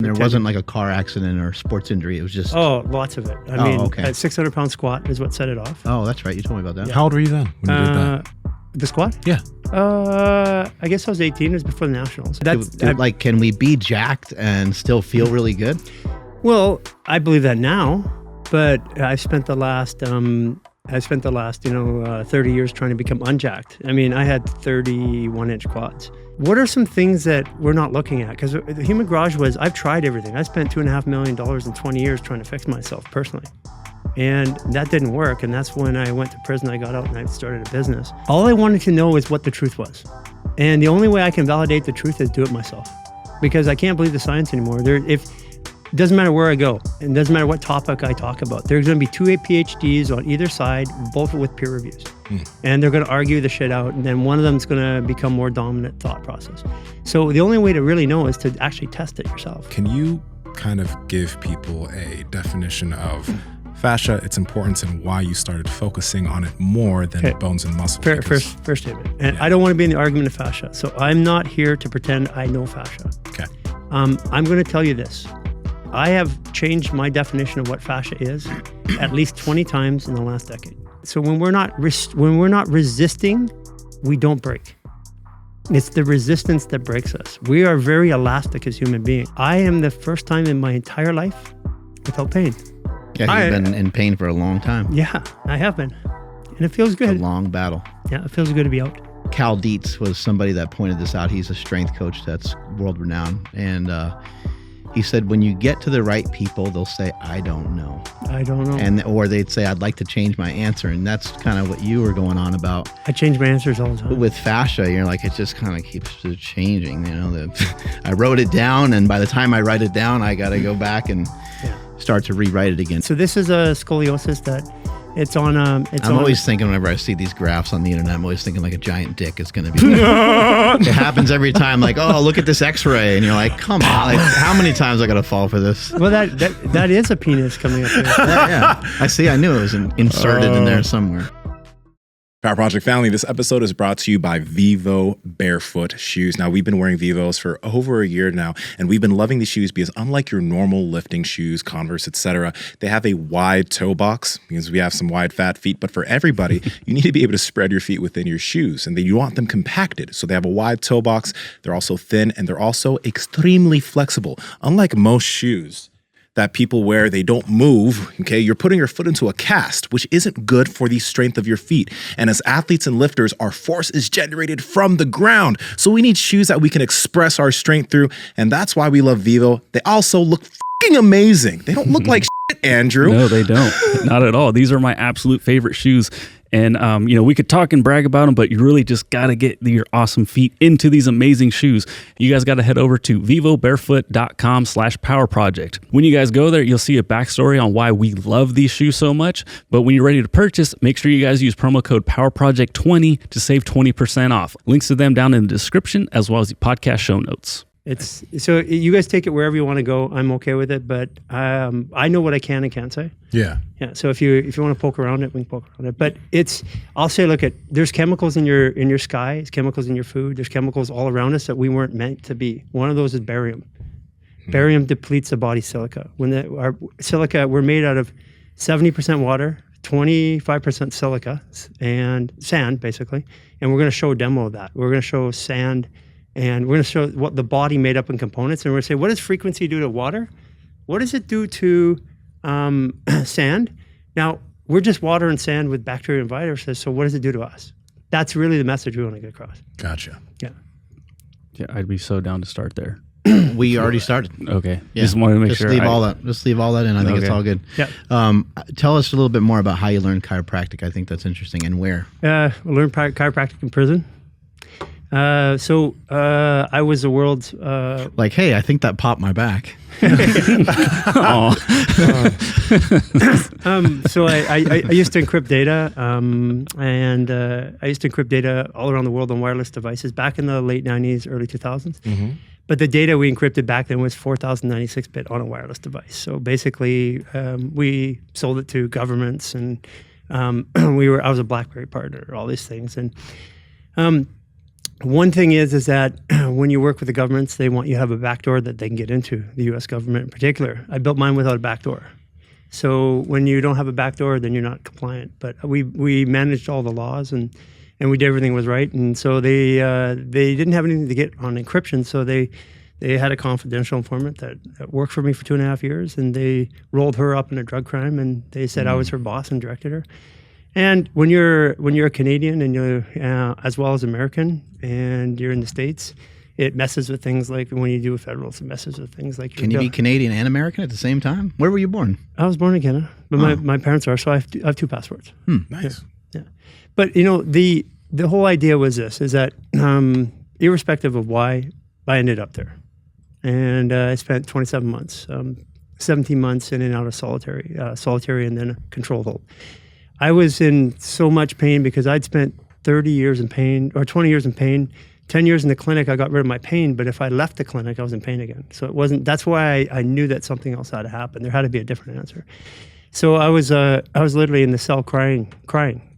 There wasn't like a car accident or sports injury. It was just... Oh, lots of it. I mean, okay. a 600-pound squat is what set it off. Oh, that's right. You told me about that. Yeah. How old were you then when you did that? The squat? Yeah. I guess I was 18. It was before the Nationals. Like, can we be jacked and still feel really good? Well, I believe that now, but I've spent the last 30 years trying to become unjacked. I mean, I had 31-inch quads. What are some things that we're not looking at? Because the Human Garage I've tried everything. I spent $2.5 million in 20 years trying to fix myself personally. And that didn't work. And that's when I went to prison. I got out and I started a business. All I wanted to know is what the truth was. And the only way I can validate the truth is do it myself. Because I can't believe the science anymore. It doesn't matter where I go. And it doesn't matter what topic I talk about. There's going to be 2 PhDs on either side, both with peer reviews. And they're going to argue the shit out. And then one of them is going to become more dominant thought process. So the only way to really know is to actually test it yourself. Can you kind of give people a definition of fascia, its importance, and why you started focusing on it more than bones and muscle? First statement. And I don't want to be in the argument of fascia. So I'm not here to pretend I know fascia. Okay. I'm going to tell you this. I have changed my definition of what fascia is at least 20 times in the last decade. So when we're not resisting, we don't break. It's the resistance that breaks us. We are very elastic as human beings. I am the first time in my entire life without pain. Yeah, you've been in pain for a long time. Yeah, I have been. And it feels good. It's a long battle. Yeah, it feels good to be out. Cal Dietz was somebody that pointed this out. He's a strength coach that's world renowned. And he said, when you get to the right people, they'll say, I don't know. I don't know. Or they'd say, I'd like to change my answer. And that's kind of what you were going on about. I change my answers all the time. With fascia, you're like, it just kind of keeps changing. You know, I wrote it down, and by the time I write it down, I got to go back and start to rewrite it again. So this is a scoliosis that it's on. I'm always thinking whenever I see these graphs on the internet, I'm always thinking like a giant dick is going to be. It happens every time. Like, oh, look at this X-ray, and you're like, come on, like how many times I got to fall for this? Well, that is a penis coming up here. Yeah. I see. I knew it was inserted in there somewhere. Power Project family, this episode is brought to you by Vivo Barefoot Shoes. Now, we've been wearing Vivos for over a year now, and we've been loving these shoes because unlike your normal lifting shoes, Converse, etc., they have a wide toe box because we have some wide fat feet. But for everybody, you need to be able to spread your feet within your shoes, and then you want them compacted. So they have a wide toe box. They're also thin, and they're also extremely flexible. Unlike most shoes that people wear, they don't move, okay? You're putting your foot into a cast, which isn't good for the strength of your feet. And as athletes and lifters, our force is generated from the ground. So we need shoes that we can express our strength through, and that's why we love Vivo. They also look fucking amazing. They don't look like shit, Andrew. No, they don't. Not at all. These are my absolute favorite shoes. And, we could talk and brag about them, but you really just got to get your awesome feet into these amazing shoes. You guys got to head over to vivobarefoot.com/powerproject. When you guys go there, you'll see a backstory on why we love these shoes so much. But when you're ready to purchase, make sure you guys use promo code PowerProject20 to save 20% off. Links to them down in the description, as well as the podcast show notes. So you guys take it wherever you want to go. I'm okay with it, but I know what I can and can't say. Yeah. So if you want to poke around it, we can poke around it. But I'll say, look, there's chemicals in your sky, there's chemicals in your food, there's chemicals all around us that we weren't meant to be. One of those is barium. Barium depletes the body's silica. Our silica, we're made out of 70% water, 25% silica, and sand, basically. And we're going to show a demo of that. We're going to show sand. And we're going to show what the body made up in components. And we're going to say, what does frequency do to water? What does it do to sand? Now, we're just water and sand with bacteria and viruses. So what does it do to us? That's really the message we want to get across. Gotcha. Yeah. Yeah, I'd be so down to start there. We already started. Okay. Yeah. Just wanted to make sure. Just leave all that in. I think it's all good. Yeah. Tell us a little bit more about how you learned chiropractic. I think that's interesting. And where? I learned chiropractic in prison. I was the world's... like, hey, I think that popped my back. So I used to encrypt data, and I used to encrypt data all around the world on wireless devices back in the late 90s, early 2000s. Mm-hmm. But the data we encrypted back then was 4096-bit on a wireless device. So basically, we sold it to governments, and I was a BlackBerry partner, all these things. And One thing is that when you work with the governments, they want you to have a back door that they can get into, the U.S. government in particular. I built mine without a back door. So when you don't have a back door, then you're not compliant. But we managed all the laws and we did everything was right. And so they didn't have anything to get on encryption. So they had a confidential informant that worked for me for 2.5 years, and they rolled her up in a drug crime, and they said I was her boss and directed her. And when you're a Canadian and you're as well as American and you're in the States, it messes with things like when you do federals, it messes with things like. Can you be Canadian and American at the same time? Where were you born? I was born in Canada, but my parents are, so I have 2 passports. Nice. Yeah. But the whole idea was this, is that irrespective of why, I ended up there. And I spent 27 months, 17 months in and out of solitary and then a control hold. I was in so much pain because I'd spent 30 years in pain, or 20 years in pain. 10 years in the clinic, I got rid of my pain, but if I left the clinic, I was in pain again. So it wasn't, that's why I knew that something else had to happen. There had to be a different answer. So I was literally in the cell crying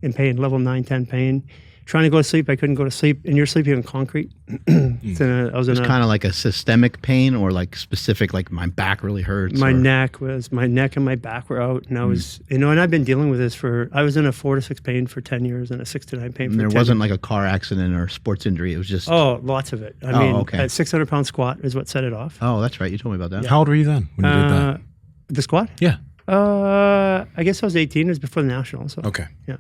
in pain, level 9, 10 pain, trying to go to sleep. I couldn't go to sleep, and you're sleeping on concrete. It's kind of like a systemic pain, or like specific, like my back really hurts. My neck and my back were out, and I was, and I've been dealing with this I was in a 4 to 6 pain for 10 years and a 6 to 9 pain for 10 years. There wasn't like a car accident or sports injury. It was just. Oh, lots of it. I mean, a 600-pound squat is what set it off. Oh, that's right. You told me about that. Yeah. How old were you then when you did that? The squat? Yeah. I guess I was 18. It was before the national. So. Okay. Yeah.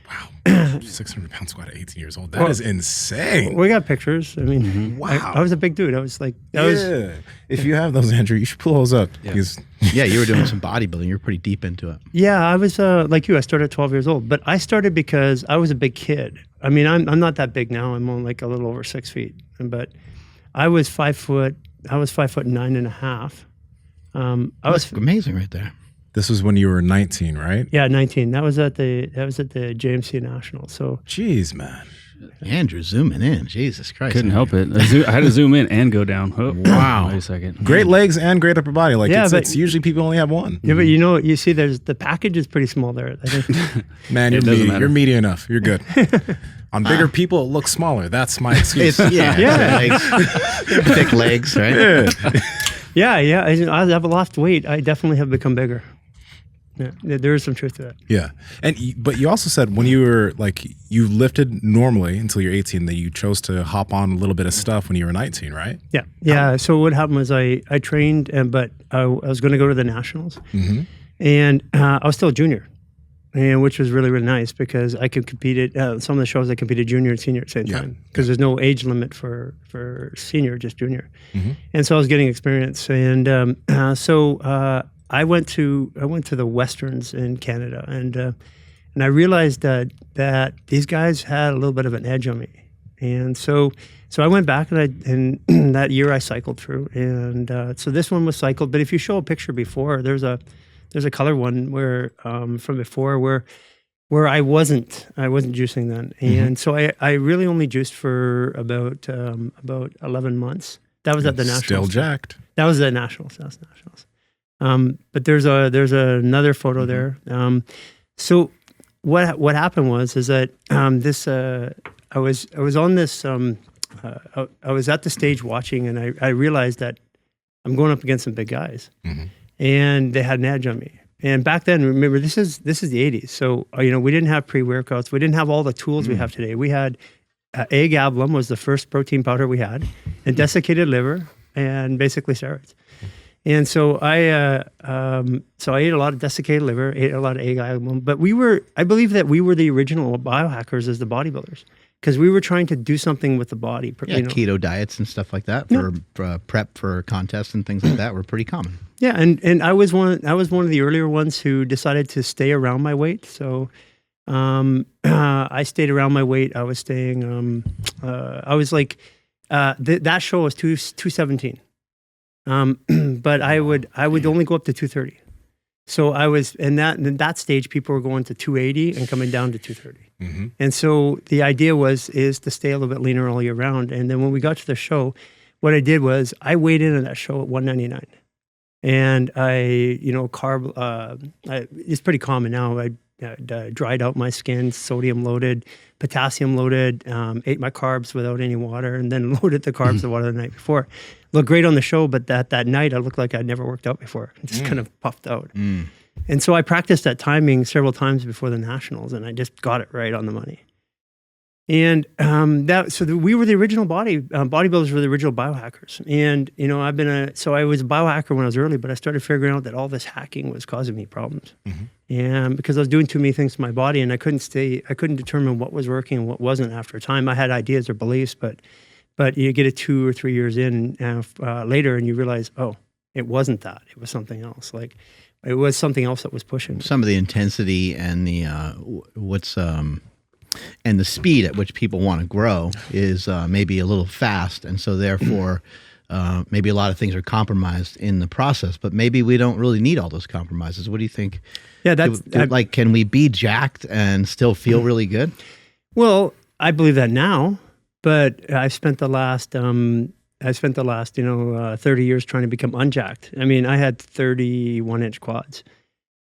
Wow. 600-pound squat at 18 years old. That is insane. We got pictures. I mean, wow. I was a big dude. I was like, If you have those, Andrew, you should pull those up. Yeah, you were doing some bodybuilding. You were pretty deep into it. Yeah, I was like you. I started at 12 years old, but I started because I was a big kid. I mean, I'm not that big now. I'm only like a little over 6 feet, but I was 5 foot. I was 5'9.5". That's amazing, right there. This was when you were 19, right? Yeah, 19. That was at the JMC National. So, jeez, man. Andrew zooming in. Jesus Christ. Couldn't help it. I had to zoom in and go down. Oh, wow. Wait a second. Great legs and great upper body. Like, yeah, it's usually people only have one. Yeah, but you see, there's the package is pretty small there. I think. Man, you're meaty enough. You're good. On bigger people, it looks smaller. That's my excuse. Thick legs, right? Yeah. As I've lost weight, I definitely have become bigger. Yeah, there is some truth to that. Yeah, but you also said when you were like, you lifted normally until you're 18, that you chose to hop on a little bit of stuff when you were 19, right? Yeah. So what happened was I trained, but I was going to go to the nationals, and I was still a junior, and which was really, really nice because I could compete at some of the shows. I competed junior and senior at the same time because there's no age limit for senior, just junior, and so I was getting experience, and I went to the Westerns in Canada, and I realized that these guys had a little bit of an edge on me, and so I went back and that year I cycled through, and so this one was cycled. But if you show a picture before, there's a color one where from before where I wasn't juicing then, and so I really only juiced for about 11 months. That was at the nationals. Still jacked. That was the nationals. But there's another photo there. So what happened was that I was on this I was at the stage watching, and I realized that I'm going up against some big guys, and they had an edge on me. And back then, remember, this is the 80s, so we didn't have pre-workouts, we didn't have all the tools we have today. We had egg ablum was the first protein powder we had, and desiccated liver, and basically steroids. And so I ate a lot of desiccated liver, ate a lot of egg ablum, but I believe that we were the original biohackers as the bodybuilders, because we were trying to do something with the body. Keto diets and stuff like that for prep for contests and things like that were pretty common. Yeah, and I was one of the earlier ones who decided to stay around my weight. So I stayed around my weight. I was staying. I was like that show was 217. But I would only go up to 230. So I was in that stage, people were going to 280 and coming down to 230. And so the idea is to stay a little bit leaner all year round. And then when we got to the show, what I did was I weighed in on that show at 199. And I, carb, it's pretty common now. dried out my skin, sodium loaded, potassium loaded, ate my carbs without any water, and then loaded the carbs with water the night before. Looked great on the show, but that night I looked like I'd never worked out before. Just kind of puffed out. And so I practiced that timing several times before the nationals, and I just got it right on the money. And we were the original bodybuilders were the original biohackers. And, you know, I was a biohacker when I was early, but I started figuring out that all this hacking was causing me problems. And because I was doing too many things to my body, and I couldn't determine what was working and what wasn't after a time. I had ideas or beliefs, but you get it 2 or 3 years in later, and you realize, oh, it wasn't that. It was something else. Like, it was something else that was pushing. Some of the intensity and the and the speed at which people want to grow is maybe a little fast, and so therefore maybe a lot of things are compromised in the process. But maybe we don't really need all those compromises. What do you think? Yeah, like, can we be jacked and still feel really good? Well, I believe that now, but I've spent the last 30 years trying to become unjacked. I mean, I had 31-inch quads.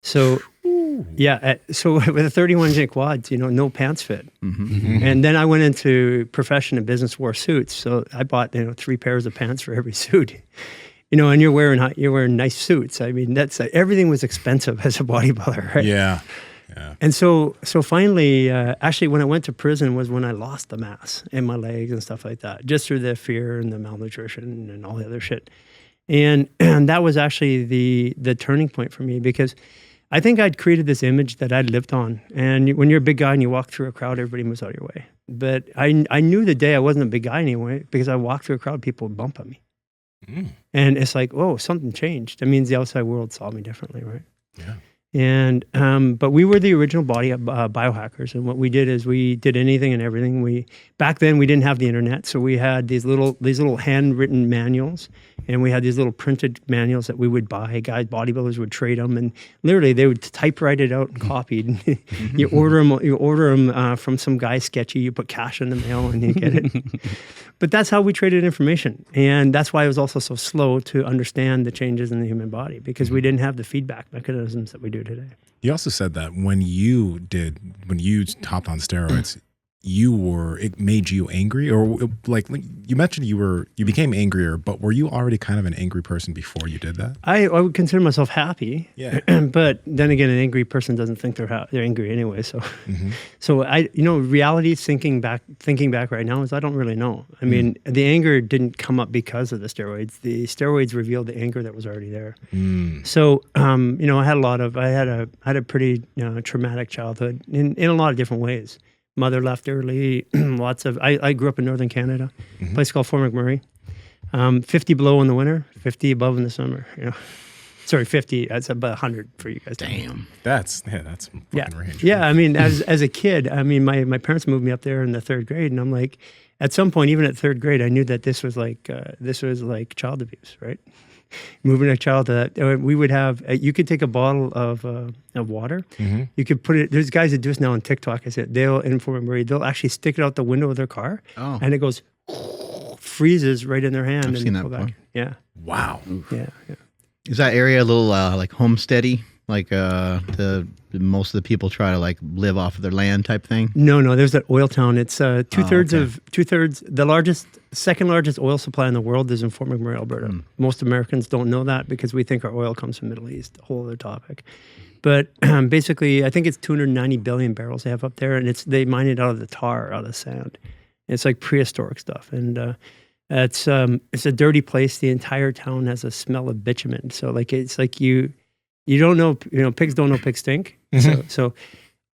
So, so with a 31-inch quads, no pants fit. And then I went into profession and business, wore suits. So I bought, 3 pairs of pants for every suit. And you're wearing nice suits. I mean, everything was expensive as a bodybuilder, right? Yeah. And so finally, actually, when I went to prison was when I lost the mass in my legs and stuff like that, just through the fear and the malnutrition and all the other shit. And that was actually the turning point for me, because I think I'd created this image that I'd lived on. And when you're a big guy and you walk through a crowd, everybody moves out of your way. But I knew the day I wasn't a big guy anyway, because I walked through a crowd, people would bump at me. And it's like, whoa, something changed. That means the outside world saw me differently, right? Yeah. And but we were the original biohackers, and what we did is we did anything and everything. Back then we didn't have the internet, so we had these little handwritten manuals, and we had these little printed manuals that we would buy. Bodybuilders would trade them, and literally they would typewrite it out and copy it. You order them from some guy sketchy. You put cash in the mail and you get it. But that's how we traded information, and that's why it was also so slow to understand the changes in the human body, because we didn't have the feedback mechanisms that we do today. You also said that when you hopped on steroids, it made you angry, or like you mentioned you became angrier, but were you already kind of an angry person before you did that? I would consider myself happy. Yeah. But then again, an angry person doesn't think they're angry anyway. So, so reality thinking back right now is I don't really know. I mean, the anger didn't come up because of the steroids. The steroids revealed the anger that was already there. So, I had a pretty traumatic childhood in a lot of different ways. Mother left early. I grew up in northern Canada, a place called Fort McMurray. 50 below in the winter, 50 above in the summer. Sorry, 50. That's about 100 for you guys. Damn, that's fucking range. Yeah, I mean, as a kid, I mean, my parents moved me up there in the 3rd grade, and I'm like, at some point, even at 3rd grade, I knew that this was like child abuse, right? Moving a child to that, we would have. You could take a bottle of water. You could put it. There's guys that do this now on TikTok. I said they'll actually stick it out the window of their car, and it goes freezes right in their hand. I've seen that before. before. Yeah. Wow. Yeah. Is that area a little like homesteady? Like most of the people try to like live off of their land type thing? No, there's that oil town. It's two-thirds. The second largest oil supply in the world is in Fort McMurray, Alberta. Most Americans don't know that because we think our oil comes from the Middle East, a whole other topic. But basically, I think it's 290 billion barrels they have up there, and they mine it out of the tar, out of the sand. It's like prehistoric stuff, and it's a dirty place. The entire town has a smell of bitumen. So it's like you don't know, pigs don't know pigs stink. So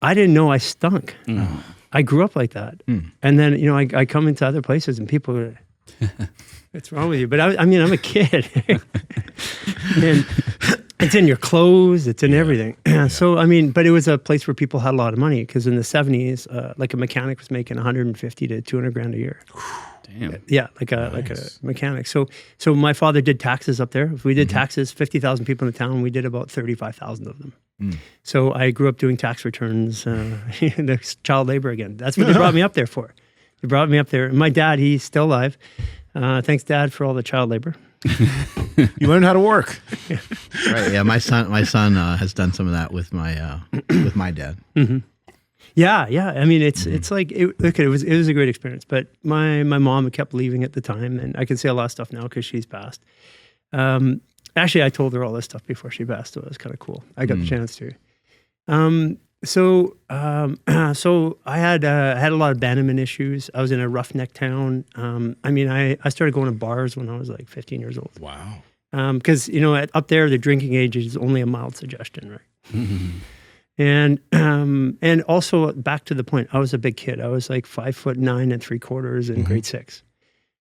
I didn't know I stunk. I grew up like that. And then, I come into other places and people are, what's wrong with you? But I'm a kid. And it's in your clothes, it's in everything. So, but it was a place where people had a lot of money, because in the 70s, like a mechanic was making 150 to 200 grand a year. Damn. Yeah, like a mechanic. So my father did taxes up there. If we did taxes, 50,000 people in the town, we did about 35,000 of them. So I grew up doing tax returns, the child labor again. That's what they brought me up there for. They brought me up there. My dad, he's still alive. Thanks, Dad, for all the child labor. You learned how to work. Right. Yeah. My son has done some of that with my dad. Mm-hmm. Yeah. I mean, it's like it was a great experience. But my mom kept leaving at the time, and I can say a lot of stuff now because she's passed. Actually, I told her all this stuff before she passed, so it was kind of cool. I got the chance to. So I had a lot of abandonment issues. I was in a roughneck town. I mean, I started going to bars when I was like 15 years old. Wow. Because up there the drinking age is only a mild suggestion, right? And also back to the point, I was a big kid. I was like 5'9"3/4 in grade 6.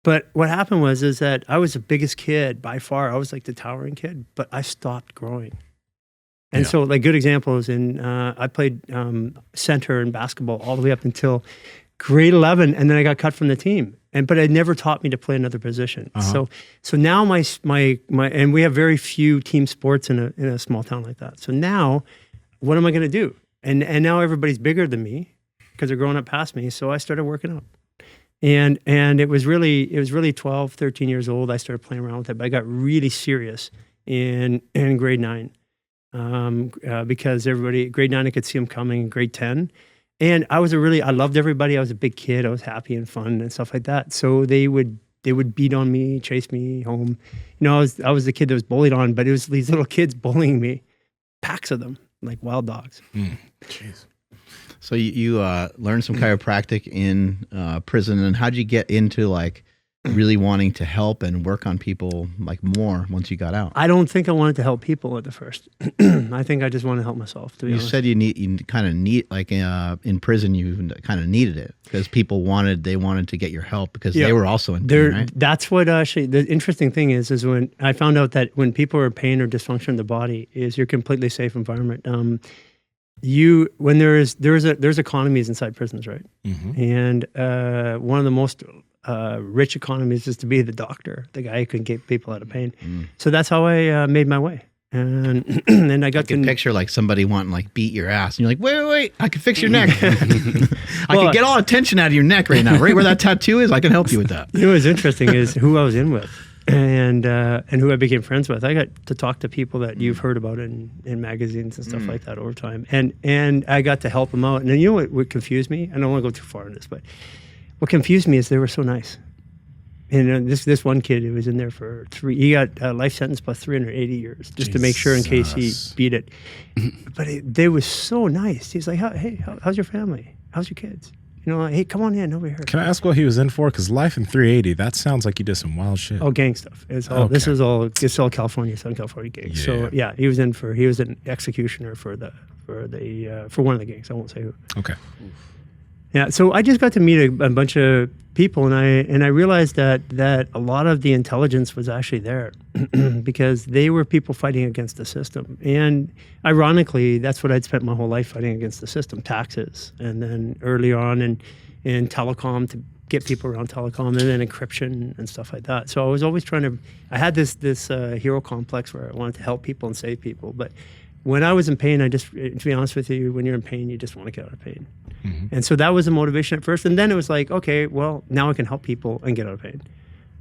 But what happened is that I was the biggest kid by far. I was like the towering kid, but I stopped growing. And so like good examples I played center in basketball all the way up until grade 11, and then I got cut from the team. But it never taught me to play another position. So now my and we have very few team sports in a small town like that. So now what am I going to do? And now everybody's bigger than me because they're growing up past me. So I started working out. And it was really 12, 13 years old. I started playing around with it, but I got really serious in grade 9. Because grade 9, I could see them coming in grade 10. And I loved everybody. I was a big kid. I was happy and fun and stuff like that. So they would beat on me, chase me home. I was the kid that was bullied on, but it was these little kids bullying me, packs of them, like wild dogs. Jeez. So you learned some chiropractic in prison, and how'd you get into like really wanting to help and work on people like more once you got out? I don't think I wanted to help people at the first. I think I just wanted to help myself, to be honest. You said you kind of need, like in prison, you kind of needed it because people wanted to get your help because they were also in pain, right? That's what actually, the interesting thing is when I found out that when people are in pain or dysfunction in the body is you're completely safe environment. When there's economies inside prisons, right? And one of the most rich economies is to be the doctor, the guy who can get people out of pain. So that's how I made my way. And then I got to picture like somebody wanting like beat your ass, and you're like, wait, I can fix your neck. I can get all the tension out of your neck right now, right where that tattoo is. I can help you with that. What's interesting is who I was in with, and who I became friends with. I got to talk to people that you've heard about in magazines and stuff like that over time, and I got to help them out. And then what confused me? I don't want to go too far in this, but what confused me is they were so nice. And this one kid who was in there for he got a life sentence plus 380 years just to make sure in case he beat it. But they were so nice. He's like, hey, how's your family? How's your kids? Hey, come on in over here. Can I ask what he was in for? Because life in 380, that sounds like he did some wild shit. Oh, gang stuff. It's all California, Southern California gangs. So yeah, he was an executioner for one of the gangs. I won't say who. Okay. Yeah, so I just got to meet a bunch of people, and I realized that a lot of the intelligence was actually there because they were people fighting against the system. And ironically, that's what I'd spent my whole life fighting against the system, taxes, and then early on in telecom to get people around telecom, and then encryption and stuff like that. So I was always I had this hero complex where I wanted to help people and save people, but when I was in pain, to be honest with you, when you're in pain, you just want to get out of pain. And so that was the motivation at first. And then it was like, okay, well, now I can help people and get out of pain.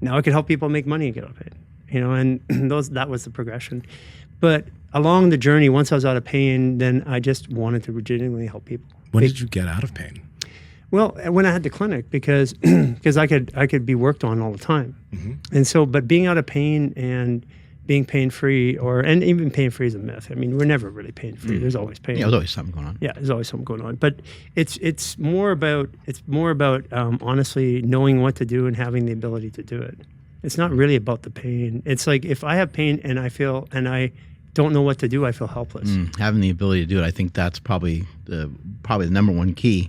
Now I can help people make money and get out of pain. And that was the progression. But along the journey, once I was out of pain, then I just wanted to genuinely help people. When did you get out of pain? Well, when I had the clinic, because I could be worked on all the time. And so, but being out of pain and being pain-free, and even pain-free is a myth. I mean, we're never really pain-free. There's always pain. Yeah, there's always something going on. Yeah, there's always something going on. But it's more about honestly knowing what to do and having the ability to do it. It's not really about the pain. It's like if I have pain and I don't know what to do, I feel helpless. Having the ability to do it, I think that's probably the number one key.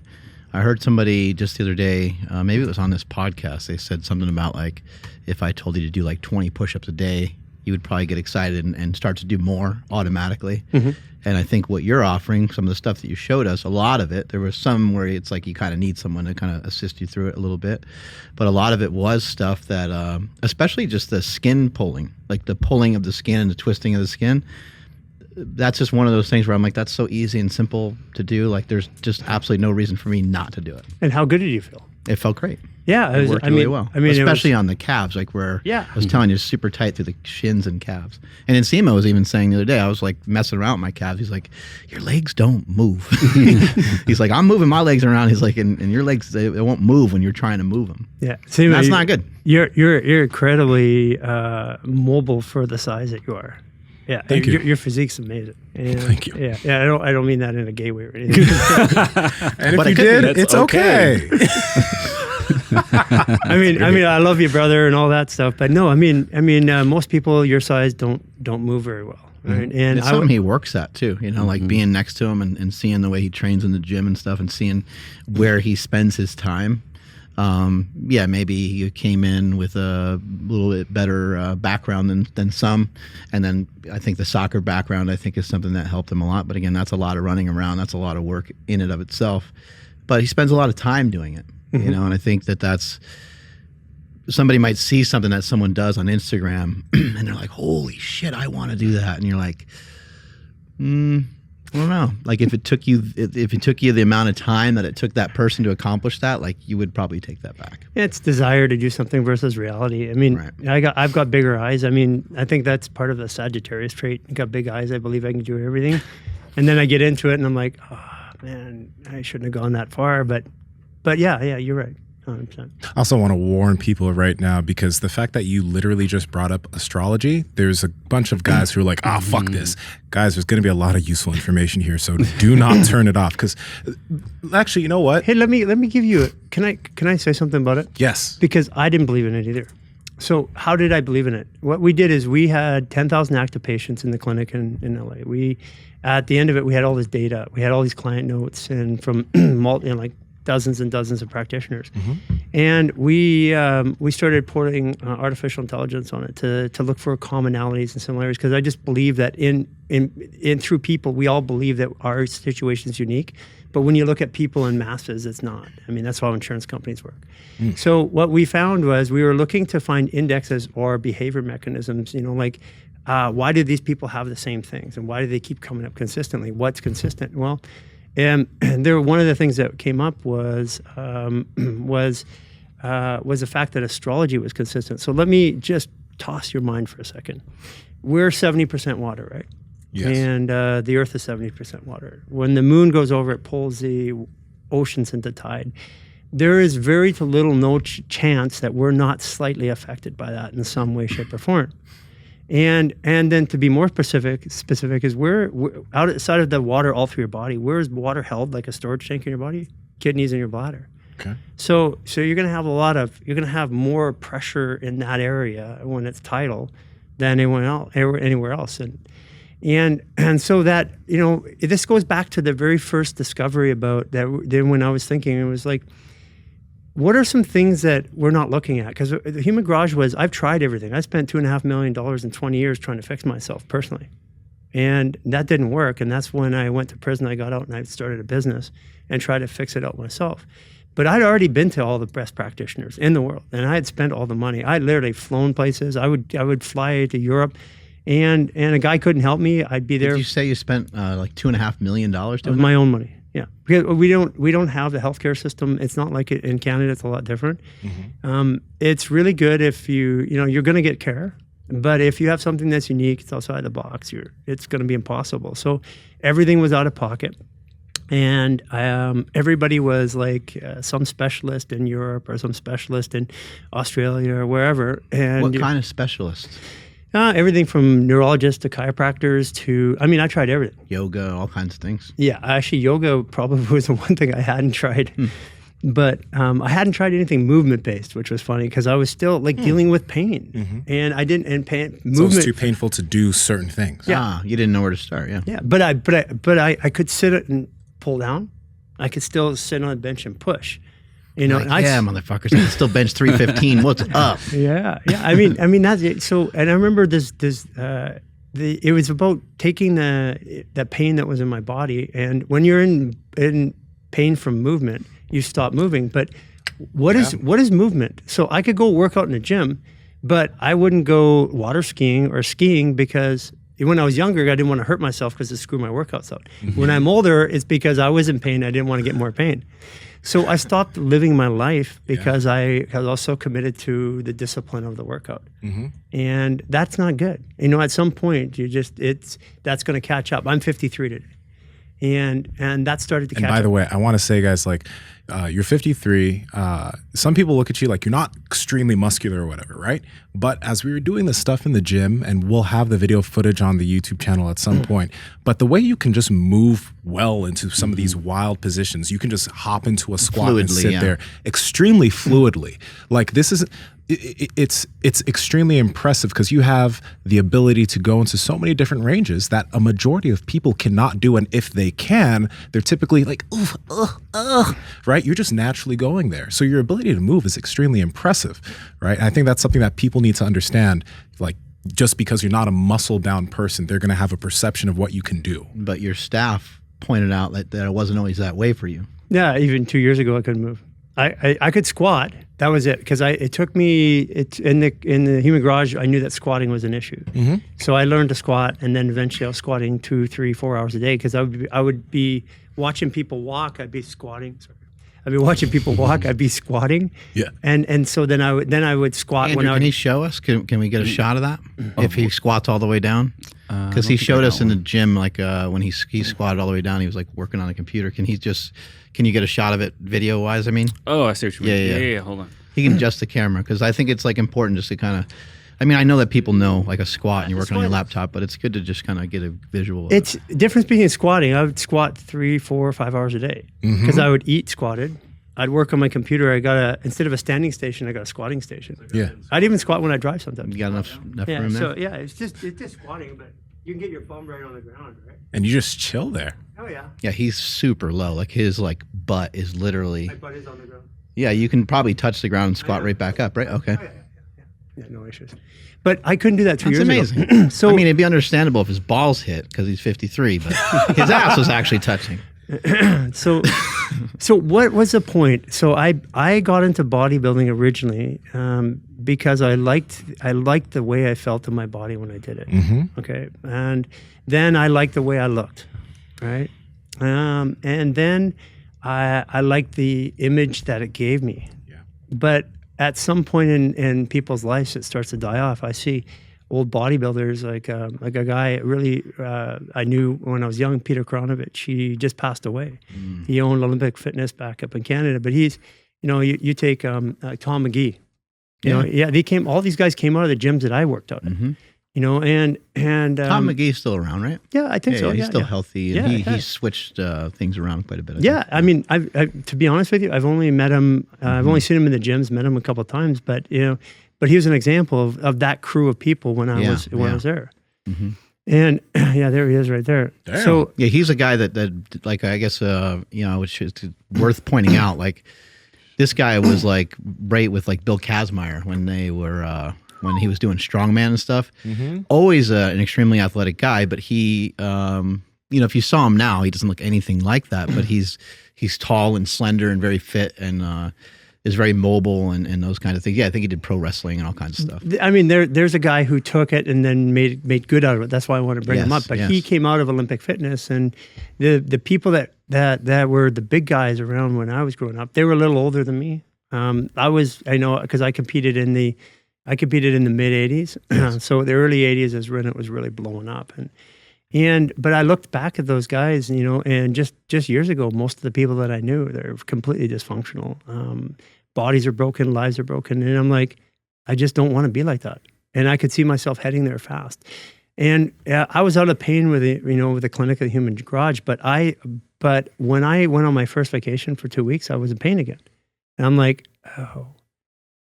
I heard somebody just the other day, maybe it was on this podcast, they said something about like, if I told you to do like 20 push-ups a day, you would probably get excited and start to do more automatically. And I think what you're offering, some of the stuff that you showed us, a lot of it, there was some where it's like you kind of need someone to kind of assist you through it a little bit. But a lot of it was stuff that, especially just the skin pulling, like the pulling of the skin and the twisting of the skin. That's just one of those things where I'm like, that's so easy and simple to do. Like there's just absolutely no reason for me not to do it. And how good did you feel? It felt great. Yeah, it worked really well. I mean, especially on the calves, like where I was telling you, super tight through the shins and calves. And Nsima was even saying the other day, I was like messing around with my calves. He's like, your legs don't move. He's like, I'm moving my legs around. He's like, and your legs, they won't move when you're trying to move them. Yeah, that's not good. You're incredibly mobile for the size that you are. Yeah, Thank you. Your physique's amazing. And Thank you. Yeah. I don't mean that in a gay way or anything. And if you did, it's okay. I mean, I love you, brother, and all that stuff. But no, I mean, most people your size don't move very well. Right? And it's something he works at too, you know, like being next to him and seeing the way he trains in the gym and stuff, and seeing where he spends his time. Yeah, maybe you came in with a little bit better background than some, and then I think the soccer background is something that helped him a lot. But again, that's a lot of running around, that's a lot of work in and of itself. But he spends a lot of time doing it, you know, and I think that's somebody might see something that someone does on Instagram, and they're like, "Holy shit, I want to do that," and you're like, I don't know. Like if it took you the amount of time that it took that person to accomplish that, like you would probably take that back. Yeah, it's desire to do something versus reality. I mean, right. I've got bigger eyes. I mean, I think that's part of the Sagittarius trait. I got big eyes. I believe I can do everything. And then I get into it and I'm like, oh man, I shouldn't have gone that far. But yeah, you're right. 100%. I also want to warn people right now, because the fact that you literally just brought up astrology, there's a bunch of guys who are like, fuck this. Guys, there's going to be a lot of useful information here, so do not turn it off. Because actually, you know what? Hey, let me give you can I say something about it? Yes. Because I didn't believe in it either. So how did I believe in it? What we did is we had 10,000 active patients in the clinic in LA. At the end of it, we had all this data. We had all these client notes and from like dozens and dozens of practitioners. And we started putting artificial intelligence on it to look for commonalities and similarities, because I just believe that in through people, we all believe that our situation is unique. But when you look at people in masses, it's not. I mean, that's how insurance companies work. So what we found was we were looking to find indexes or behavior mechanisms, you know, like why do these people have the same things, and why do they keep coming up consistently? What's consistent? Well, and one of the things that came up was the fact that astrology was consistent. So let me just toss your mind for a second. We're 70% water, right? Yes. And the Earth is 70% water. When the moon goes over, it pulls the oceans into tide. There is very little no chance that we're not slightly affected by that in some way, shape, or form. And then to be more specific is we're outside of the water all through your body. Where is water held like a storage tank in your body? Kidneys and your bladder. Okay. So you're gonna have more pressure in that area when it's tidal than anywhere else. And so that, you know, this goes back to the very first discovery about that. Then when I was thinking, it was like, what are some things that we're not looking at? Because the human garage I've tried everything. I spent $2.5 million in 20 years trying to fix myself personally. And that didn't work. And that's when I went to prison. I got out and I started a business and tried to fix it out myself. But I'd already been to all the best practitioners in the world, and I had spent all the money. I'd literally flown places. I would fly to Europe, and a guy couldn't help me. I'd be there. Did you say you spent like $2.5 million doing of my own money? Yeah, because we don't have the healthcare system. It's not like it in Canada. It's a lot different. It's really good if you're going to get care, but if you have something that's unique, it's outside the box. It's going to be impossible. So everything was out of pocket, and everybody was like some specialist in Europe or some specialist in Australia or wherever. And what kind of specialists? Everything from neurologists to chiropractors to, I tried everything. Yoga, all kinds of things. Yeah, actually yoga probably was the one thing I hadn't tried. But I hadn't tried anything movement-based, which was funny because I was still like dealing with pain. And I didn't, and movement. So it was too painful to do certain things. Yeah. You didn't know where to start, yeah. Yeah, but I could sit and pull down. I could still sit on a bench and push. You know, like, motherfuckers, I can still bench 315. What's up? Yeah. I mean that's it. So, and I remember it was about taking that pain that was in my body, and when you're in pain from movement, you stop moving. But what is movement? So I could go work out in the gym, but I wouldn't go water skiing or skiing because when I was younger, I didn't want to hurt myself because it screwed my workouts out. When I'm older, it's because I was in pain. I didn't want to get more pain. So I stopped living my life because I was also committed to the discipline of the workout. And that's not good. You know, at some point, that's going to catch up. I'm 53 today. And that started to catch up. And by the way, I want to say, guys, like, you're 53. Some people look at you like you're not extremely muscular or whatever, right? But as we were doing this stuff in the gym, and we'll have the video footage on the YouTube channel at some point, but the way you can just move well into some of these wild positions, you can just hop into a squat and sit there extremely fluidly. Like, this is... It's extremely impressive because you have the ability to go into so many different ranges that a majority of people cannot do. And if they can, they're typically like, right? You're just naturally going there. So your ability to move is extremely impressive, right? And I think that's something that people need to understand. Like, just because you're not a muscle-bound person, they're going to have a perception of what you can do. But your staff pointed out that it wasn't always that way for you. Yeah, even 2 years ago, I couldn't move. I could squat. That was it. Because in the human garage, I knew that squatting was an issue. So I learned to squat, and then eventually I was squatting 2, 3, 4 hours a day because I would be watching people walk. I'd be squatting. Sorry. I'd be watching people walk. I'd be squatting. Yeah. And so then I would squat. Andrew, can he show us? Can we get a shot of that? If he squats all the way down? Because he showed us in the gym, like when he squatted all the way down, he was like working on a computer. Can you get a shot of it video wise? I mean, I see what you mean. Yeah. Hold on. He can adjust the camera because I think it's like important just to kind of. I mean, I know that people know like a squat and you're working on your laptop, but it's good to just kind of get a visual. It's difference between squatting. I would squat 3, 4, 5 hours a day because I would eat squatted. I'd work on my computer. Instead of a standing station, I got a squatting station. Yeah. I'd even squat when I drive sometimes. You got enough room there? So yeah, it's just squatting, but you can get your bum right on the ground, right? And you just chill there. Oh yeah. Yeah, he's super low. Like his butt is literally. My butt is on the ground. Yeah, you can probably touch the ground and squat right back up, right? Okay. Oh, yeah, no issues. But I couldn't do that 2 years ago. That's amazing. So I mean, it'd be understandable if his balls hit because he's 53, but his ass was actually touching. So what was the point? So I got into bodybuilding originally because I liked the way I felt in my body when I did it. Okay, and then I liked the way I looked, right? And then I liked the image that it gave me. Yeah. But at some point in people's lives, it starts to die off. I see old bodybuilders like a guy really I knew when I was young, Peter Kronovich. He just passed away. He owned Olympic Fitness back up in Canada, but he's, you take Tom McGee. All these guys came out of the gyms that I worked out at. And Tom McGee's still around, right? Yeah, I think so. He's still healthy, and he switched things around quite a bit. I mean, to be honest with you, I've only met him. I've only seen him in the gyms, met him a couple of times, but But he was an example of that crew of people when I was there. And there he is right there. Damn. So he's a guy that like, I guess, which is worth pointing out. Like, this guy was like right with like Bill Kazmaier when they were, when he was doing strongman and stuff. Always an extremely athletic guy, but he, if you saw him now, he doesn't look anything like that, but he's tall and slender and very fit and, is very mobile and those kind of things. Yeah, I think he did pro wrestling and all kinds of stuff. I mean, there's a guy who took it and then made good out of it. That's why I want to bring him up. But he came out of Olympic Fitness, and the people that were the big guys around when I was growing up, they were a little older than me. Because I competed in the mid '80s. So the early '80s is when it was really blowing up, but I looked back at those guys, and just years ago, most of the people that I knew, they're completely dysfunctional. Bodies are broken, lives are broken. And I'm like, I just don't want to be like that. And I could see myself heading there fast. And I was out of pain with the clinic of the human garage. But when I went on my first vacation for 2 weeks, I was in pain again. And I'm like, oh.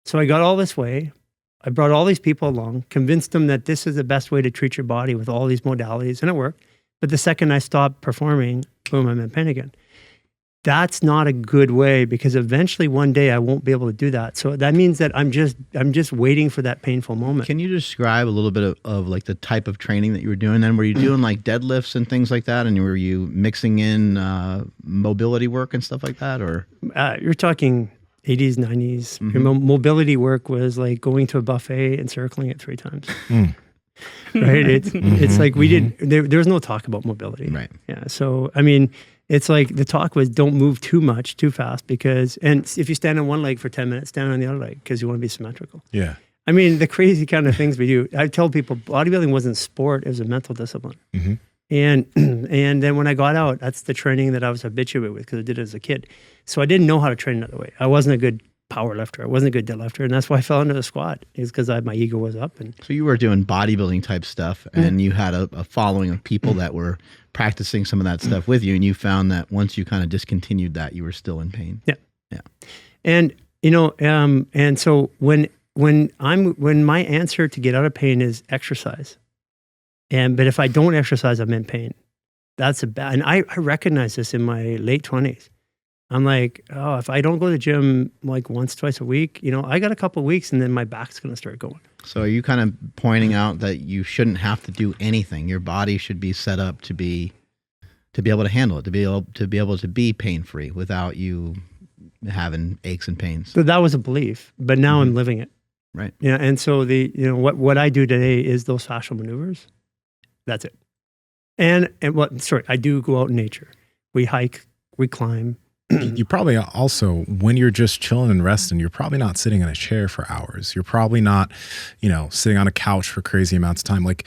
So I got all this way. I brought all these people along, convinced them that this is the best way to treat your body with all these modalities, and it worked. But the second I stopped performing, boom, I'm in pain again. That's not a good way, because eventually one day I won't be able to do that. So that means that I'm just waiting for that painful moment. Can you describe a little bit of like the type of training that you were doing then? Were you doing like deadlifts and things like that? And were you mixing in mobility work and stuff like that? Or you're talking 80s, 90s. Your mobility work was like going to a buffet and circling it 3 times. right? It's like we didn't. There was no talk about mobility, Right? Yeah. So I mean, it's like the talk was don't move too much, too fast, because if you stand on one leg for 10 minutes, stand on the other leg because you want to be symmetrical. Yeah. I mean, the crazy kind of things we do. I tell people bodybuilding wasn't sport; it was a mental discipline. Mm-hmm. And then when I got out, that's the training that I was habituated with because I did it as a kid. So I didn't know how to train another way. I wasn't a good power lifter. I wasn't a good deadlifter, and that's why I fell into the squat. Is because my ego was up. And so you were doing bodybuilding type stuff, and you had a following of people that were practicing some of that stuff with you, and you found that once you kind of discontinued that, you were still in pain. Yeah. Yeah. And and so when my answer to get out of pain is exercise. But if I don't exercise, I'm in pain. That's and I recognize this in my late 20s. I'm like, oh, if I don't go to the gym like once, twice a week, I got a couple of weeks and then my back's going to start going. So are you kind of pointing out that you shouldn't have to do anything? Your body should be set up to be able to handle it, to be able to be pain-free without you having aches and pains. So that was a belief, but now I'm living it. Right. Yeah. And so what I do today is those fascial maneuvers. That's it. And I do go out in nature. We hike, we climb. You probably also, when you're just chilling and resting, you're probably not sitting in a chair for hours. You're probably not, sitting on a couch for crazy amounts of time. Like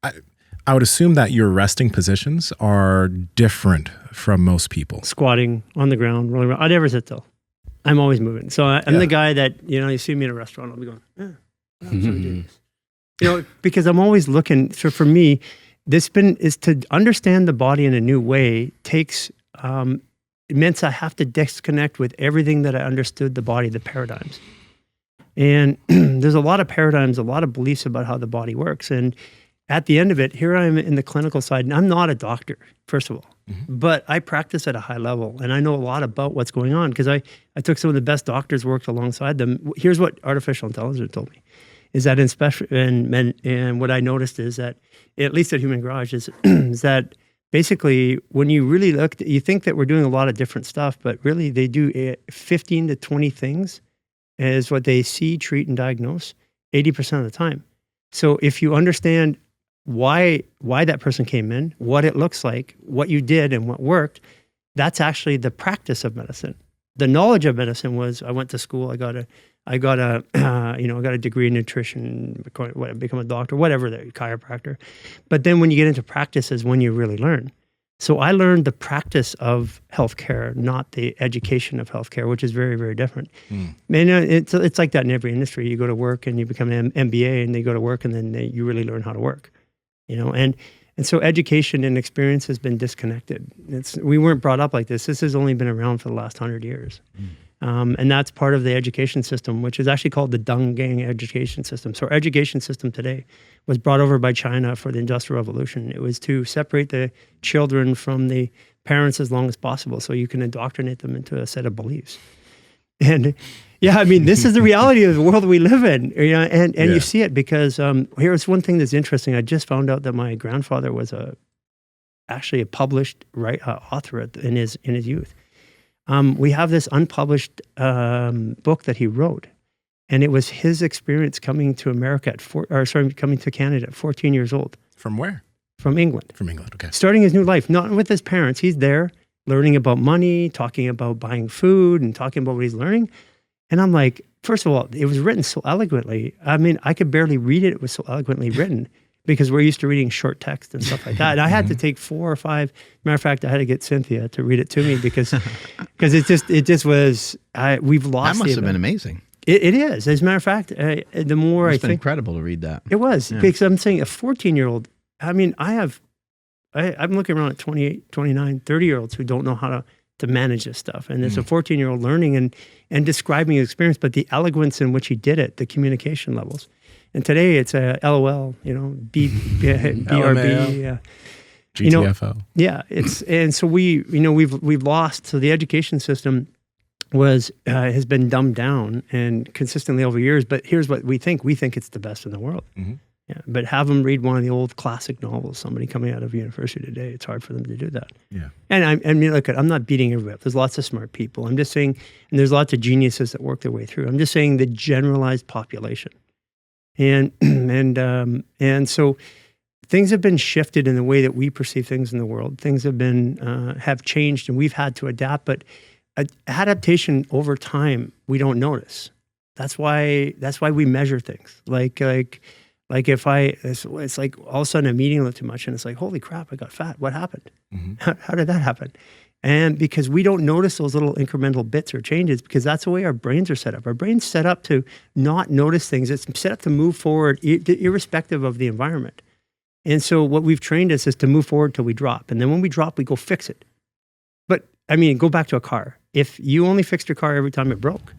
I would assume that your resting positions are different from most people. Squatting on the ground, rolling around. I never sit still. I'm always moving. So I'm the guy that, you see me in a restaurant, I'll be going, how should we do this? Because I'm always looking. So for me, is to understand the body in a new way takes, it meant I have to disconnect with everything that I understood the body, the paradigms. And there's a lot of paradigms, a lot of beliefs about how the body works. And at the end of it, here I am in the clinical side, and I'm not a doctor, first of all, but I practice at a high level, and I know a lot about what's going on because I took some of the best doctors, worked alongside them. Here's what artificial intelligence told me, is that and what I noticed is that, at least at Human Garage, is that basically when you really look, you think that we're doing a lot of different stuff, but really they do 15 to 20 things is what they see, treat, and diagnose 80% of the time. So if you understand why that person came in, what it looks like, what you did and what worked, that's actually the practice of medicine. The knowledge of medicine was, I went to school, I got a degree in nutrition, become a doctor, whatever, the chiropractor. But then when you get into practice is when you really learn. So I learned the practice of healthcare, not the education of healthcare, which is very, very different. And it's like that in every industry. You go to work and you become an MBA, and they go to work and then you really learn how to work. And so education and experience has been disconnected. We weren't brought up like this. This has only been around for the last 100 years. And that's part of the education system, which is actually called the Dung Gang education system. So our education system today was brought over by China for the Industrial Revolution. It was to separate the children from the parents as long as possible so you can indoctrinate them into a set of beliefs. And this is the reality of the world we live in. And you see it because here's one thing that's interesting. I just found out that my grandfather was actually a published author in his youth. We have this unpublished book that he wrote, and it was his experience coming to America coming to Canada at 14 years old. From where? From England. From England, okay. Starting his new life, not with his parents. He's there learning about money, talking about buying food, and talking about what he's learning. And I'm like, first of all, it was written so eloquently. I mean, I could barely read it. It was so eloquently written. Because we're used to reading short text and stuff like that. And I had to take 4 or 5. Matter of fact, I had to get Cynthia to read it to me because it just was, we've lost. That must have been amazing. It is. As a matter of fact, the more It's been incredible to read that. It was. Yeah. Because I'm saying a 14-year-old, I mean, I'm looking around at 28, 29, 30-year-olds who don't know how to manage this stuff. And it's a 14-year-old learning and describing his experience, but the elegance in which he did it, the communication levels. And today it's a LOL, BRB, GTFO. And so we've lost. So the education system has been dumbed down and consistently over years. But here's what we think: it's the best in the world. Yeah, but have them read one of the old classic novels. Somebody coming out of university today, it's hard for them to do that. Yeah, and I'm not beating everybody up. There's lots of smart people. I'm just saying, and there's lots of geniuses that work their way through. I'm just saying the generalized population. And so things have been shifted in the way that we perceive things in the world. Things have changed, and we've had to adapt. But adaptation over time, we don't notice. That's why we measure things. Like if it's like all of a sudden I'm eating a little too much, and it's like, holy crap, I got fat. What happened? How did that happen? And because we don't notice those little incremental bits or changes, because that's the way our brains are set up. Our brain's set up to not notice things. It's set up to move forward irrespective of the environment. And so what we've trained us is to move forward till we drop. And then when we drop, we go fix it. But I mean, go back to a car. If you only fixed your car every time it broke,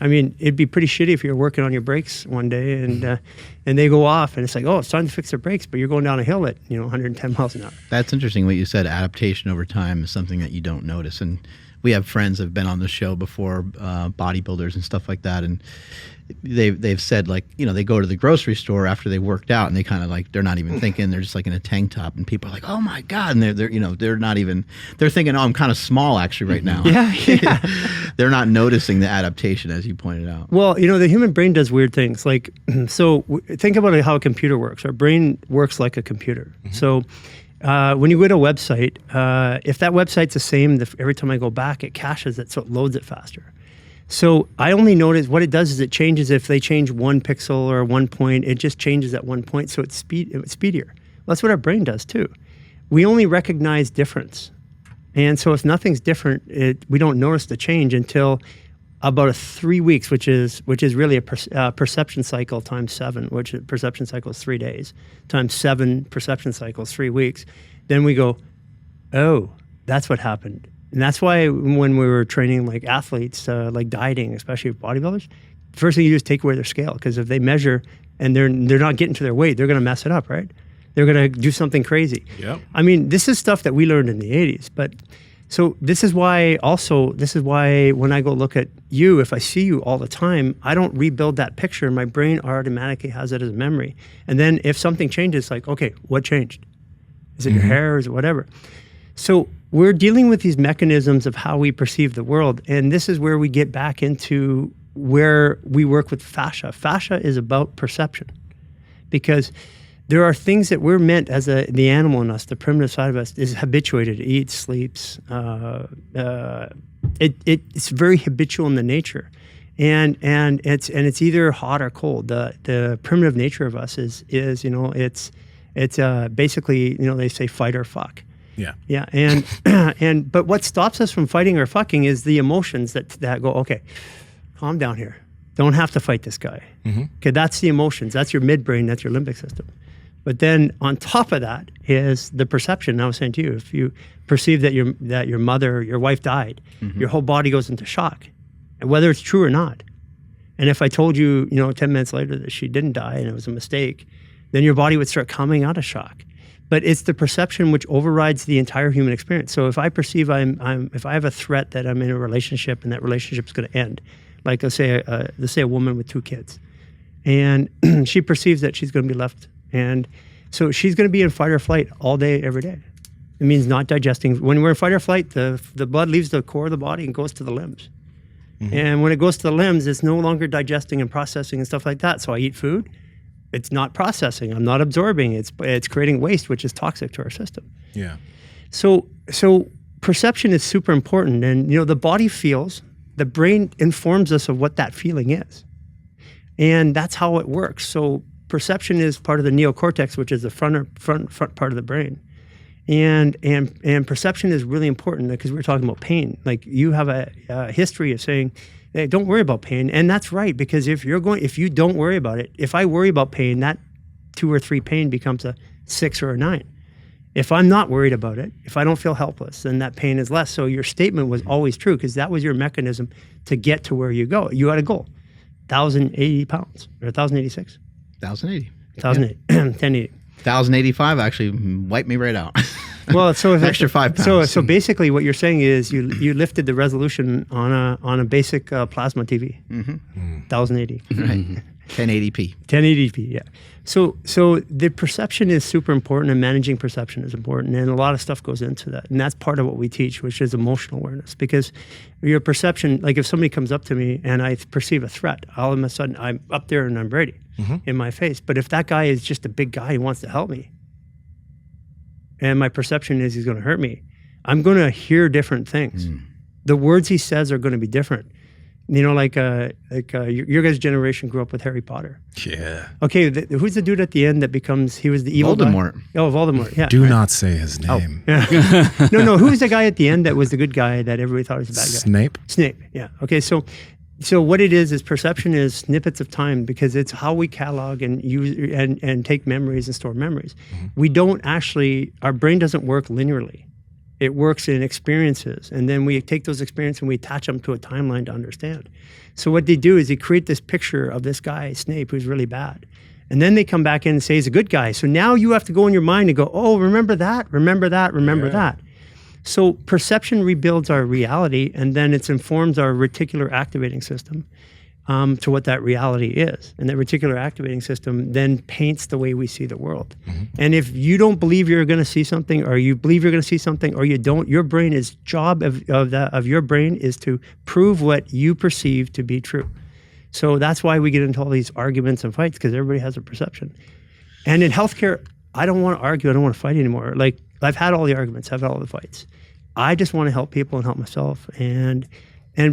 I mean, it'd be pretty shitty if you're working on your brakes one day and they go off and it's like, oh, it's time to fix the brakes, but you're going down a hill at 110 miles an hour. That's interesting what you said. Adaptation over time is something that you don't notice. And we have friends that have been on the show before, bodybuilders and stuff like that, and they've said, like, they go to the grocery store after they worked out and they kind of like, they're not even thinking, they're just like in a tank top, and people are like, oh my God, and they're not even, they're thinking, oh, I'm kind of small actually right now. Yeah. They're not noticing the adaptation, as you pointed out. Well, the human brain does weird things. Like, so think about how a computer works. Our brain works like a computer. So when you go to a website, if that website's the same, every time I go back, it caches it, so it loads it faster. So I only notice what it does is it changes if they change one pixel or 1 point, it just changes at 1 point, so it's speedier. Well, that's what our brain does too. We only recognize difference. And so if nothing's different, we don't notice the change until about 3 weeks, which is really a perception cycle times 7, which perception cycle is 3 days, times 7 perception cycles, 3 weeks. Then we go, oh, that's what happened. And that's why when we were training like athletes, like dieting, especially bodybuilders, the first thing you do is take away their scale, because if they measure and they're not getting to their weight, they're going to mess it up, right? They're going to do something crazy. Yep. I mean, this is stuff that we learned in the 80s, but so this is why when I go look at you, if I see you all the time, I don't rebuild that picture. My brain automatically has it as a memory. And then if something changes, like, okay, what changed? Is it your hair? Is it whatever? So we're dealing with these mechanisms of how we perceive the world. And this is where we get back into where we work with fascia. Fascia is about perception, because there are things that we're meant as the animal in us, the primitive side of us, is habituated, eats, sleeps. It's very habitual in the nature, and it's either hot or cold. The primitive nature of us is it's basically, they say fight or fuck. Yeah, and but what stops us from fighting or fucking is the emotions that go, okay, calm down here. Don't have to fight this guy. Okay, that's the emotions. That's your midbrain. That's your limbic system. But then on top of that is the perception. I was saying to you, if you perceive that your mother, your wife died, your whole body goes into shock, and whether it's true or not. And if I told you, 10 minutes later that she didn't die and it was a mistake, then your body would start coming out of shock. But it's the perception which overrides the entire human experience. So if I perceive if I have a threat that I'm in a relationship and that relationship's going to end, like let's say a woman with 2 kids, and she perceives that she's going to be left. And so she's going to be in fight or flight all day, every day. It means not digesting. When we're in fight or flight, the blood leaves the core of the body and goes to the limbs. And when it goes to the limbs, it's no longer digesting and processing and stuff like that. So I eat food. It's not processing. I'm not absorbing. It's creating waste, which is toxic to our system. Yeah. So perception is super important. And, the body feels, the brain informs us of what that feeling is. And that's how it works. So perception is part of the neocortex, which is the front part of the brain, and perception is really important because we're talking about pain. Like, you have a history of saying, hey, don't worry about pain, and that's right, because if you don't worry about it, if I worry about pain, that 2 or 3 pain becomes a 6 or a 9. If I'm not worried about it, if I don't feel helpless, then that pain is less. So your statement was always true, because that was your mechanism to get to where you go. You had a goal, 1,080 pounds or 1,086. 1,080. 1,080. 1,080. 1,085 actually wiped me right out. Well, so extra 5 pounds. So basically, what you're saying is you lifted the resolution on a basic plasma TV. 1,080. Right. 1080p. 1080p, yeah. So the perception is super important, and managing perception is important, and a lot of stuff goes into that. And that's part of what we teach, which is emotional awareness. Because your perception, like if somebody comes up to me and I perceive a threat, all of a sudden I'm up there and I'm Brady in my face. But if that guy is just a big guy who wants to help me, and my perception is he's going to hurt me, I'm going to hear different things. The words he says are going to be different. You know, like your guys' generation grew up with Harry Potter. Yeah. Okay, who's the dude at the end that becomes, he was the evil Voldemort. guy? Oh, Voldemort, yeah. Do not say his name. Yeah. No, who was the guy at the end that was the good guy that everybody thought was the bad guy? Snape, yeah. Okay, so what it is perception is snippets of time, because it's how we catalog and use and take memories and store memories. We don't actually, our brain doesn't work linearly. It works in experiences, and then we take those experiences and we attach them to a timeline to understand. So what they do is they create this picture of this guy, Snape, who's really bad. And then they come back in and say he's a good guy. So now you have to go in your mind and go, oh, remember that, remember that, remember that. So perception rebuilds our reality, and then it informs our reticular activating system to what that reality is. And that reticular activating system then paints the way we see the world. And if you don't believe you're going to see something, or you believe you're going to see something, or you don't, your brain is job of your brain is to prove what you perceive to be true. So that's why we get into all these arguments and fights, because everybody has a perception. And in healthcare, I don't want to argue. I don't want to fight anymore. Like, I've had all the arguments. I've had all the fights. I just want to help people and help myself. And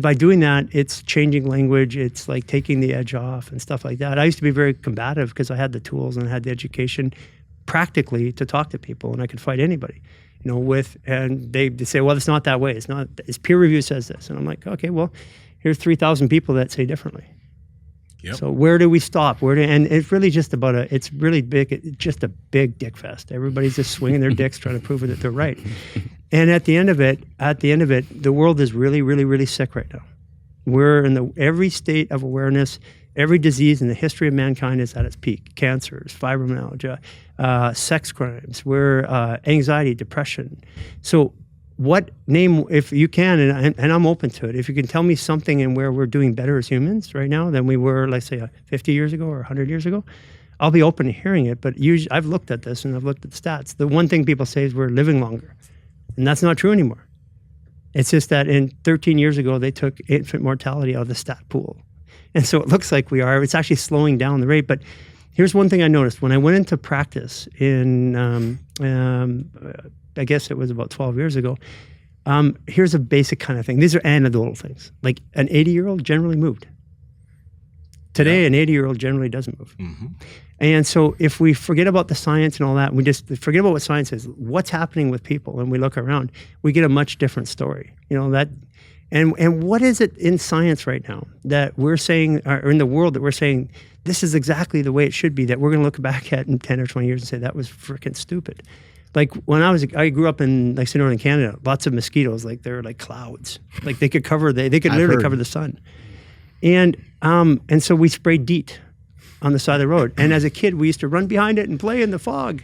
by doing that, it's changing language. It's like taking the edge off and stuff like that. I used to be very combative because I had the tools and I had the education practically to talk to people, and I could fight anybody, you know, and they say, well, it's not that way. It's peer review says this. And I'm like, okay, well, here's 3,000 people that say differently. Yep. So where do we stop? And it's really just it's really big. It's just a big dick fest. Everybody's just swinging their dicks trying to prove that they're right. And at the end of it, the world is really, really, really sick right now. We're in every state of awareness. Every disease in the history of mankind is at its peak. Cancers, fibromyalgia, sex crimes, anxiety, depression. So if you can, and I'm open to it, if you can tell me something in where we're doing better as humans right now than we were, let's say, 50 years ago or 100 years ago, I'll be open to hearing it. But usually, I've looked at this and I've looked at the stats. The one thing people say is we're living longer. And that's not true anymore. It's just that 13 years ago, they took infant mortality out of the stat pool. And so it looks like we are. It's actually slowing down the rate. But here's one thing I noticed. When I went into practice I guess it was about 12 years ago, here's a basic kind of thing. These are anecdotal things. Like an 80-year-old generally moved. Today, an 80-year-old generally doesn't move. And so if we forget about the science and all that, we just forget about what science is, what's happening with people, and we look around, we get a much different story. You know, that, and what is it in science right now that we're saying, or in the world that we're saying, this is exactly the way it should be, that we're going to look back at in 10 or 20 years and say, that was freaking stupid. Like when I grew up in, like, say, northern Canada, lots of mosquitoes, like they're like clouds. Like they could literally cover the sun. And so we sprayed DEET on the side of the road. And as a kid, we used to run behind it and play in the fog.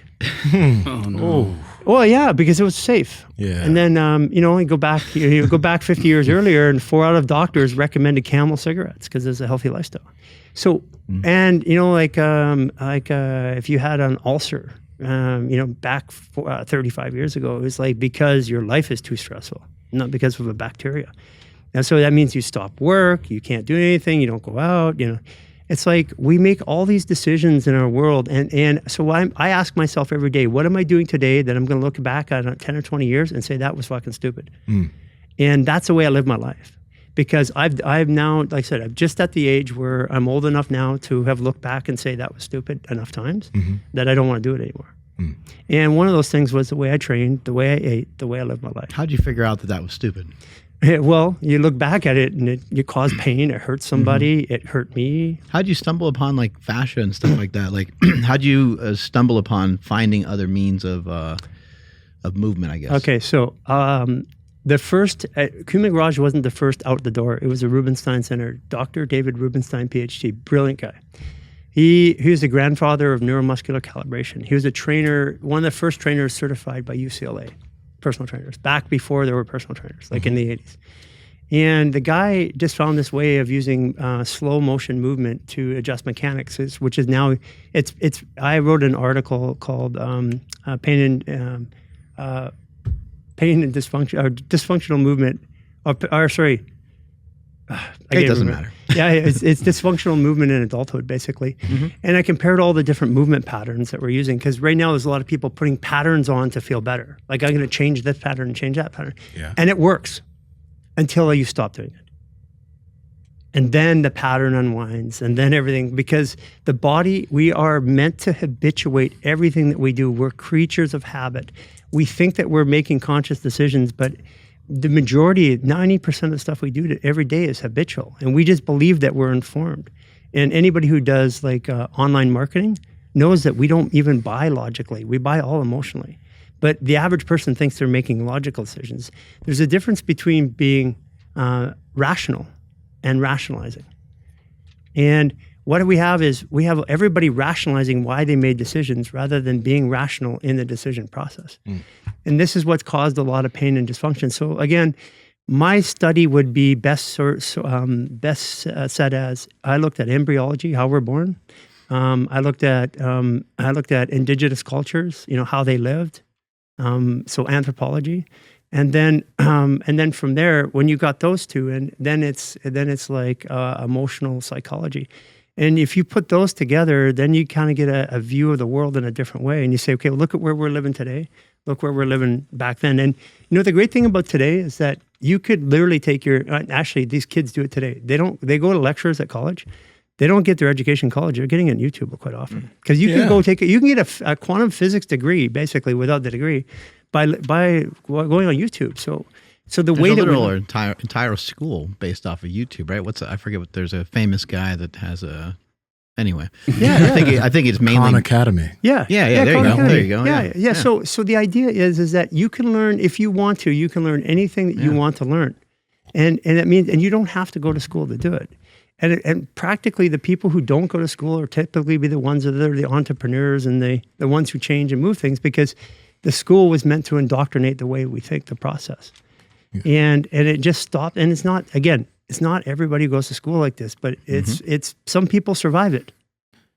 Oh, no. Well, yeah, because it was safe. Yeah. And then, you go back 50 years earlier, and 4 out of doctors recommended Camel cigarettes because it's a healthy lifestyle. So, and, if you had an ulcer, back 35 years ago, it was like because your life is too stressful, not because of a bacteria. And so that means you stop work, you can't do anything, you don't go out, It's like we make all these decisions in our world. And so I ask myself every day, what am I doing today that I'm going to look back at 10 or 20 years and say that was fucking stupid? And that's the way I live my life. Because I've now, like I said, I'm just at the age where I'm old enough now to have looked back and say that was stupid enough times that I don't want to do it anymore. And one of those things was the way I trained, the way I ate, the way I lived my life. How'd you figure out that was stupid? Well, you look back at it and you cause pain. It hurt somebody. It hurt me. How'd you stumble upon like fascia and stuff like that? Like, how'd you stumble upon finding other means of movement, I guess? Okay, so the first, Human Garage wasn't the first out the door. It was a Rubenstein Center. Dr. David Rubenstein, PhD, brilliant guy. He was the grandfather of neuromuscular calibration. He was a trainer, one of the first trainers certified by UCLA. Personal trainers, back before there were personal trainers, like in the 80s. And the guy just found this way of using slow motion movement to adjust mechanics, which is now, I wrote an article called Pain and Dysfunction, or Dysfunctional Movement, it doesn't matter. Yeah, it's dysfunctional movement in adulthood, basically. Mm-hmm. And I compared all the different movement patterns that we're using, because right now there's a lot of people putting patterns on to feel better. Like, I'm going to change this pattern and change that pattern. Yeah. And it works until you stop doing it. And then the pattern unwinds, and then everything, because the body, we are meant to habituate everything that we do. We're creatures of habit. We think that we're making conscious decisions, but the majority, 90% of the stuff we do every day is habitual. And we just believe that we're informed. And anybody who does like online marketing knows that we don't even buy logically. We buy all emotionally. But the average person thinks they're making logical decisions. There's a difference between being rational and rationalizing. And what we have is we have everybody rationalizing why they made decisions rather than being rational in the decision process. Mm. And this is what's caused a lot of pain and dysfunction. So again, my study would be best said as, I looked at embryology, how we're born. I looked at indigenous cultures, how they lived. So anthropology. And then from there, when you got those two, and then it's like emotional psychology. And if you put those together, then you kind of get a view of the world in a different way. And you say, okay, well, look at where we're living today. Look where we're living back then. And the great thing about today is that you could literally take actually these kids do it today. They go to lectures at college. They don't get their education in college. They're getting it on YouTube quite often. Because you can go you can get a quantum physics degree basically without the degree by going on YouTube. So the way that entire school based off of YouTube, right? I forget what. There's a famous guy that has a. Anyway, I think it's mainly Khan Academy. Yeah. There you go. Yeah. So the idea is that you can learn if you want to. You can learn anything that you want to learn, and that means you don't have to go to school to do it. And practically the people who don't go to school are typically be the ones that are the entrepreneurs and the ones who change and move things, because the school was meant to indoctrinate the way we think, the process. Yeah. And it just stopped. And it's not everybody who goes to school like this, but it's some people survive it.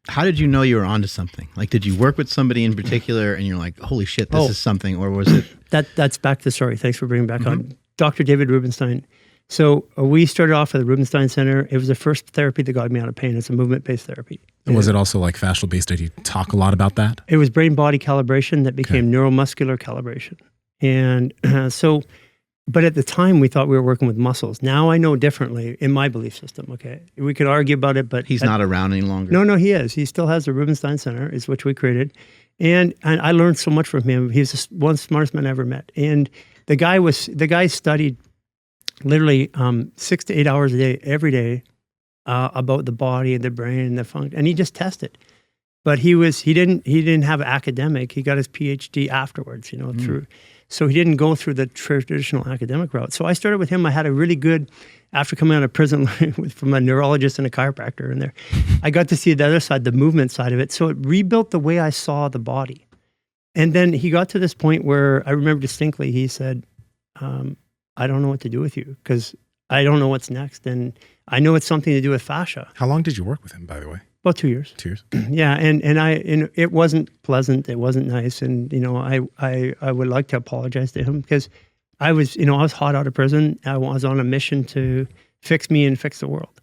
How did you know you were onto something? Like, did you work with somebody in particular and you're like, holy shit, this is something, or was it? That's back to the story. Thanks for bringing back on. Dr. David Rubenstein. So we started off at the Rubenstein Center. It was the first therapy that got me out of pain. It's a movement-based therapy. And was it also like fascial-based? Did you talk a lot about that? It was brain-body calibration that became neuromuscular calibration. And but at the time we thought we were working with muscles. Now I know differently in my belief system, okay? We could argue about it, but... He's not around any longer? No, he is. He still has the Rubenstein Center, is which we created. And I learned so much from him. He's one of the smartest men I ever met. And the guy studied literally 6 to 8 hours a day, every day, about the body and the brain and the function, and he just tested. But he didn't have an academic. He got his PhD afterwards, through. So he didn't go through the traditional academic route. So I started with him. I had a really good, after coming out of prison from a neurologist and a chiropractor in there, I got to see the other side, the movement side of it. So it rebuilt the way I saw the body. And then he got to this point where I remember distinctly, he said, I don't know what to do with you because I don't know what's next. And I know it's something to do with fascia. How long did you work with him, by the way? About 2 years. 2 years. Yeah, and it wasn't pleasant. It wasn't nice, and I would like to apologize to him because I was hot out of prison. I was on a mission to fix me and fix the world.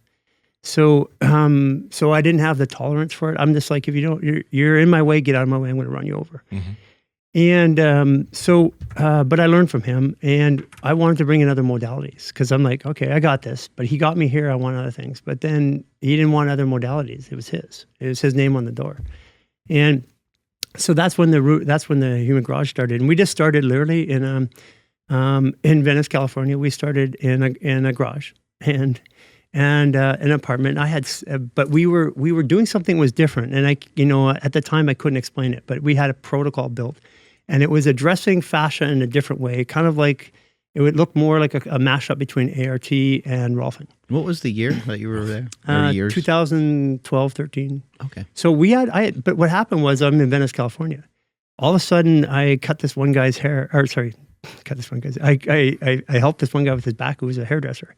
So I didn't have the tolerance for it. I'm just like, if you don't, you're in my way. Get out of my way. I'm going to run you over. Mm-hmm. And but I learned from him, and I wanted to bring in other modalities because I'm like, okay, I got this. But he got me here. I want other things. But then he didn't want other modalities. It was his name on the door. And so that's when the Human Garage started. And we just started literally in Venice, California. We started in a garage and an apartment. But we were doing something that was different. And at the time I couldn't explain it, but we had a protocol built. And it was addressing fascia in a different way, kind of like it would look more like a mashup between ART and Rolfing. What was the year that you were there? 2012, 13. Okay. So but what happened was I'm in Venice, California. All of a sudden I cut this one guy's hair, got this one guy. I helped this one guy with his back who was a hairdresser,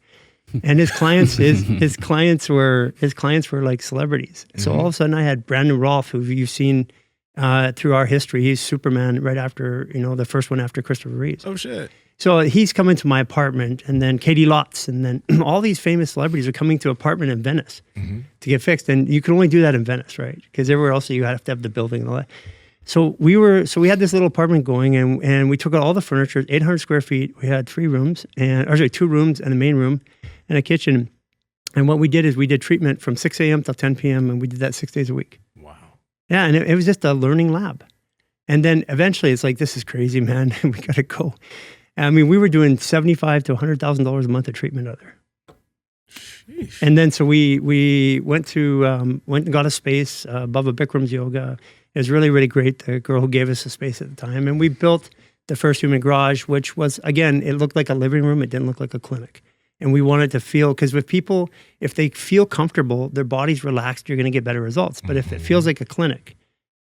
and his clients were like celebrities. So all of a sudden, I had Brandon Rolfe, who you've seen through our history. He's Superman right after the first one after Christopher Reeves. Oh shit! So he's coming to my apartment, and then Katie Lotz, and then all these famous celebrities are coming to an apartment in Venice to get fixed. And you can only do that in Venice, right? Because everywhere else you have to have the building and all that. So we had this little apartment going, and we took out all the furniture, 800 square feet. We had 2 rooms and the main room and a kitchen. And what we did is we did treatment from 6 a.m. till 10 p.m. and we did that 6 days a week. Wow. Yeah, and it was just a learning lab. And then eventually it's like, this is crazy, man. We got to go. I mean, we were doing $75,000 to $100,000 a month of treatment out there. Sheesh. And then so we went and got a space above a Bikram's yoga. It was really, really great. The girl who gave us the space at the time. And we built the first human garage, which was, again, it looked like a living room. It didn't look like a clinic. And we wanted to feel, because with people, if they feel comfortable, their body's relaxed, you're going to get better results. But if it feels like a clinic,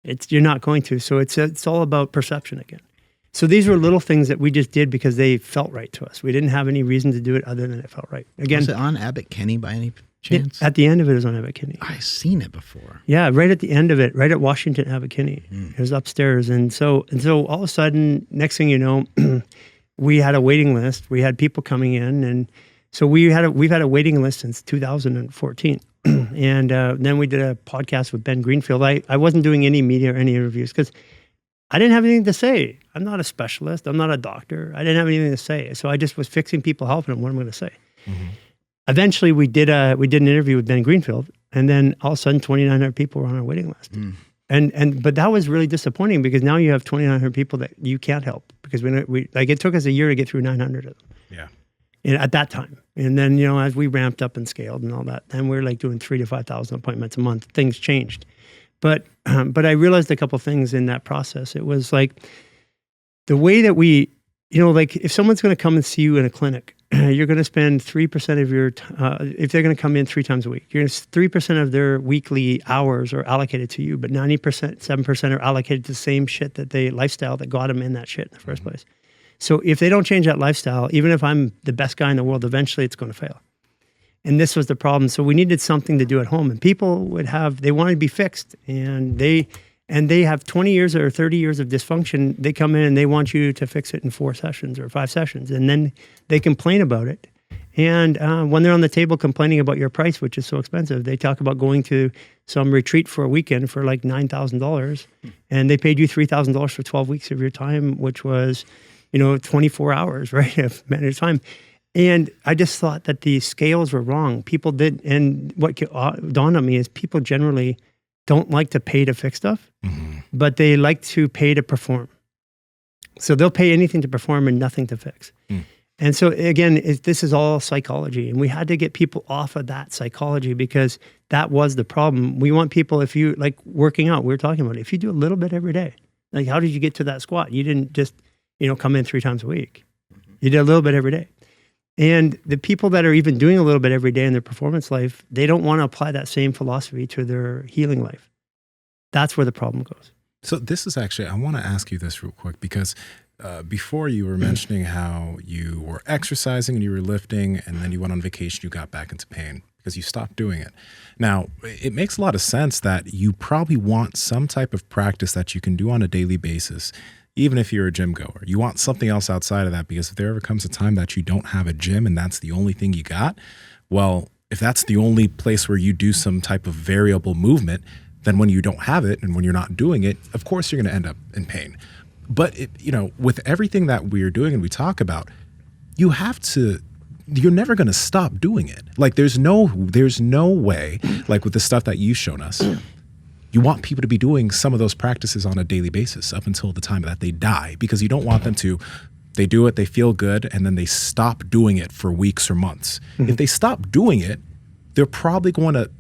you're not going to. So it's all about perception again. So these were little things that we just did because they felt right to us. We didn't have any reason to do it other than it felt right. Again, was it on Abbott Kinney by any chance? At the end of it was on Abbott Kinney. I've seen it before. Yeah, right at the end of it, right at Washington Abbott Kinney. It was upstairs. And so all of a sudden, next thing you know, we had a waiting list. We had people coming in. And so we've had a waiting list since 2014. And then we did a podcast with Ben Greenfield. I wasn't doing any media or any interviews because I didn't have anything to say. I'm not a specialist. I'm not a doctor. I didn't have anything to say. So I just was fixing people, helping them. What am I going to say? Eventually, we did an interview with Ben Greenfield, and then all of a sudden, 2,900 people were on our waiting list. But that was really disappointing because now you have 2,900 people that you can't help because it took us a year to get through 900 of them. Yeah. At that time, and then as we ramped up and scaled and all that, then we're like doing 3,000 to 5,000 appointments a month. Things changed. But I realized a couple things in that process. It was like the way that we, like if someone's going to come and see you in a clinic, you're going to spend 3% of your, if they're going to come in 3 times a week, 3% of their weekly hours are allocated to you, but 90%, 7% are allocated to the same shit lifestyle that got them in that shit in the first place. So if they don't change that lifestyle, even if I'm the best guy in the world, eventually it's going to fail. And this was the problem. So we needed something to do at home. And people they wanted to be fixed. And they have 20 years or 30 years of dysfunction. They come in and they want you to fix it in 4 sessions or 5 sessions. And then they complain about it. And when they're on the table complaining about your price, which is so expensive, they talk about going to some retreat for a weekend for like $9,000. And they paid you $3,000 for 12 weeks of your time, which was, 24 hours, right, of managed time. And I just thought that the scales were wrong. People did, and what dawned on me is people generally don't like to pay to fix stuff, but they like to pay to perform. So they'll pay anything to perform and nothing to fix. And so again, this is all psychology, and we had to get people off of that psychology because that was the problem. We want people, if you like working out, we were talking about it, if you do a little bit every day, like how did you get to that squat? You didn't just, come in 3 times a week. You did a little bit every day. And the people that are even doing a little bit every day in their performance life, they don't want to apply that same philosophy to their healing life. That's where the problem goes. So this is actually, I want to ask you this real quick because before you were mentioning how you were exercising and you were lifting and then you went on vacation, you got back into pain because you stopped doing it. Now, it makes a lot of sense that you probably want some type of practice that you can do on a daily basis. Even if you're a gym goer, you want something else outside of that because if there ever comes a time that you don't have a gym and that's the only thing you got, well, if that's the only place where you do some type of variable movement, then when you don't have it and when you're not doing it, of course you're going to end up in pain. But with everything that we're doing and we talk about, you're never going to stop doing it. Like there's no way, like with the stuff that you've shown us, you want people to be doing some of those practices on a daily basis up until the time that they die, because you don't want them to, they do it, they feel good, and then they stop doing it for weeks or months. If they stop doing it, they're probably going to,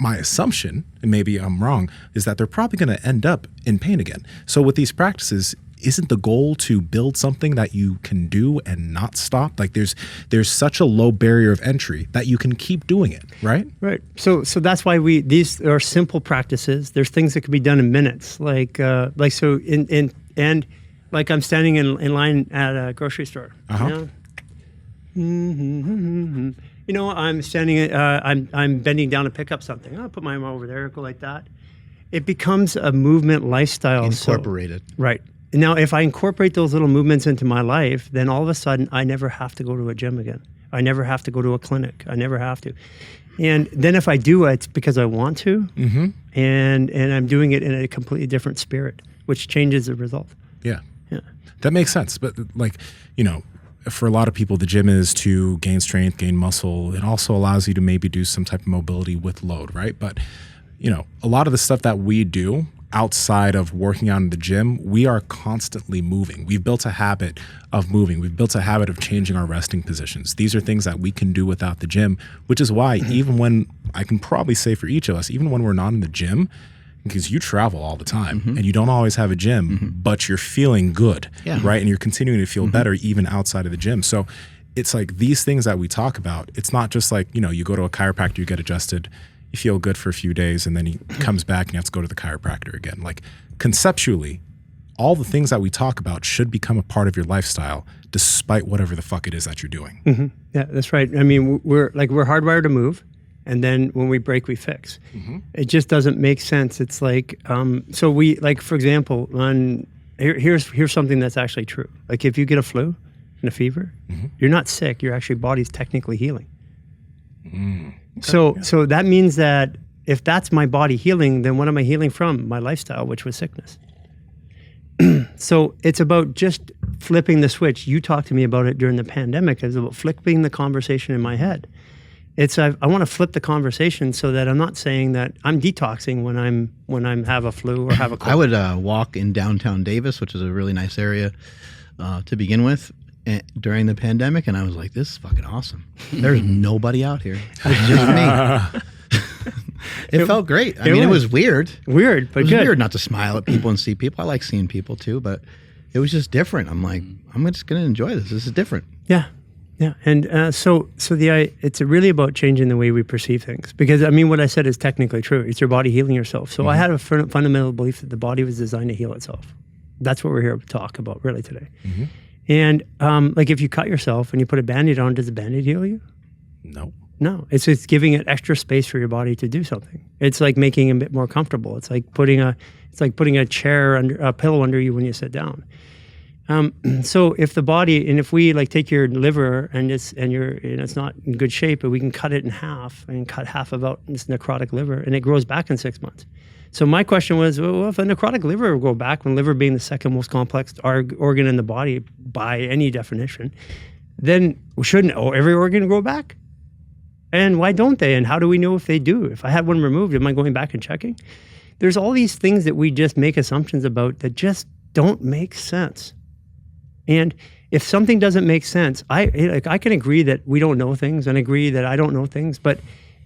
my assumption, and maybe I'm wrong, is that they're probably going to end up in pain again. So with these practices, isn't the goal to build something that you can do and not stop? Like there's such a low barrier of entry that you can keep doing it, right? Right. So that's why these are simple practices. There's things that can be done in minutes. And Like I'm standing in line at a grocery store. Uh-huh. You know, I'm standing, I'm bending down to pick up something. I'll put my arm over there, go like that. It becomes a movement lifestyle. Incorporated. Right. Now, if I incorporate those little movements into my life, then all of a sudden I never have to go to a gym again. I never have to go to a clinic. I never have to. And then if I do it, it's because I want to, and I'm doing it in a completely different spirit, which changes the result. Yeah. Yeah. That makes sense. But like, you know, for a lot of people, the gym is to gain strength, gain muscle. It also allows you to maybe do some type of mobility with load, right? But, you know, a lot of the stuff that we do outside of working out in the gym, we are constantly moving. We've built a habit of moving. We've built a habit of changing our resting positions. These are things that we can do without the gym, which is why even when, I can probably say for each of us, even when we're not in the gym, because you travel all the time and you don't always have a gym, but you're feeling good, right? And you're continuing to feel better even outside of the gym. So it's like these things that we talk about, it's not just like, you know, you go to a chiropractor, you get adjusted, you feel good for a few days, and then he comes back and you have to go to the chiropractor again. Like conceptually, all the things that we talk about should become a part of your lifestyle, despite whatever the fuck it is that you're doing. Yeah, that's right. I mean, we're hardwired to move, and then when we break, we fix. It just doesn't make sense. It's like, so we, like, for example, here's something that's actually true. Like if you get a flu and a fever, you're not sick. Your actually body's technically healing. So that means that if that's my body healing, then what am I healing from? My lifestyle, which was sickness. So it's about just flipping the switch. You talked to me about it during the pandemic. It's about flipping the conversation in my head. It's I want to flip the conversation so that I'm not saying that I'm detoxing when I'm have a flu or have a cold. I would walk in downtown Davis, which is a really nice area to begin with, during the pandemic, and I was like, this is fucking awesome. There's nobody out here. It's just me. It felt great. I mean, it was weird. Weird, but it was good. weird not to smile at people and see people. I like seeing people too, but it was just different. I'm like, I'm just going to enjoy this. This is different. Yeah. Yeah. And so it's really about changing the way we perceive things. Because, I mean, what I said is technically true. It's your body healing yourself. So I had a fundamental belief that the body was designed to heal itself. That's what we're here to talk about really today. And like if you cut yourself and you put a Band-Aid on, does the Band-Aid heal you? No. It's giving it extra space for your body to do something. It's like making it a bit more comfortable. It's like putting a chair under a pillow under you when you sit down. So if the body, and if we like take your liver and it's not in good shape, but we can cut it in half and cut half of out this necrotic liver, and it grows back in 6 months. So my question was, well, if a necrotic liver will go back, when liver being the second most complex organ in the body by any definition, then shouldn't every organ grow back? And why don't they? And how do we know if they do? If I had one removed, am I going back and checking? There's all these things that we just make assumptions about that just don't make sense. And if something doesn't make sense, I can agree that we don't know things and agree that I don't know things, but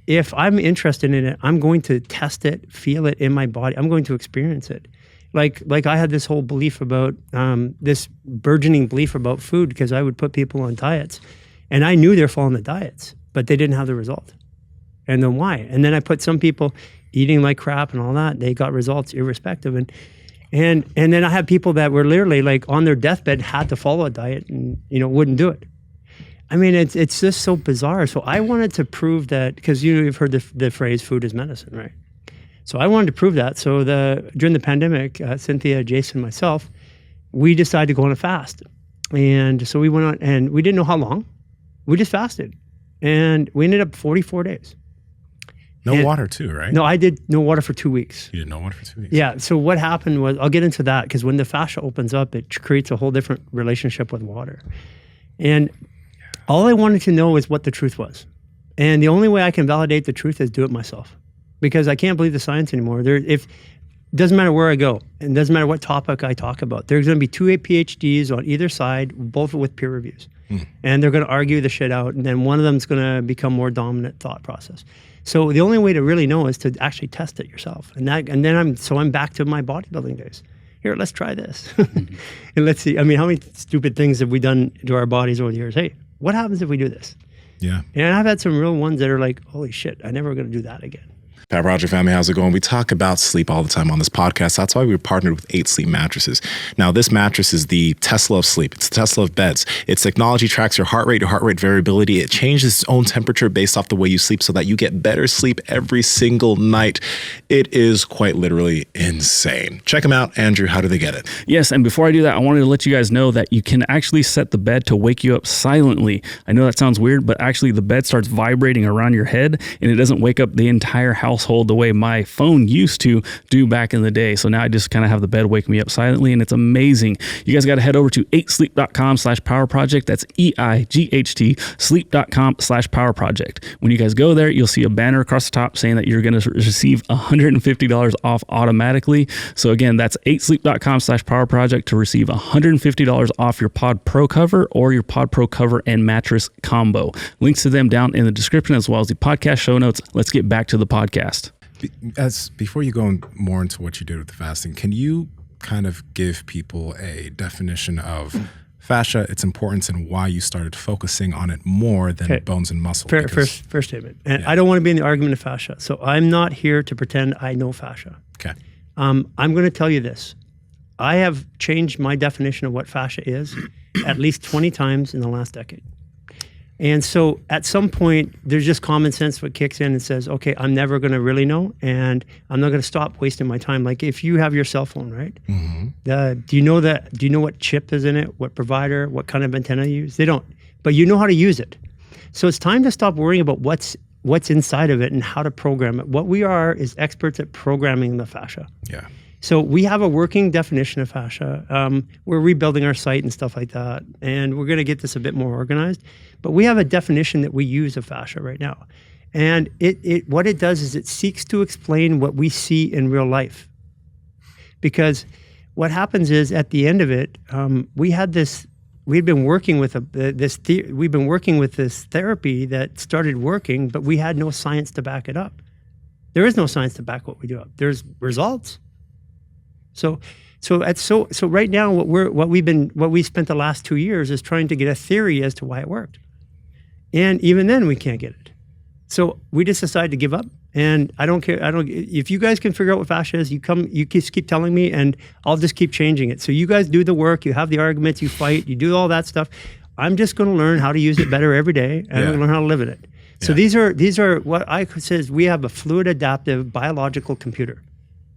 if I'm interested in it, I'm going to test it, feel it in my body. I'm going to experience it. Like I had this whole belief about, this burgeoning belief about food, because I would put people on diets and I knew they're following the diets, but they didn't have the result. And then why? And then I put some people eating like crap and all that. They got results irrespective. And then I had people that were literally like on their deathbed, had to follow a diet and, wouldn't do it. I mean, it's just so bizarre. So I wanted to prove that, because you've heard the phrase food is medicine, right? So I wanted to prove that. So during the pandemic, Cynthia, Jason, myself, we decided to go on a fast. And so we went on, and we didn't know how long. We just fasted. And we ended up 44 days. No water too, right? No, I did no water for 2 weeks. You did no water for 2 weeks? Yeah. So what happened was, I'll get into that, because when the fascia opens up, it creates a whole different relationship with water. And all I wanted to know is what the truth was. And the only way I can validate the truth is do it myself, because I can't believe the science anymore. It doesn't matter where I go, and it doesn't matter what topic I talk about. There's going to be 2 PhDs on either side, both with peer reviews. And they're going to argue the shit out, and then one of them is going to become more dominant thought process. So the only way to really know is to actually test it yourself. And then I'm back to my bodybuilding days. Here, let's try this. And let's see. I mean, how many stupid things have we done to our bodies over the years? Hey, what happens if we do this? Yeah. And I've had some real ones that are like, holy shit, I'm never going to do that again. Power Project family, how's it going? We talk about sleep all the time on this podcast. That's why we partnered with 8 Sleep mattresses. Now, this mattress is the Tesla of sleep. It's the Tesla of beds. Its technology tracks your heart rate variability. It changes its own temperature based off the way you sleep so that you get better sleep every single night. It is quite literally insane. Check them out. Andrew, how do they get it? Yes, and before I do that, I wanted to let you guys know that you can actually set the bed to wake you up silently. I know that sounds weird, but actually the bed starts vibrating around your head and it doesn't wake up the entire household the way my phone used to do back in the day. So now I just kind of have the bed wake me up silently and it's amazing. You guys got to head over to 8sleep.com/power project. That's EIGHT sleep.com/power project. When you guys go there, you'll see a banner across the top saying that you're going to receive $150 off automatically. So again, that's 8sleep.com/power project to receive $150 off your Pod Pro cover or your Pod Pro cover and mattress combo. Links to them down in the description as well as the podcast show notes. Let's get back to the podcast. Before you go more into what you did with the fasting, can you kind of give people a definition of fascia, its importance, and why you started focusing on it more than bones and muscle? First statement. And I don't want to be in the argument of fascia. So I'm not here to pretend I know fascia. Okay. I'm going to tell you this. I have changed my definition of what fascia is at least 20 times in the last decade. And so at some point, there's just common sense what kicks in and says, okay, I'm never going to really know, and I'm not going to stop wasting my time. Like if you have your cell phone, right? Mm-hmm. Do you know what chip is in it, what provider, what kind of antenna you use? They don't, but you know how to use it. So it's time to stop worrying about what's inside of it and how to program it. What we are is experts at programming the fascia. Yeah. So we have a working definition of fascia. We're rebuilding our site and stuff like that, and we're going to get this a bit more organized. But we have a definition that we use of fascia right now. And what it does is it seeks to explain what we see in real life. Because what happens is at the end of it, we've been working with this therapy that started working, but we had no science to back it up. There is no science to back what we do up. There's results. So right now, what we spent the last 2 years is trying to get a theory as to why it worked, and even then we can't get it. So we just decided to give up. And I don't care. If you guys can figure out what fascia is, you just keep telling me, and I'll just keep changing it. So you guys do the work. You have the arguments. You fight. You do all that stuff. I'm just going to learn how to use it better every day, and I'm going to learn how to live in it. So these are what I say is we have a fluid adaptive biological computer.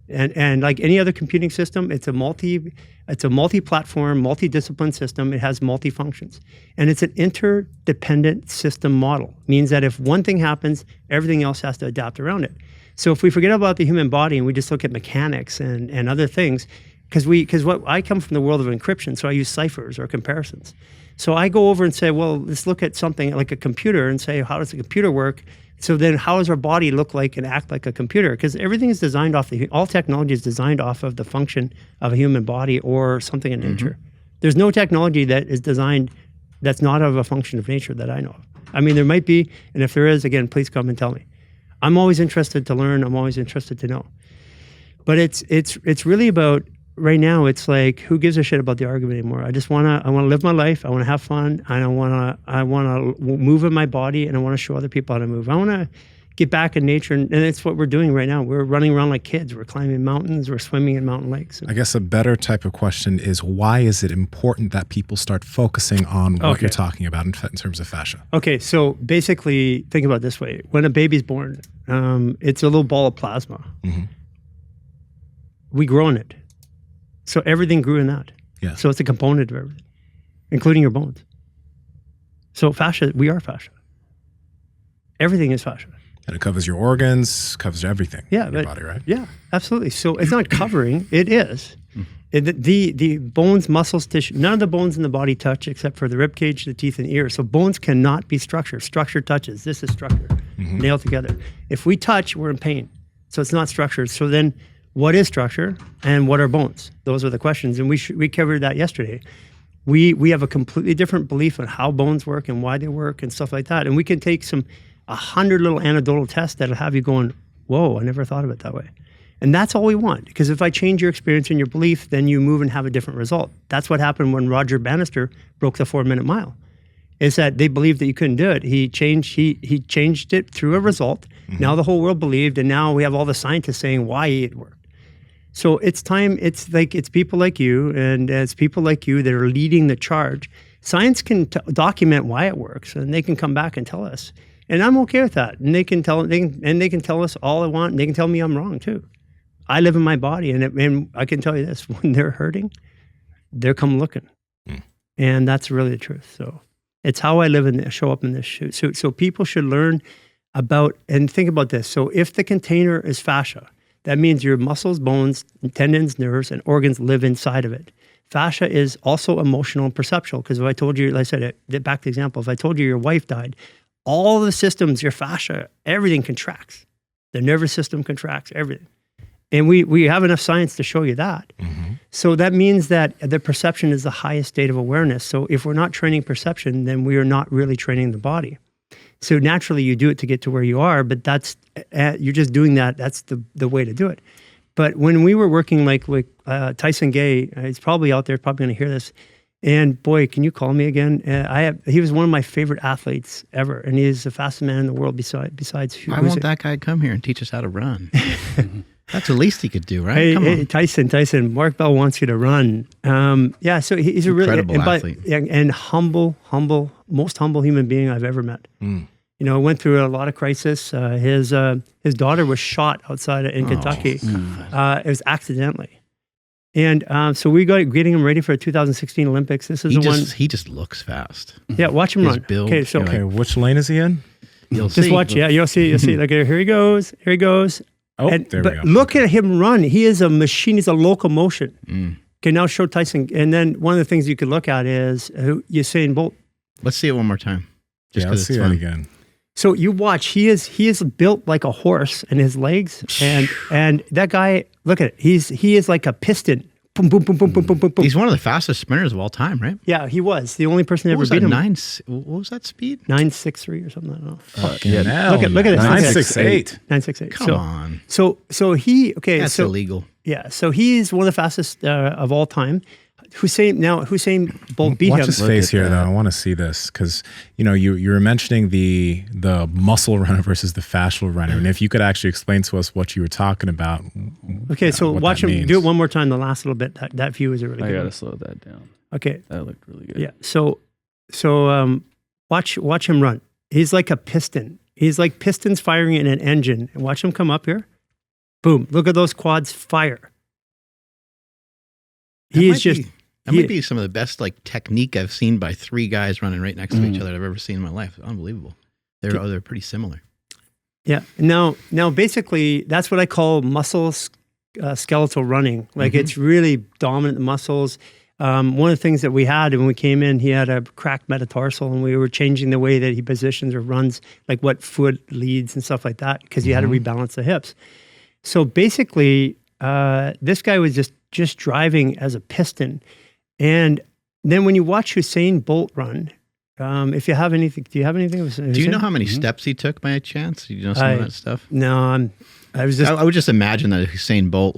And like any other computing system, it's a multi-platform, multi-discipline system. It has multi-functions. And it's an interdependent system model. It means that if one thing happens, everything else has to adapt around it. So if we forget about the human body and we just look at mechanics and other things, because what I come from the world of encryption, so I use ciphers or comparisons. So I go over and say, well, let's look at something like a computer and say, how does the computer work? So then how does our body look like and act like a computer? Because everything is designed all technology is designed off of the function of a human body or something in nature. There's no technology that is designed that's not of a function of nature that I know of. I mean, there might be, and if there is, again, please come and tell me. I'm always interested to learn. I'm always interested to know. But it's really about, right now, it's like, who gives a shit about the argument anymore? I want to live my life. I want to have fun. I want to move in my body, and I want to show other people how to move. I want to get back in nature, and it's what we're doing right now. We're running around like kids. We're climbing mountains. We're swimming in mountain lakes. I guess a better type of question is, why is it important that people start focusing on what you're talking about in terms of fascia? Okay, so basically, think about it this way. When a baby's born, it's a little ball of plasma. Mm-hmm. We grow in it. So everything grew in that. Yeah. So it's a component of everything, including your bones. So fascia, we are fascia. Everything is fascia. And it covers your organs, covers everything in your body, right? Yeah, absolutely. So it's not covering, it is. The bones, muscles, tissue, none of the bones in the body touch except for the rib cage, the teeth, and ears. So bones cannot be structure. Structure touches. This is structure, nailed together. If we touch, we're in pain. So it's not structured. So then, what is structure and what are bones? Those are the questions, and we covered that yesterday. We have a completely different belief on how bones work and why they work and stuff like that. And we can take 100 little anecdotal tests that'll have you going, whoa, I never thought of it that way. And that's all we want, because if I change your experience and your belief, then you move and have a different result. That's what happened when Roger Bannister broke the 4-minute mile. is that they believed that you couldn't do it. He changed it through a result. Now the whole world believed, and now we have all the scientists saying why it worked. So it's time. It's people like you, and it's people like you that are leading the charge. Science can document why it works, and they can come back and tell us. And I'm okay with that. And they can tell us all they want. And they can tell me I'm wrong too. I live in my body, and I can tell you this: when they're hurting, they're come looking, and that's really the truth. So it's how I live and show up in this shoot. So people should learn about and think about this. So if the container is fascia, that means your muscles, bones, tendons, nerves, and organs live inside of it. Fascia is also emotional and perceptual, because if I told you, like I said, back to the example, if I told you your wife died, all the systems, your fascia, everything contracts. The nervous system contracts, everything. And we have enough science to show you that. So that means that the perception is the highest state of awareness. So if we're not training perception, then we are not really training the body. So naturally you do it to get to where you are, but you're just doing that. That's the way to do it. But when we were working like with Tyson Gay, he's probably out there, probably going to hear this. And boy, can you call me again? He was one of my favorite athletes ever, and he's the fastest man in the world besides. Why won't that guy come here and teach us how to run? That's the least he could do, right? Hey, Tyson, Mark Bell wants you to run. Yeah, so he's a really incredible athlete. And humble, most humble human being I've ever met. You know, went through a lot of crisis. His daughter was shot outside in Kentucky. It was accidentally. And so we got getting him ready for the 2016 Olympics. This is he just looks fast. Yeah, watch him run. Build, okay, which lane is he in? You'll just see. watch. Yeah, you'll see. Like here he goes. Oh, there we go. Look at him run. He is a machine. He's a locomotion. Okay, now show Tyson. And then one of the things you could look at is Usain Bolt. Let's see it one more time. Let's see it again. So you watch. He is built like a horse, and his legs, and that guy. Look at it. He is like a piston. Boom, boom, boom, boom, boom, boom, boom, boom. He's one of the fastest sprinters of all time, right? Yeah, he was the only person that ever beat him. What was that speed? 9.63 or something. I don't know. Look at it. 9.68. 9.68. Come on. So he That's illegal. Yeah. So he's one of the fastest of all time. Usain Bolt beat him. Watch his face here, though. I want to see this because you were mentioning the muscle runner versus the fascial runner, and if you could actually explain to us what you were talking about. Okay, so watch him do it one more time. The last little bit. That view is a really good. I gotta slow that down. Okay, that looked really good. Yeah. So watch him run. He's like a piston. He's like pistons firing in an engine. And watch him come up here. Boom! Look at those quads fire. That might be some of the best technique I've seen by three guys running right next to each other I've ever seen in my life. Unbelievable. They're pretty similar. Yeah. Now basically that's what I call muscle skeletal running. It's really dominant muscles. One of the things that we had when we came in, he had a cracked metatarsal, and we were changing the way that he positions or runs, like what foot leads and stuff like that, because he had to rebalance the hips. So basically, this guy was just driving as a piston. And then when you watch Usain Bolt run, if you have anything, do you have anything? Do you know how many steps he took by chance? Do you know some of that stuff? No, I would just imagine that Usain Bolt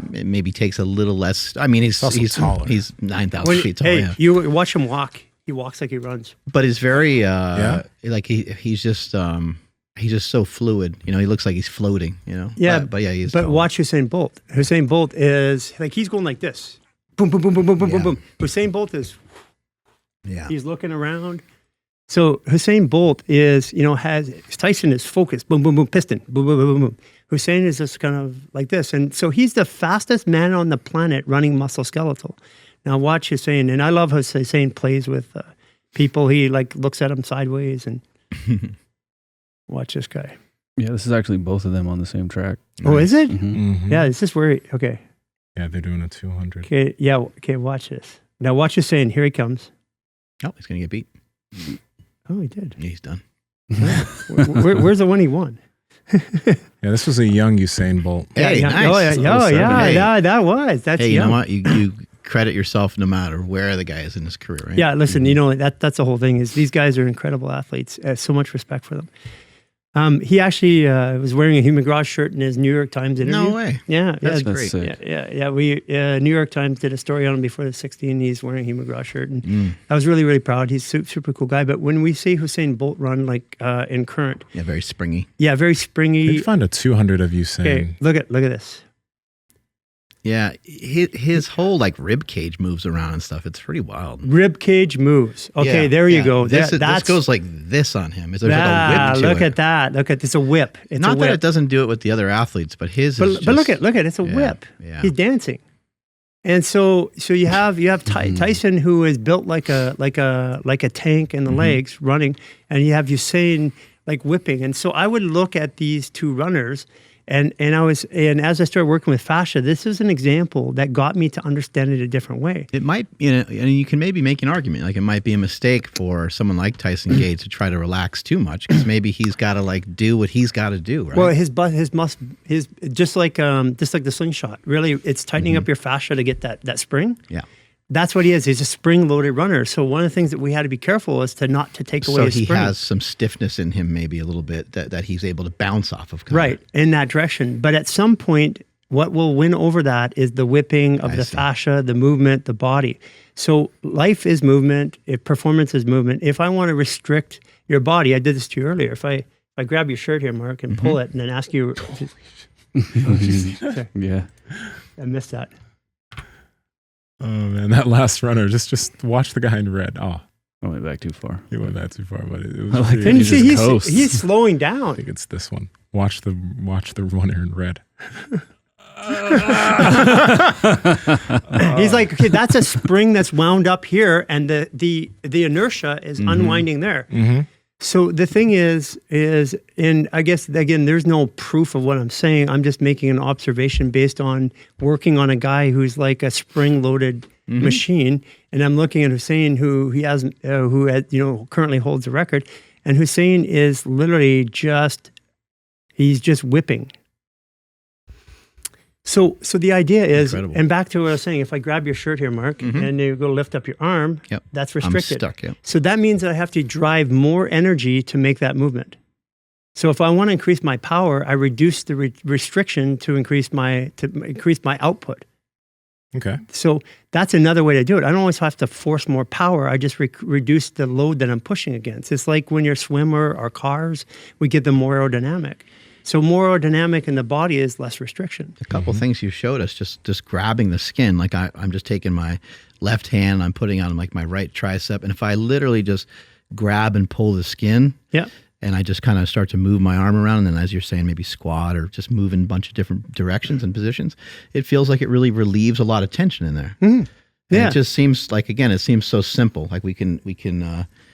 maybe takes a little less. I mean, he's taller. He's 9,000 feet tall. Hey, you watch him walk. He walks like he runs. But he's very he's just so fluid. He looks like he's floating. Yeah, but yeah, he's. But tall. watch Usain Bolt. Usain Bolt is he's going like this. Boom, boom, boom, boom, boom, boom, boom, boom. Usain Bolt is. Yeah. He's looking around. So Usain Bolt is, Tyson is focused. Boom, boom, boom, piston. Boom, boom, boom, boom, boom. Usain is just kind of like this. And so he's the fastest man on the planet running musculoskeletal. Now watch Usain. And I love how Usain plays with people. He looks at them sideways and watch this guy. Yeah, this is actually both of them on the same track. Oh, is it? Mm-hmm. Yeah, is this where okay. Yeah, they're doing a 200. Okay, yeah, okay, watch this. Now watch Usain. Here he comes. Oh, he's going to get beat. Oh, he did. Yeah, he's done. Where's the one he won? Yeah, this was a young Usain Bolt. Hey, yeah, nice. That was. That's hey, you young. know what? You credit yourself no matter where the guy is in his career, right? Yeah, listen, that's the whole thing is these guys are incredible athletes. I have so much respect for them. He actually was wearing a Human Garage shirt in his New York Times interview. No way. Yeah, That's great. great. Yeah. We New York Times did a story on him before the 60, and he's wearing a Human Garage shirt, and I was really, really proud. He's a super cool guy. But when we see Usain Bolt run like in current, very springy. Yeah, very springy. You find a 200 of Usain. Okay, look at this. Yeah, his whole like rib cage moves around and stuff. It's pretty wild. Rib cage moves. Okay, Yeah, there you go. This goes like this on him. There's like a whip to look it. at that. Look at it's a whip. It's Not a whip. that it doesn't do it with the other athletes, but his. But is look just, at it's a whip. Yeah. He's dancing, and so you have Tyson, who is built like a tank in the legs running, and you have Usain like whipping. And so I would look at these two runners. And as I started working with fascia, this is an example that got me to understand it a different way. It might, and you can maybe make an argument, like it might be a mistake for someone like Tyson Gates to try to relax too much, because maybe he's got to like do what he's got to do, right? Well, his just like the slingshot. Really, it's tightening up your fascia to get that spring. Yeah. That's what he is. He's a spring-loaded runner. So one of the things that we had to be careful is to not to take away his spring. So he has some stiffness in him, maybe a little bit, that he's able to bounce off of. Right, in that direction. But at some point, what will win over that is the whipping of the fascia, the movement, the body. So life is movement. If performance is movement. If I want to restrict your body, I did this to you earlier. If I grab your shirt here, Mark, and pull it, and then ask you, Yeah, I missed that. Oh man, that last runner, just watch the guy in red. Oh, I went back too far. he went back too far, but it was. like pretty- Didn't you see just he's slowing I down. think it's this one. Watch the runner in red. He's like, okay, that's a spring that's wound up here, and the inertia is unwinding there. So the thing is, and I guess again, there's no proof of what I'm saying. I'm just making an observation based on working on a guy who's like a spring-loaded machine, and I'm looking at Usain, who currently holds the record, and Usain is literally he's just whipping. So the idea is, Incredible. and back to what I was saying, if I grab your shirt here, Mark, and you go lift up your arm, that's restricted. I'm stuck, yeah. So that means that I have to drive more energy to make that movement. So if I want to increase my power, I reduce the restriction to increase my output. Okay. So that's another way to do it. I don't always have to force more power. I just reduce the load that I'm pushing against. It's like when you're a swimmer or cars, we give them more aerodynamic. So more aerodynamic in the body is less restriction. A couple things you showed us, just grabbing the skin. Like I'm just taking my left hand, I'm putting on like my right tricep, and if I literally just grab and pull the skin, and I just kind of start to move my arm around, and then as you're saying, maybe squat or just move in a bunch of different directions and positions, it feels like it really relieves a lot of tension in there. And it just seems like, again, it seems so simple. Like we can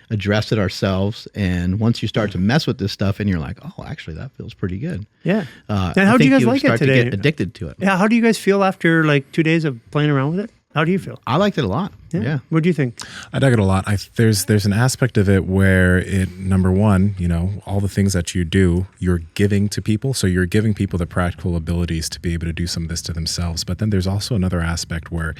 address it ourselves, and once you start to mess with this stuff, and you're like, oh, actually, that feels pretty good. Yeah. And how do you guys like it today? To get addicted to it. Yeah. How do you guys feel after like 2 days of playing around with it? How do you feel? I liked it a lot. Yeah. What do you think? I dug it a lot. There's an aspect of it where number one, all the things that you do, you're giving to people. So you're giving people the practical abilities to be able to do some of this to themselves. But then there's also another aspect where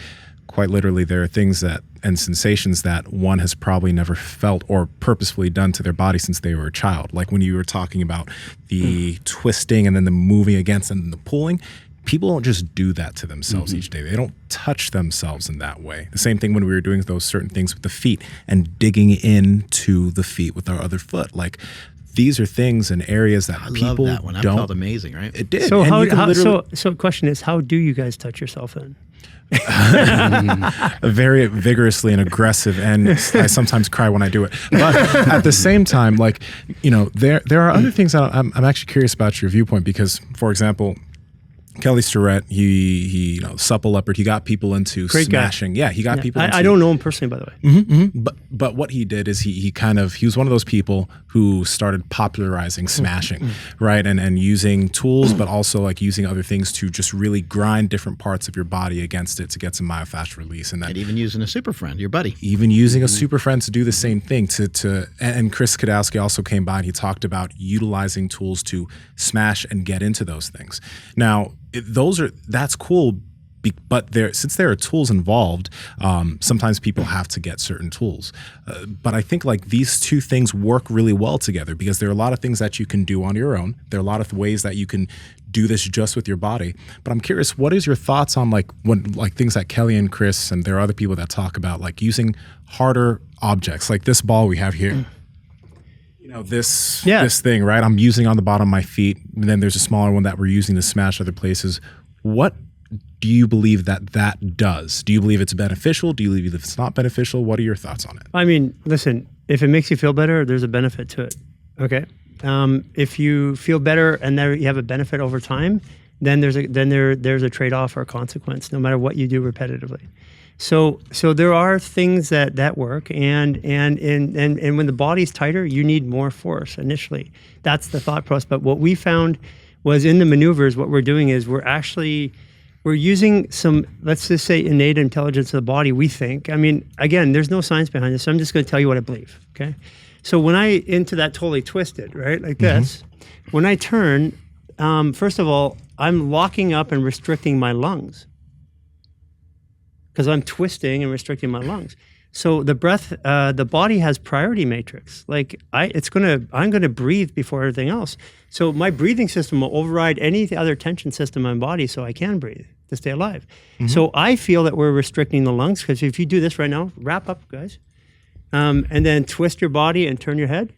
quite literally there are things and sensations that one has probably never felt or purposefully done to their body since they were a child. Like when you were talking about the twisting and then the moving against and the pulling. People don't just do that to themselves each day. They don't touch themselves in that way. The same thing when we were doing those certain things with the feet and digging into the feet with our other foot. Like these are things and areas that people love that one. That don't. felt amazing, right? It did. So And so the question is, how do you guys touch yourself then? very vigorously and aggressive, and I sometimes cry when I do it. But at the same time, there are other things that I'm actually curious about your viewpoint, because, for example, Kelly Starrett, he supple leopard. He got people into Great smashing. Guy. Yeah, he got people. I don't know him personally, by the way. But what he did is he was one of those people who started popularizing smashing, right? And using tools, but also like using other things to just really grind different parts of your body against it to get some myofascial release. And even using a super friend, your buddy. Even using a super friend to do the same thing. And Chris Kadowski also came by and he talked about utilizing tools to smash and get into those things. Now, that's cool, But since there are tools involved, sometimes people have to get certain tools. But I think like these two things work really well together because there are a lot of things that you can do on your own. There are a lot of ways that you can do this just with your body. But I'm curious, what is your thoughts on like things that Kelly and Chris, and there are other people that talk about like using harder objects, like this ball we have here. You know, this thing, right? I'm using on the bottom of my feet. And then there's a smaller one that we're using to smash other places. What do you believe that does? Do you believe it's beneficial? Do you believe it's not beneficial? What are your thoughts on it? I mean, listen, if it makes you feel better, there's a benefit to it. Okay. If you feel better and there you have a benefit over time, then there's a trade-off or a consequence, no matter what you do repetitively. So there are things that work, and when the body's tighter, you need more force initially. That's the thought process. But what we found was in the maneuvers, what we're doing is we're using some, let's just say, innate intelligence of the body, we think. I mean, again, there's no science behind this, so I'm just going to tell you what I believe, okay? So when I, into that totally twisted, right, like this, when I turn, first of all, I'm locking up and restricting my lungs because I'm twisting and restricting my lungs. So the breath, the body has priority matrix. Like I'm gonna breathe before everything else. So my breathing system will override any other tension system in my body, so I can breathe to stay alive. So I feel that we're restricting the lungs because if you do this right now, wrap up, guys, and then twist your body and turn your head,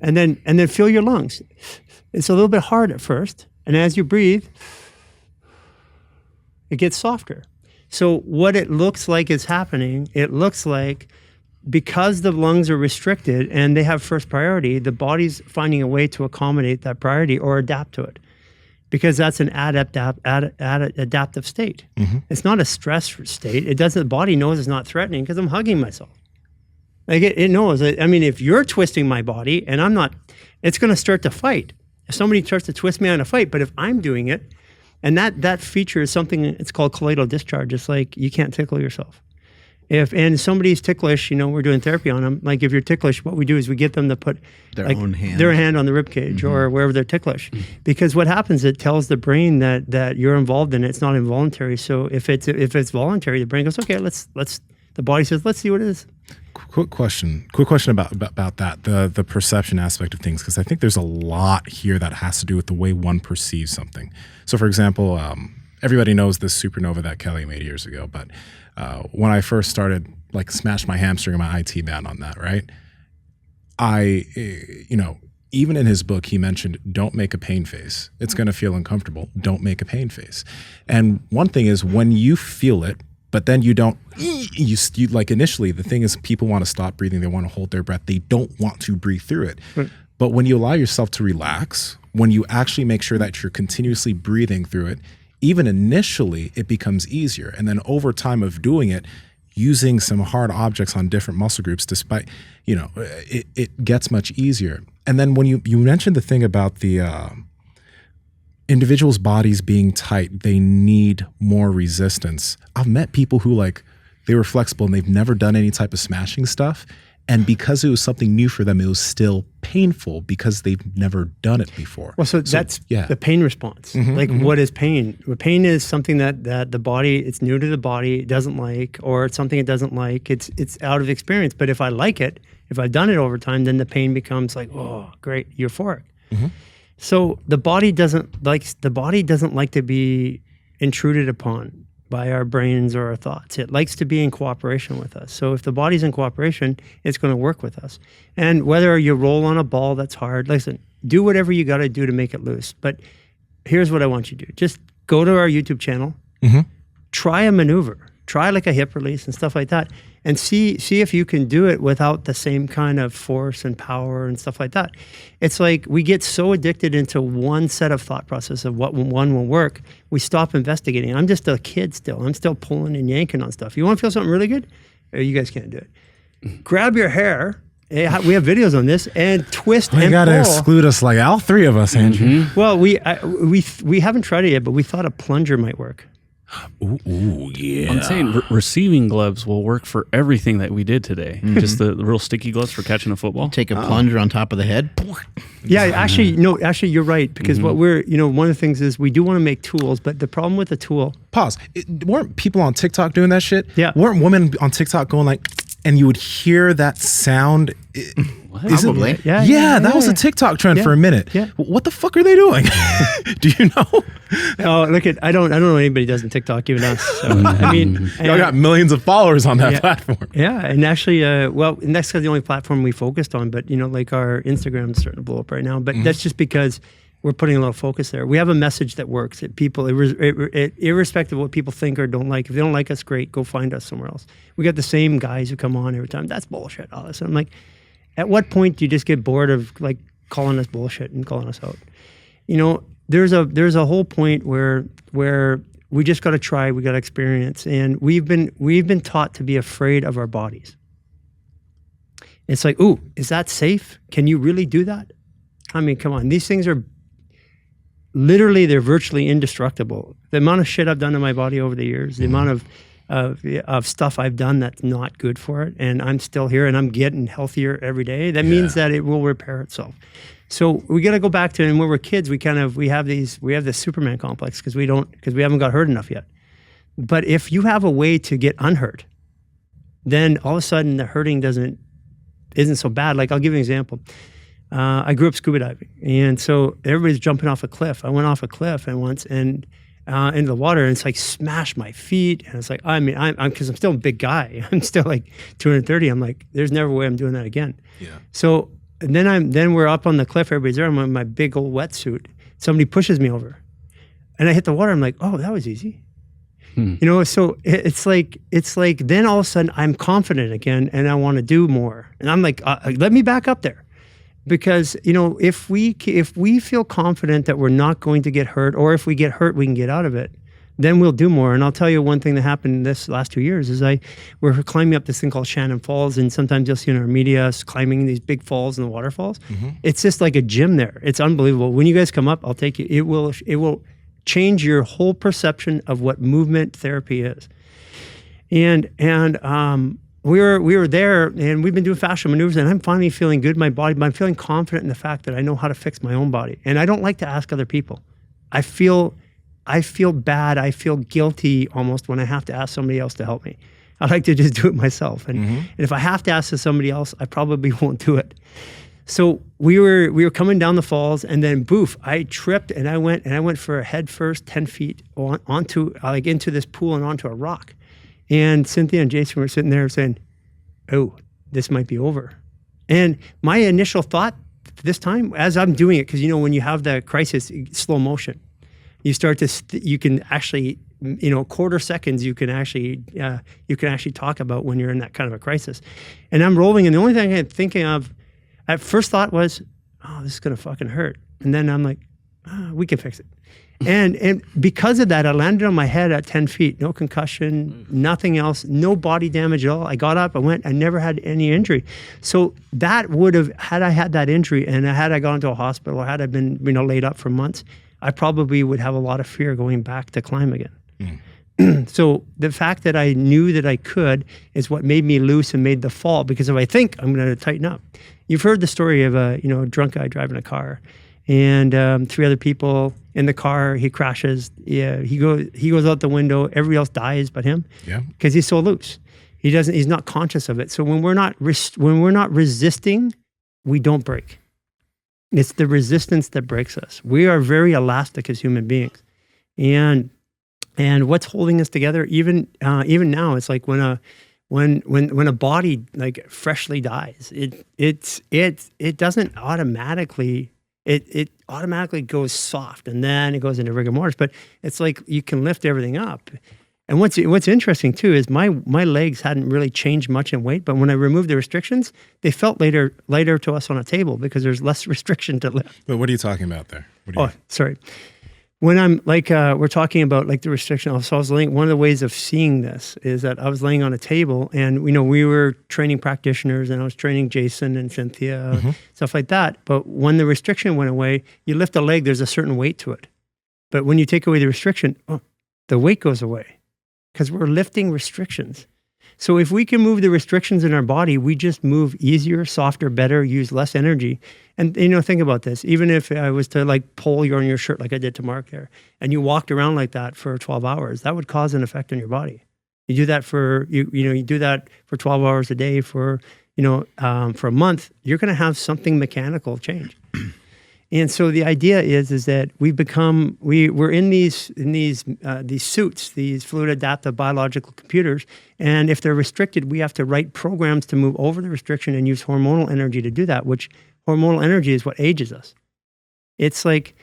and then feel your lungs. It's a little bit hard at first, and as you breathe, it gets softer. So what it looks like is happening, it looks like because the lungs are restricted and they have first priority, the body's finding a way to accommodate that priority or adapt to it. Because that's an adaptive state. It's not a stress state. The body knows it's not threatening because I'm hugging myself. Like it knows. I mean, if you're twisting my body and I'm not, it's going to start to fight. If somebody starts to twist me on a fight, but if I'm doing it, and that feature is something, it's called colloidal discharge. It's like you can't tickle yourself. And somebody's ticklish, we're doing therapy on them. Like if you're ticklish, what we do is we get them to put their hand on the rib cage or wherever they're ticklish. Because what happens, it tells the brain that you're involved in it. It's not involuntary. So if it's voluntary, the brain goes, okay, let's. The body says, let's see what it is. Quick question about that, the perception aspect of things, because I think there's a lot here that has to do with the way one perceives something. So for example, everybody knows this supernova that Kelly made years ago, but when I first started, like, smashed my hamstring and my IT band on that, right? Even in his book, he mentioned, don't make a pain face. It's going to feel uncomfortable. Don't make a pain face. And one thing is when you feel it, but then you don't, you like initially, the thing is people want to stop breathing. They want to hold their breath. They don't want to breathe through it. Right. But when you allow yourself to relax, when you actually make sure that you're continuously breathing through it, even initially, it becomes easier. And then over time of doing it, using some hard objects on different muscle groups, despite, it gets much easier. And then when you mentioned the thing about the individuals' bodies being tight, they need more resistance. I've met people who, like, they were flexible and they've never done any type of smashing stuff. And because it was something new for them, it was still painful because they've never done it before. Well, so that's the pain response. What is pain? Well, pain is something that the body, it's new to the body, it doesn't like, or it's something it doesn't like. It's out of experience. But if I like it, if I've done it over time, then the pain becomes like, oh, great, euphoric. So the body doesn't like to be intruded upon by our brains or our thoughts. It likes to be in cooperation with us. So if the body's in cooperation, it's going to work with us. And whether you roll on a ball that's hard, listen, do whatever you got to do to make it loose. But here's what I want you to do. Just go to our YouTube channel, try a maneuver, try like a hip release and stuff like that, and see if you can do it without the same kind of force and power and stuff like that. It's like we get so addicted into one set of thought process of what one will work, we stop investigating. I'm just a kid still. I'm still pulling and yanking on stuff. You want to feel something really good? You guys can't do it. Grab your hair. We have videos on this, and twist and pull. You got to exclude us, like all three of us, Andrew. Well, we haven't tried it yet, but we thought a plunger might work. Ooh, yeah. I'm saying receiving gloves will work for everything that we did today. Just the real sticky gloves for catching a football. Take a plunger on top of the head. Yeah, actually, you're right. Because what we're, one of the things is we do want to make tools, but the problem with the tool. Pause. Weren't people on TikTok doing that shit? Yeah. Weren't women on TikTok going like, and you would hear that sound? Probably. Yeah, that was a TikTok trend for a minute. Yeah. What the fuck are they doing? Do you know? Oh, look at I don't know anybody does in TikTok, even us. So, I mean, Y'all got millions of followers on that platform. Yeah, and actually, and that's the only platform we focused on. But like our Instagram is starting to blow up right now. But that's just because we're putting a lot of focus there. We have a message that works. That people, irrespective of what people think or don't like, if they don't like us, great, go find us somewhere else. We got the same guys who come on every time. That's bullshit. All this. And I'm like, at what point do you just get bored of like calling us bullshit and calling us out? There's a whole point where we just got to try. We got to experience, and we've been taught to be afraid of our bodies. It's like, ooh, is that safe? Can you really do that? I mean, come on. These things are literally, they're virtually indestructible. The amount of shit I've done to my body over the years, the amount of stuff I've done that's not good for it, and I'm still here and I'm getting healthier every day. That means that it will repair itself. So we got to go back to, and when we're kids, we have this Superman complex because we haven't got hurt enough yet. But if you have a way to get unhurt, then all of a sudden the hurting isn't so bad. Like, I'll give you an example. I grew up scuba diving, and so everybody's jumping off a cliff. I went off a cliff once into the water, and it's like smashed my feet, and it's like, I mean, I'm because I'm still a big guy. I'm still like 230. I'm like, there's never a way I'm doing that again. Yeah. So and then we're up on the cliff. Everybody's there. I'm in my big old wetsuit. Somebody pushes me over, and I hit the water. I'm like, oh, that was easy. So it's like then all of a sudden I'm confident again, and I want to do more. And I'm like, let me back up there. Because, if we feel confident that we're not going to get hurt, or if we get hurt, we can get out of it, then we'll do more. And I'll tell you one thing that happened this last 2 years is we're climbing up this thing called Shannon Falls, and sometimes you'll see in our media us climbing these big falls and the waterfalls. It's just like a gym there. It's unbelievable. When you guys come up, I'll take you. It will change your whole perception of what movement therapy is. And we were there, and we've been doing fascial maneuvers, and I'm finally feeling good in my body, but I'm feeling confident in the fact that I know how to fix my own body. And I don't like to ask other people. I feel bad. I feel guilty almost when I have to ask somebody else to help me. I like to just do it myself. And if I have to ask somebody else, I probably won't do it. So we were coming down the falls, and then boof, I tripped, and I went for a head first 10 feet onto into this pool and onto a rock. And Cynthia and Jason were sitting there saying, oh, this might be over. And my initial thought this time, as I'm doing it, because when you have the crisis, slow motion, you start to, you can actually, quarter seconds, you can actually talk about when you're in that kind of a crisis. And I'm rolling, and the only thing I'm thinking of at first thought was, oh, this is going to fucking hurt. And then I'm like, we can fix it. And because of that, I landed on my head at 10 feet, no concussion, nothing else, no body damage at all. I got up, I never had any injury. So that would have, had I had that injury and had I gone to a hospital or had I been laid up for months, I probably would have a lot of fear going back to climb again. So the fact that I knew that I could is what made me loose and made the fall, because if I think I'm going to tighten up. You've heard the story of a drunk guy driving a car, and 3 other people in the car. He crashes. Yeah, he goes out the window. Everybody else dies but him. Yeah, because he's so loose. He's not conscious of it. So when we're not resisting, we don't break. It's the resistance that breaks us. We are very elastic as human beings, and what's holding us together, even now, it's like when a body like freshly dies, it doesn't automatically. It automatically goes soft, and then it goes into rigor mortis. But it's like you can lift everything up. And what's interesting too is my legs hadn't really changed much in weight, but when I removed the restrictions, they felt lighter to us on a table because there's less restriction to lift. But what are you talking about there? Sorry. When I'm we're talking about like the restriction. So I was laying, one of the ways of seeing this is that I was laying on a table, and we were training practitioners, and I was training Jason and Cynthia, stuff like that. But when the restriction went away, you lift a leg, there's a certain weight to it. But when you take away the restriction, the weight goes away because we're lifting restrictions. So if we can move the restrictions in our body, we just move easier, softer, better, use less energy. And think about this. Even if I was to like pull you on your shirt like I did to Mark there, and you walked around like that for 12 hours, that would cause an effect on your body. You do that for you do that for 12 hours a day for a month, you're going to have something mechanical change. And so the idea is that we're in these suits, these fluid adaptive biological computers, and if they're restricted, we have to write programs to move over the restriction and use hormonal energy to do that. Which hormonal energy is what ages us. It's like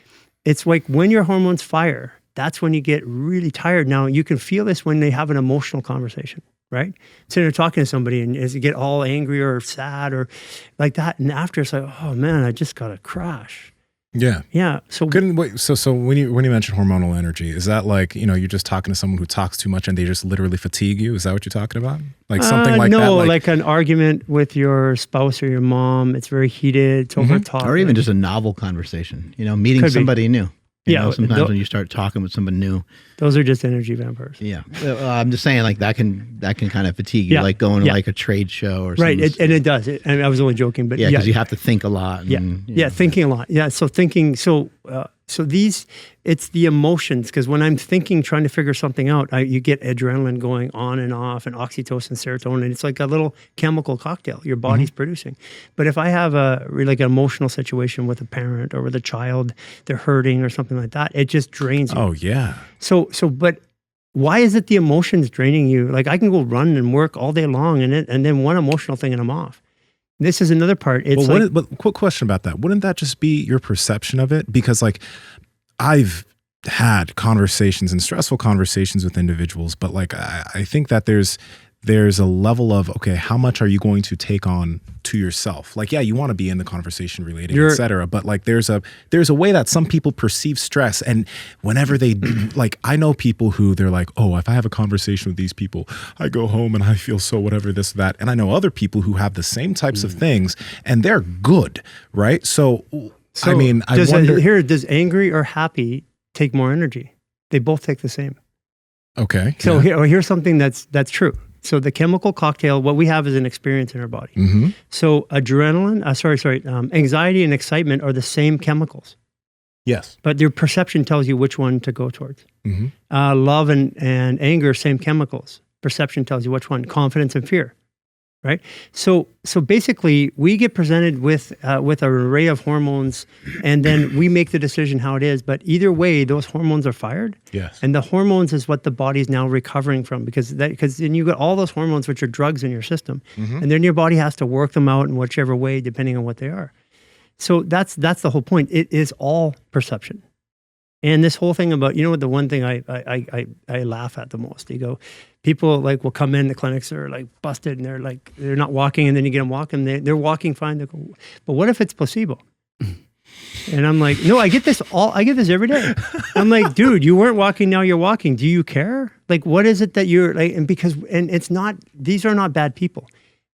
when your hormones fire, that's when you get really tired. Now you can feel this when they have an emotional conversation. Right? So you're talking to somebody and as you get all angry or sad or like that, and after it's like, oh man, I just got a crash. Yeah. Yeah. So So when you mention hormonal energy, is that like, you're just talking to someone who talks too much and they just literally fatigue you? Is that what you're talking about? Like something like that? No, like an argument with your spouse or your mom. It's very heated. It's over topic. Or even just a novel conversation, meeting somebody new. Sometimes when you start talking with someone new. Those are just energy vampires. Yeah. I'm just saying like that can kind of fatigue you, like going to like a trade show or something. Right. And it does. I was only joking, but because you have to think a lot. And, thinking a lot. Yeah. So thinking, it's the emotions, because when I'm thinking, trying to figure something out, you get adrenaline going on and off, and oxytocin, serotonin. It's like a little chemical cocktail your body's producing. But if I have like an emotional situation with a parent or with a child, they're hurting or something like that, it just drains you. Oh yeah. But why is it the emotions draining you? Like I can go run and work all day long, and then one emotional thing and I'm off. This is another part. It's but quick question about that. Wouldn't that just be your perception of it? Because like I've had conversations and stressful conversations with individuals, but like I think that there's a level of, okay, how much are you going to take on to yourself? Like, yeah, you want to be in the conversation relating, et cetera. But like, there's a way that some people perceive stress. And whenever they like, I know people who they're like, oh, if I have a conversation with these people, I go home and I feel so whatever, this, that. And I know other people who have the same types of things and they're good. Right. So I mean, I wonder. Does angry or happy take more energy? They both take the same. Okay. So here's something that's true. So the chemical cocktail, what we have is an experience in our body. Mm-hmm. So adrenaline, anxiety and excitement are the same chemicals. Yes. But your perception tells you which one to go towards. Mm-hmm. Love and anger, same chemicals. Perception tells you which one. Confidence and fear. Right? So basically, we get presented with an array of hormones, and then we make the decision how it is. But either way, those hormones are fired. Yes. And the hormones is what the body's now recovering from, because then you got all those hormones, which are drugs in your system, and then your body has to work them out in whichever way, depending on what they are. So that's the whole point. It is all perception. And this whole thing about, the one thing I laugh at the most, people like will come in the clinics, they're like busted and they're not walking, and then you get them walking, they're walking fine. They go, but what if it's placebo? And I'm like, no, I get this every day. I'm like, dude, you weren't walking, now you're walking. Do you care? Like, what is it that you're like, and it's not, these are not bad people.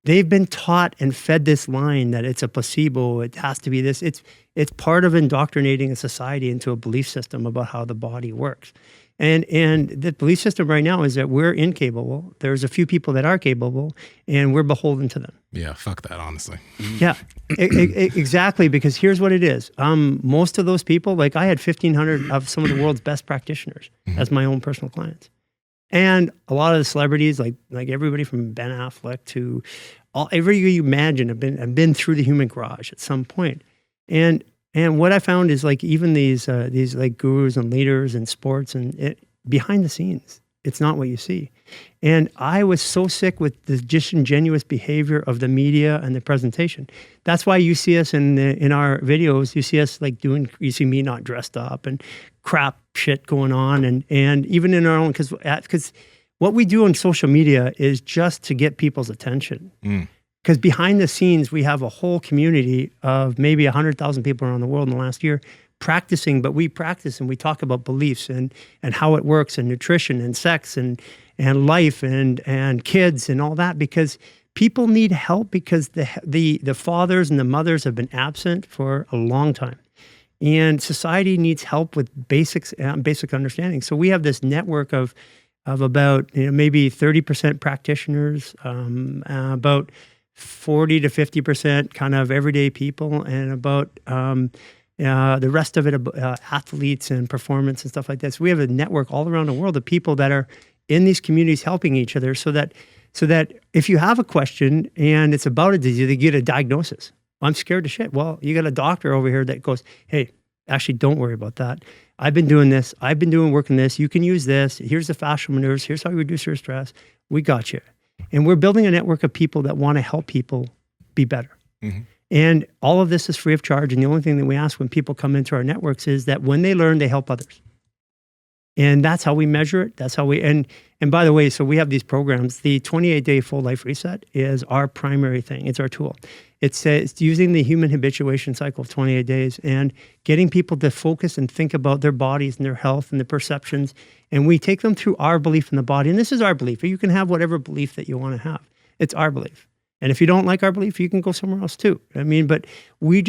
They've been taught and fed this line that it's a placebo, it has to be this. It's part of indoctrinating a society into a belief system about how the body works. And the belief system right now is that we're incapable. There's a few people that are capable, and we're beholden to them. Yeah, fuck that, honestly. Yeah, exactly, because here's what it is. Most of those people, like I had 1,500 of some of the world's best practitioners as my own personal clients. And a lot of the celebrities, like everybody from Ben Affleck to everybody you imagine, have been through the human garage at some point. And what I found is like even these like gurus and leaders in sports and behind the scenes, it's not what you see. And I was so sick with the disingenuous behavior of the media and the presentation. That's why you see us in our videos. You see us like you see me not dressed up and crap shit going on, and even in our own, because what we do on social media is just to get people's attention. Because behind the scenes, we have a whole community of maybe 100,000 people around the world in the last year practicing, but we practice and we talk about beliefs and how it works, and nutrition and sex and life and kids and all that, because people need help, because the fathers and the mothers have been absent for a long time. And society needs help with basic understanding. So we have this network of about maybe 30% practitioners, about 40 to 50% kind of everyday people, and about the rest of it, athletes and performance and stuff like that. So we have a network all around the world of people that are in these communities helping each other, so that if you have a question and it's about a disease, they get a diagnosis. I'm scared to shit. Well, you got a doctor over here that goes, hey, actually, don't worry about that. I've been doing this. I've been doing work on this. You can use this. Here's the fascial maneuvers. Here's how you reduce your stress. We got you. And we're building a network of people that want to help people be better. Mm-hmm. And all of this is free of charge. And the only thing that we ask when people come into our networks is that when they learn, they help others. And that's how we measure it. That's how we, and by the way, so we have these programs. The 28-day full life reset is our primary thing. It's our tool. It's using the human habituation cycle of 28 days and getting people to focus and think about their bodies and their health and their perceptions. And we take them through our belief in the body. And this is our belief. You can have whatever belief that you want to have. It's our belief. And if you don't like our belief, you can go somewhere else too. I mean, but we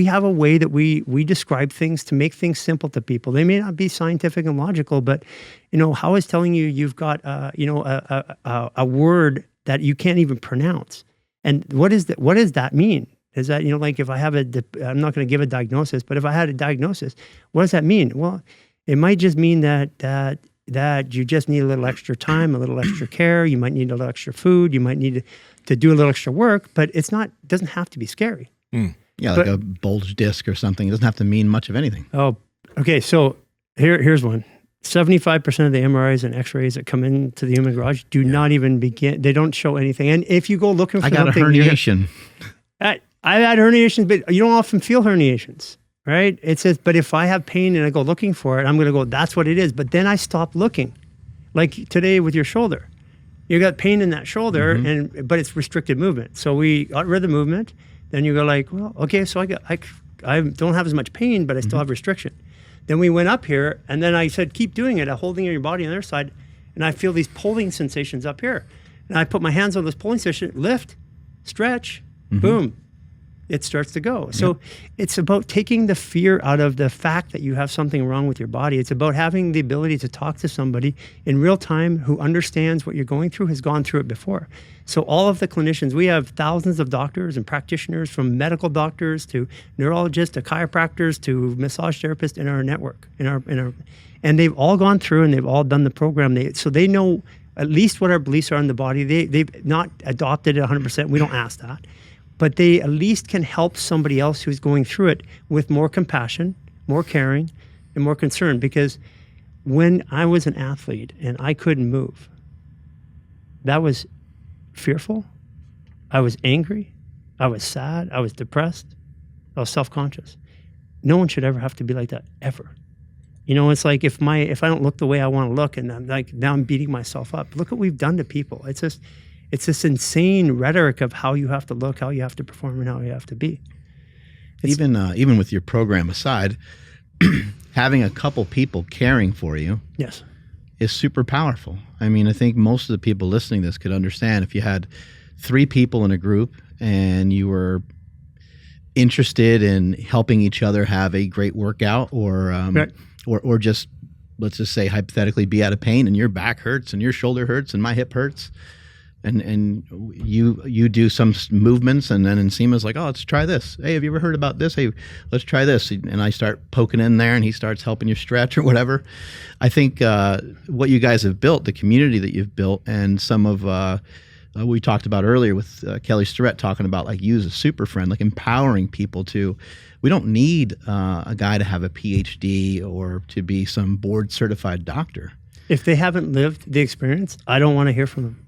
have a way that we describe things to make things simple to people. They may not be scientific and logical, but how is telling you you've got a word that you can't even pronounce. And what does that mean? Is that, like if I have I'm not going to give a diagnosis, but if I had a diagnosis, what does that mean? Well, it might just mean that you just need a little extra time, a little extra care. You might need a little extra food. You might need to do a little extra work, but doesn't have to be scary. Mm. Yeah, like a bulge disc or something. It doesn't have to mean much of anything. Oh, okay. So here's one. 75% of the MRIs and X-rays that come into the human garage do not even begin. They don't show anything. And if you go looking for something, I got a herniation. I've had herniations, but you don't often feel herniations, right? It says, but if I have pain and I go looking for it, I'm going to go, that's what it is. But then I stop looking. Like today with your shoulder. You got pain in that shoulder, but it's restricted movement. So we got rid of the movement. Then you go like, well, okay, so I don't have as much pain, but I still have restriction. Then we went up here, and then I said, keep doing it. I'm holding your body on the other side, and I feel these pulling sensations up here. And I put my hands on this pulling sensation, lift, stretch, boom. It starts to go. So it's about taking the fear out of the fact that you have something wrong with your body. It's about having the ability to talk to somebody in real time who understands what you're going through, has gone through it before. So all of the clinicians, we have thousands of doctors and practitioners, from medical doctors to neurologists to chiropractors to massage therapists in our network, and they've all gone through and they've all done the program. So they know at least what our beliefs are in the body. They've not adopted it 100%. We don't ask that. But they at least can help somebody else who's going through it with more compassion, more caring, and more concern. Because when I was an athlete and I couldn't move, that was fearful. I was angry. I was sad. I was depressed. I was self-conscious. No one should ever have to be like that, ever. It's like if I don't look the way I want to look, and I'm like, now I'm beating myself up. Look what we've done to people. It's this insane rhetoric of how you have to look, how you have to perform, and how you have to be. Even with your program aside, having a couple people caring for you is super powerful. I mean, I think most of the people listening to this could understand if you had 3 people in a group and you were interested in helping each other have a great workout, or just, let's just say hypothetically, be out of pain and your back hurts and your shoulder hurts and my hip hurts. And you do some movements, and then Nsima's like, oh, let's try this. Hey, have you ever heard about this? Hey, let's try this. And I start poking in there, and he starts helping you stretch or whatever. I think what you guys have built, the community that you've built, and some of we talked about earlier with Kelly Starrett talking about like you as a super friend, like empowering people to. We don't need a guy to have a PhD or to be some board certified doctor. If they haven't lived the experience, I don't want to hear from them.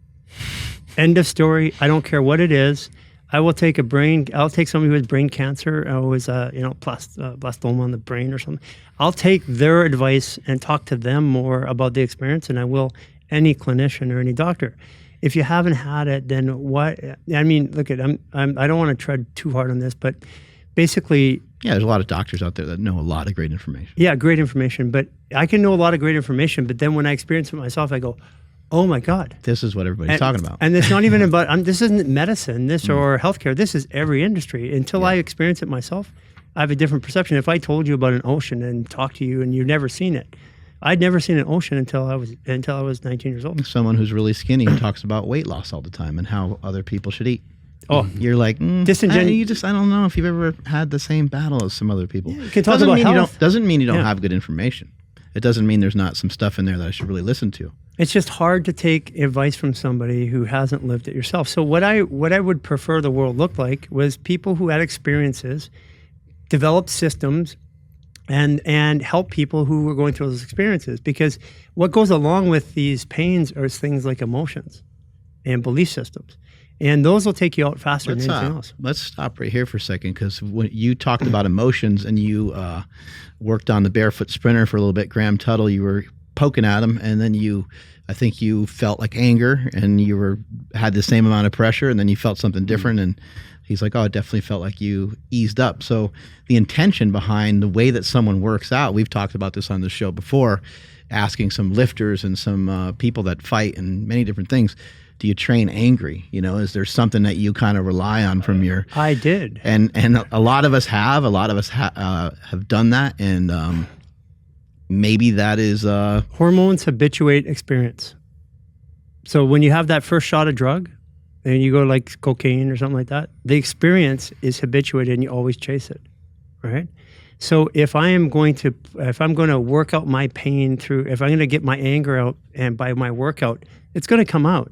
End of story. I don't care what it is. I'll take somebody who has brain cancer or who has blastoma on the brain or something. I'll take their advice and talk to them more about the experience than I will any clinician or any doctor. If you haven't had it, then what? I mean, look at I don't want to tread too hard on this, but basically, there's a lot of doctors out there that know a lot of great information. Yeah, great information. But I can know a lot of great information, but then when I experience it myself, I go, oh my God. This is what everybody's talking about. And it's not even about, this isn't medicine, or healthcare. This is every industry. Until I experience it myself, I have a different perception. If I told you about an ocean and talked to you and you've never seen it, I'd never seen an ocean until I was 19 years old. Someone who's really skinny talks about weight loss all the time and how other people should eat. Oh, you're like disingenuous. I don't know if you've ever had the same battle as some other people. Yeah, you can talk about health. Doesn't mean you don't have good information. It doesn't mean there's not some stuff in there that I should really listen to. It's just hard to take advice from somebody who hasn't lived it yourself. So what I would prefer the world look like was people who had experiences, developed systems, and help people who were going through those experiences. Because what goes along with these pains are things like emotions and belief systems. And those will take you out faster than anything else. Let's stop right here for a second, because when you talked about emotions and you worked on the barefoot sprinter for a little bit, Graham Tuttle, you were poking at him, and then I think you felt like anger, and you had the same amount of pressure, and then you felt something different, and he's like, oh, it definitely felt like you eased up. So the intention behind the way that someone works out, we've talked about this on the show before, asking some lifters and some people that fight and many different things, do you train angry? Is there something that you kind of rely on from your... I did. And a lot of us have. A lot of us have done that. And maybe that is... Hormones habituate experience. So when you have that first shot of drug, and you go like cocaine or something like that, the experience is habituated and you always chase it, right? So if I'm going to work out my pain if I'm going to get my anger out, and by my workout, it's going to come out.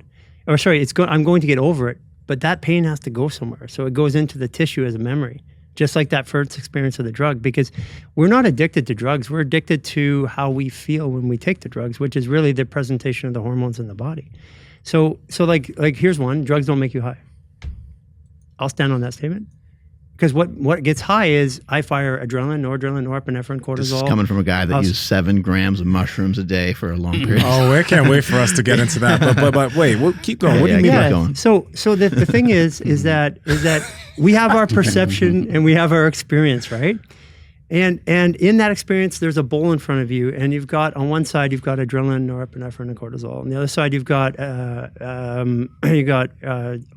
I'm going to get over it, but that pain has to go somewhere. So it goes into the tissue as a memory, just like that first experience of the drug, because we're not addicted to drugs. We're addicted to how we feel when we take the drugs, which is really the presentation of the hormones in the body. So like here's one, drugs don't make you high. I'll stand on that statement. Because what gets high is I fire adrenaline, noradrenaline, norepinephrine, cortisol. This is coming from a guy that used 7 grams of mushrooms a day for a long period. Oh, I can't wait for us to get into that. But wait, keep going. What do you mean by going? So the thing is that we have our perception and we have our experience, right? And in that experience, there's a bowl in front of you, and you've got, on one side, you've got adrenaline, norepinephrine, and cortisol. On the other side, you've got oxytocin,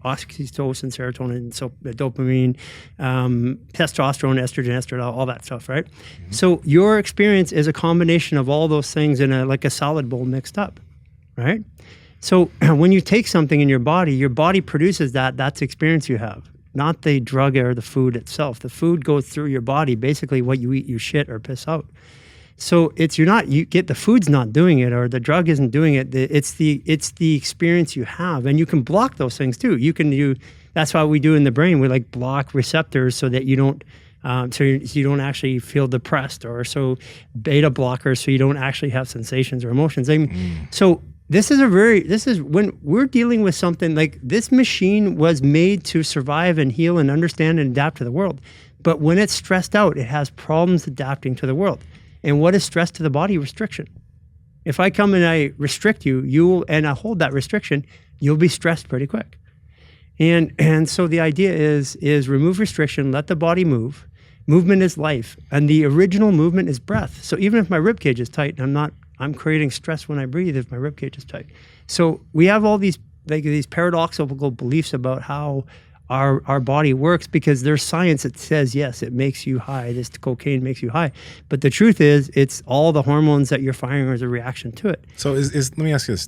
serotonin, so dopamine, testosterone, estrogen, estradiol, all that stuff, right? Mm-hmm. So your experience is a combination of all those things in like a salad bowl mixed up, right? So when you take something in your body produces that's the experience you have. Not the drug or the food itself. The food goes through your body. Basically, what you eat, you shit or piss out. So the food's not doing it, or the drug isn't doing it. It's the experience you have, and you can block those things too. That's why we do in the brain. We like block receptors so that you don't, so you don't actually feel depressed, or so beta blockers so you don't actually have sensations or emotions. So. This is when we're dealing with something like this machine was made to survive and heal and understand and adapt to the world. But when it's stressed out, it has problems adapting to the world. And what is stress to the body? Restriction. If I come and I restrict and I hold that restriction, you'll be stressed pretty quick. And so the idea is remove restriction, let the body move. Movement is life. And the original movement is breath. So even if my rib cage is tight, I'm creating stress when I breathe if my ribcage is tight. So we have all these paradoxical beliefs about how our body works, because there's science that says, yes, it makes you high. This cocaine makes you high. But the truth is, it's all the hormones that you're firing as a reaction to it. So let me ask you this,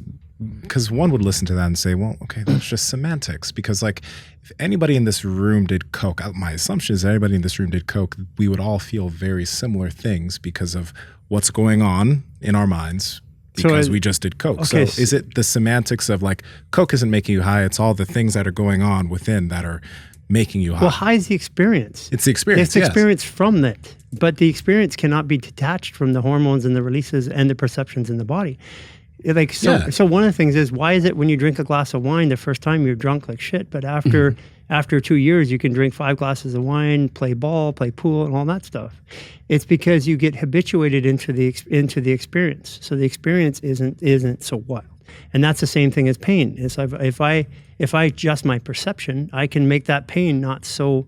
because one would listen to that and say, well, okay, that's just semantics. Because like if anybody in this room did coke, my assumption is that everybody in this room did coke, we would all feel very similar things because of what's going on in our minds because we just did coke. Okay. So is it the semantics of like coke isn't making you high, it's all the things that are going on within that are making you high? Well, high is the experience. It's the experience. It's the experience from it. But the experience cannot be detached from the hormones and the releases and the perceptions in the body. So one of the things is, why is it when you drink a glass of wine the first time you're drunk like shit, but after 2 years you can drink 5 glasses of wine, play ball, play pool, and all that stuff? It's because you get habituated into the experience. So the experience isn't so wild, and that's the same thing as pain. Is if I adjust my perception, I can make that pain not so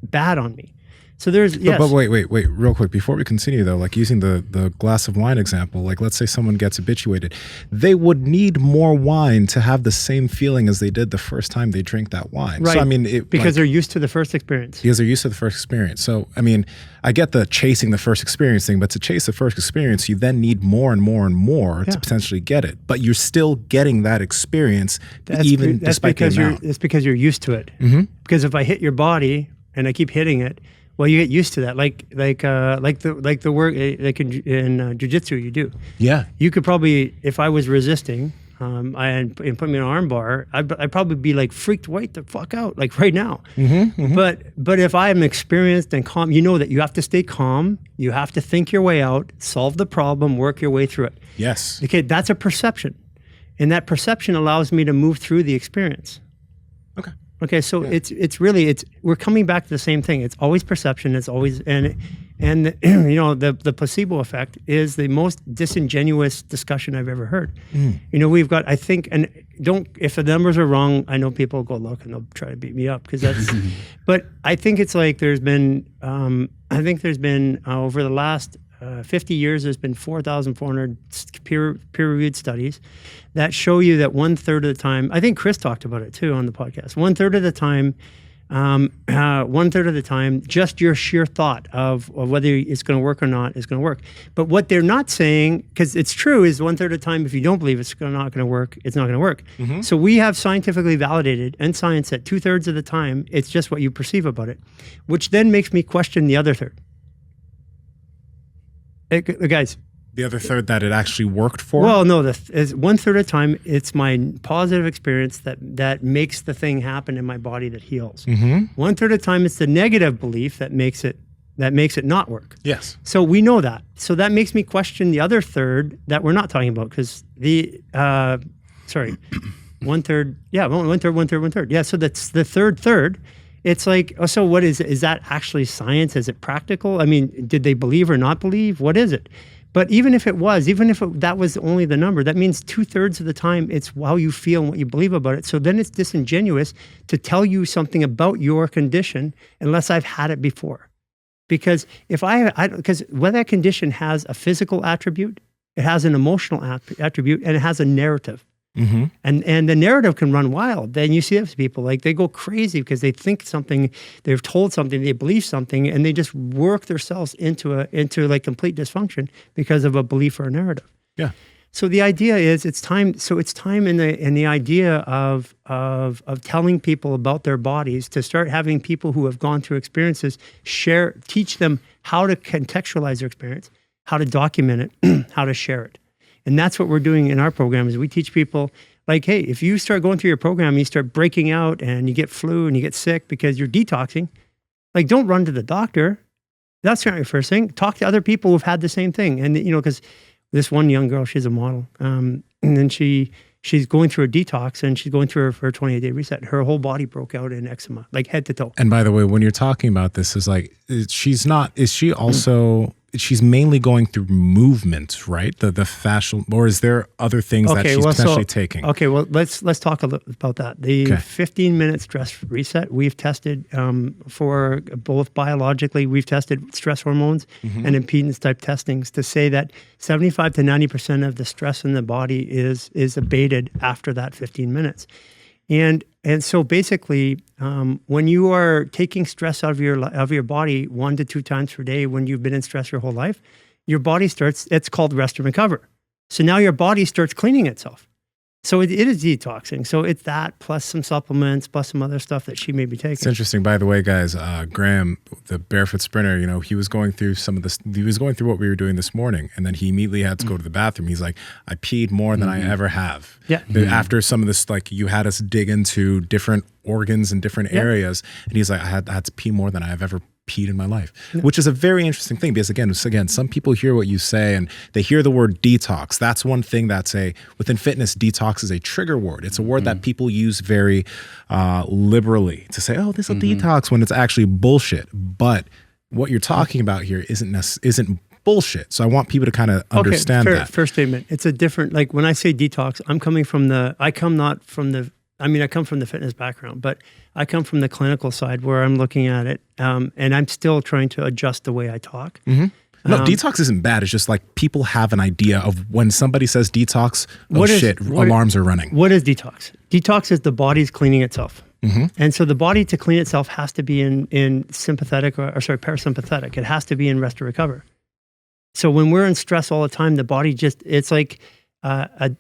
bad on me. So there's, yes. But wait, real quick. Before we continue though, like using the glass of wine example, like let's say someone gets habituated, they would need more wine to have the same feeling as they did the first time they drink that wine. Right. So I mean, because they're used to the first experience. Because they're used to the first experience. So, I mean, I get the chasing the first experience thing, but to chase the first experience, you then need more and more and more to potentially get it. But you're still getting that experience despite the amount. That's because you're used to it. Mm-hmm. Because if I hit your body and I keep hitting it, well, you get used to that. Like the work like in jiu-jitsu you do. Yeah. You could probably, if I was resisting, and put me in an arm bar, I'd probably be like freaked white the fuck out, like right now. Mm-hmm, mm-hmm. But if I'm experienced and calm, you know that you have to stay calm. You have to think your way out, solve the problem, work your way through it. Yes. Okay, that's a perception. And that perception allows me to move through the experience. Okay, so it's really we're coming back to the same thing. It's always perception. It's always and you know the placebo effect is the most disingenuous discussion I've ever heard. You know, we've got, I think, and if the numbers are wrong, I know people will go look and they'll try to beat me up because that's. But I think it's like there's been over the last 50 years, there's been 4,400 peer-reviewed studies that show you that 1/3 of the time, I think Chris talked about it too on the podcast, 1/3 of the time, 1/3 of the time, just your sheer thought of whether it's going to work or not is going to work. But what they're not saying, because it's true, is 1/3 of the time, if you don't believe it's not going to work, it's not going to work. Mm-hmm. So we have scientifically validated and science that 2/3 of the time, it's just what you perceive about it, which then makes me question the other third. Guys, the other third that it actually worked for? Well, no, 1/3 of the time, it's my positive experience that makes the thing happen in my body that heals. Mm-hmm. 1/3 of the time, it's the negative belief that makes it not work. Yes. So we know that. So that makes me question the other third that we're not talking about because 1/3. Yeah, 1/3. Yeah. So that's the third. It's like, oh, so what is that actually science? Is it practical? I mean, did they believe or not believe? What is it? But even if that was only the number, that means 2/3 of the time it's how you feel and what you believe about it. So then it's disingenuous to tell you something about your condition unless I've had it before. Because because when that condition has a physical attribute, it has an emotional attribute, and it has a narrative. Mm-hmm. And the narrative can run wild. Then you see those people, like they go crazy because they think something, they've told something, they believe something, and they just work themselves into like complete dysfunction because of a belief or a narrative. Yeah. So the idea is it's time. So it's time in the idea of telling people about their bodies, to start having people who have gone through experiences teach them how to contextualize their experience, how to document it, how to share it. And that's what we're doing in our program is we teach people like, hey, if you start going through your program and you start breaking out and you get flu and you get sick because you're detoxing, like don't run to the doctor. That's not your first thing. Talk to other people who've had the same thing. And, you know, because this one young girl, she's a model. And then she's going through a detox and she's going through her 28-day reset. Her whole body broke out in eczema, like head to toe. And by the way, when you're talking about this, is like, she's mainly going through movement, right? The fascial, or is there other things that she's potentially taking? Okay, well, let's talk a little about that. The 15-minute stress reset, we've tested for both biologically, we've tested stress hormones and impedance type testings to say that 75 to 90% of the stress in the body is abated after that 15 minutes. And so basically, when you are taking stress out of your body 1 to 2 times per day, when you've been in stress your whole life, your body it's called rest and recover. So now your body starts cleaning itself. So it is detoxing. So it's that plus some supplements, plus some other stuff that she may be taking. It's interesting, by the way, guys. Graham, the barefoot sprinter, you know, he was going through he was going through what we were doing this morning, and then he immediately had to go to the bathroom. He's like, I peed more than I ever have. Yeah. After some of this, like you had us dig into different organs and different areas, and he's like, I had to pee more than I have ever peed in my life, which is a very interesting thing because again, some people hear what you say and they hear the word detox. That's one thing within fitness, detox is a trigger word. It's a word that people use very liberally to say, oh, this is a detox, when it's actually bullshit. But what you're talking about here isn't bullshit. So I want people to kind of understand that. First statement. It's a different, like when I say detox, I come from the fitness background, but I come from the clinical side where I'm looking at it, and I'm still trying to adjust the way I talk. Mm-hmm. No, detox isn't bad. It's just like people have an idea of when somebody says detox, alarms are running. What is detox? Detox is the body's cleaning itself. Mm-hmm. And so the body to clean itself has to be in sympathetic or parasympathetic. It has to be in rest or recover. So when we're in stress all the time, the body it's like,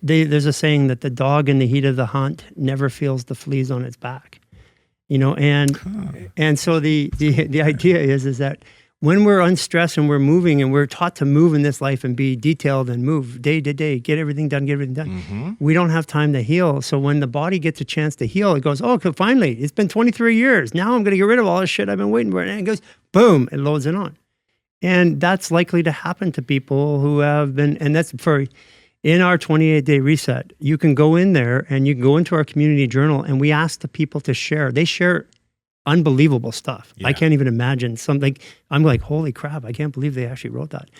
there's a saying that the dog in the heat of the hunt never feels the fleas on its back, and so the idea is that when we're unstressed and we're moving and we're taught to move in this life and be detailed and move day to day, get everything done, mm-hmm. we don't have time to heal. So when the body gets a chance to heal, it goes, oh, finally, it's been 23 years. Now I'm going to get rid of all this shit I've been waiting for. And it goes, boom, it loads it on. And that's likely to happen to people who have been, and that's in our 28-day reset, you can go in there and you can go into our community journal and we ask the people to share. They share unbelievable stuff. Yeah. I can't even imagine something. I'm like, holy crap, I can't believe they actually wrote that.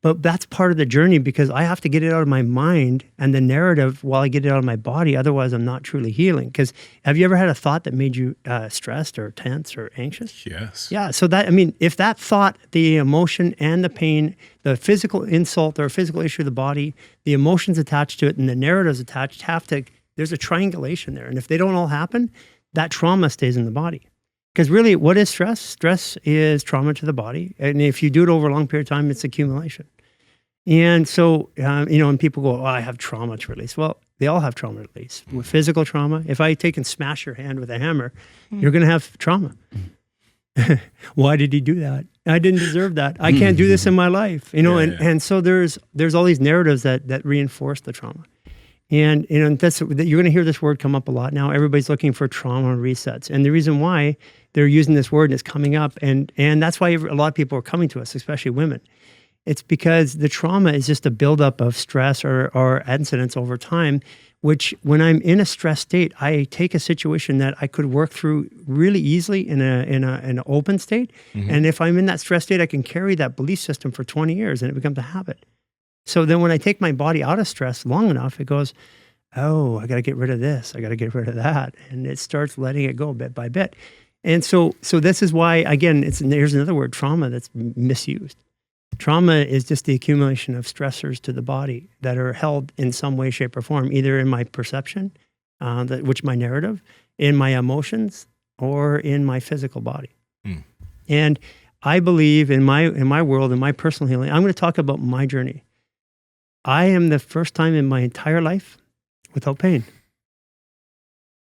But that's part of the journey because I have to get it out of my mind and the narrative while I get it out of my body. Otherwise, I'm not truly healing. Because have you ever had a thought that made you stressed or tense or anxious? Yes. Yeah. So if that thought, the emotion and the pain, the physical insult or physical issue of the body, the emotions attached to it and the narratives attached there's a triangulation there. And if they don't all happen, that trauma stays in the body. Because really, what is stress? Stress is trauma to the body. And if you do it over a long period of time, it's accumulation. And so, and people go, oh, I have trauma to release. Well, they all have trauma to release. With physical trauma, if I take and smash your hand with a hammer, you're going to have trauma. Why did he do that? I didn't deserve that. I can't do this in my life. And so there's all these narratives that reinforce the trauma. And you're going to hear this word come up a lot now. Everybody's looking for trauma resets. And the reason why they're using this word and it's coming up, and that's why a lot of people are coming to us, especially women. It's because the trauma is just a buildup of stress or incidents over time, which when I'm in a stress state, I take a situation that I could work through really easily in an open state. Mm-hmm. And if I'm in that stress state, I can carry that belief system for 20 years and it becomes a habit. So then when I take my body out of stress long enough, it goes, oh, I got to get rid of this. I got to get rid of that. And it starts letting it go bit by bit. And so this is why, again, there's another word, trauma, that's misused. Trauma is just the accumulation of stressors to the body that are held in some way, shape, or form, either in my perception, which my narrative, in my emotions, or in my physical body. Mm. And I believe in my world, in my personal healing, I'm going to talk about my journey. I am the first time in my entire life without pain.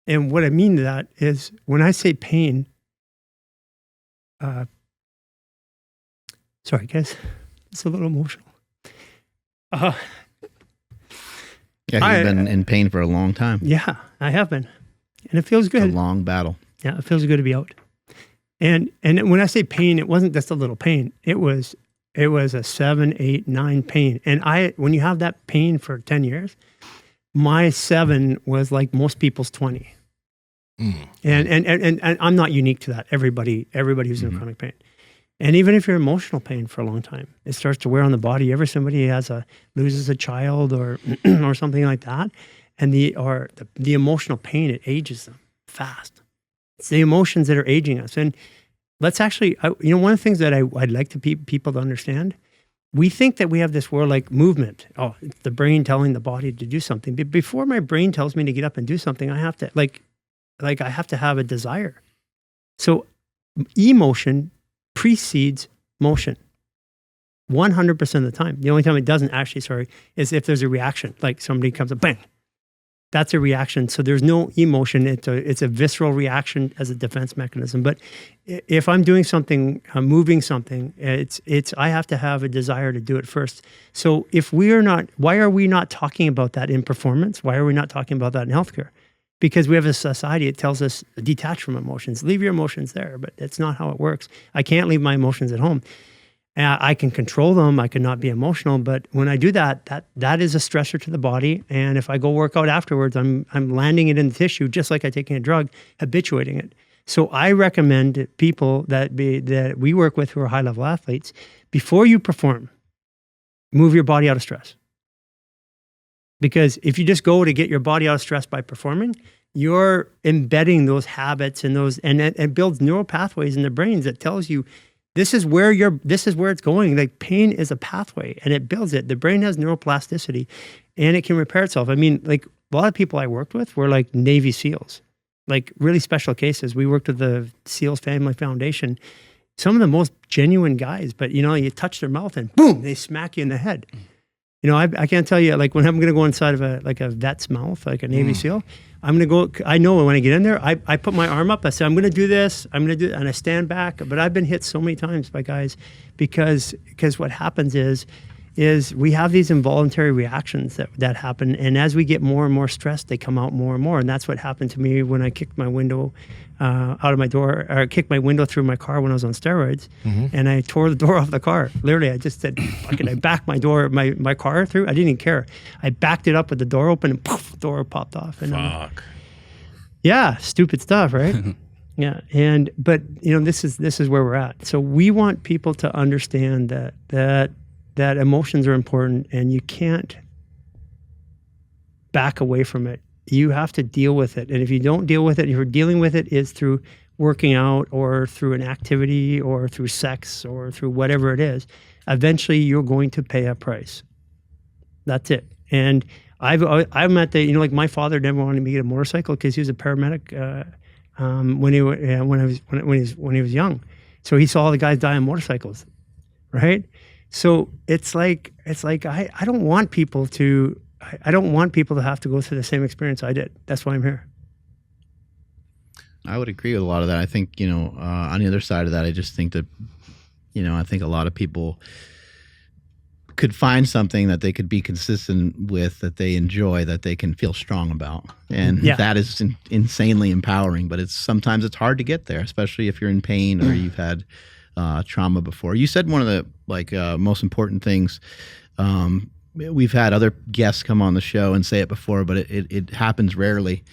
And what I mean to that is when I say pain, sorry guys, it's a little emotional. Yeah, you've been in pain for a long time. Yeah, I have been. And it feels good. It's a long battle. Yeah, it feels good to be out. And when I say pain, it wasn't just a little pain. It was a 7, 8, 9 pain. And when you have that pain for 10 years, my 7 was like most people's 20. Mm. And I'm not unique to that. Everybody who's in chronic pain. And even if you're emotional pain for a long time, it starts to wear on the body. Somebody loses a child or or something like that, and the emotional pain, it ages them fast. It's the emotions that are aging us. And let's actually, one of the things that I'd like people to understand, we think that we have this word like movement. Oh, it's the brain telling the body to do something. But before my brain tells me to get up and do something, I have to I have to have a desire. So emotion precedes motion 100% of the time. The only time it doesn't actually, is if there's a reaction, like somebody comes up, bang. That's a reaction. So there's no emotion. It's a visceral reaction as a defense mechanism. But if I'm doing something, moving something, I have to have a desire to do it first. So why are we not talking about that in performance? Why are we not talking about that in healthcare? Because we have a society, it tells us detach from emotions, leave your emotions there, but that's not how it works. I can't leave my emotions at home. I can control them. I cannot be emotional, but when I do that is a stressor to the body. And if I go work out afterwards, I'm landing it in the tissue, just like I taking a drug, habituating it. So I recommend people that we work with who are high-level athletes, before you perform, move your body out of stress. Because if you just go to get your body out of stress by performing, you're embedding those habits and it builds neural pathways in the brains that tells you this is where it's going. Like pain is a pathway and it builds it. The brain has neuroplasticity and it can repair itself. I mean, like a lot of people I worked with were like Navy SEALs, like really special cases. We worked with the SEALs Family Foundation. Some of the most genuine guys, but you touch their mouth and boom, they smack you in the head. I can't tell you, like when I'm going to go inside of a vet's mouth, like a Navy SEAL, I'm going to go, I know when I get in there, I put my arm up, I say, I'm going to do this, and I stand back. But I've been hit so many times by guys because what happens is we have these involuntary reactions that happen. And as we get more and more stressed, they come out more and more. And that's what happened to me when I kicked my window out of my door, or kicked my window through my car when I was on steroids. And I tore the door off the car. Literally, I just said, fuck it. I backed my car through. I didn't even care. I backed it up with the door open and poof, the door popped off. And Fuck. Yeah, stupid stuff, right? Yeah. But this is where we're at. So we want people to understand that emotions are important and you can't back away from it. You have to deal with it. And if you don't deal with it, if you're dealing with it is through working out or through an activity or through sex or through whatever it is, eventually you're going to pay a price. That's it. And I'm at the, like my father never wanted me to get a motorcycle because he was a paramedic when he was young. So he saw all the guys die on motorcycles, right? So it's like I don't want people to have to go through the same experience I did. That's why I'm here. I would agree with a lot of that. I think, on the other side of that, I just think that, I think a lot of people could find something that they could be consistent with, that they enjoy, that they can feel strong about. And that is insanely empowering, but sometimes it's hard to get there, especially if you're in pain or you've had trauma before. You said one of the most important things. We've had other guests come on the show and say it before, but it happens rarely.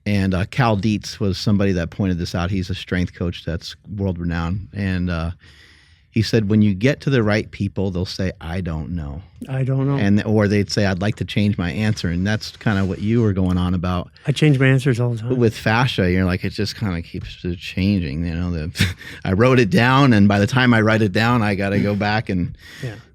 And Cal Dietz was somebody that pointed this out. He's a strength coach that's world renowned. And he said, when you get to the right people, they'll say, I don't know. I don't know. Or they'd say, I'd like to change my answer. And that's kind of what you were going on about. I change my answers all the time. With fascia, you're like, it just kind of keeps changing. I wrote it down, and by the time I write it down, I got to go back and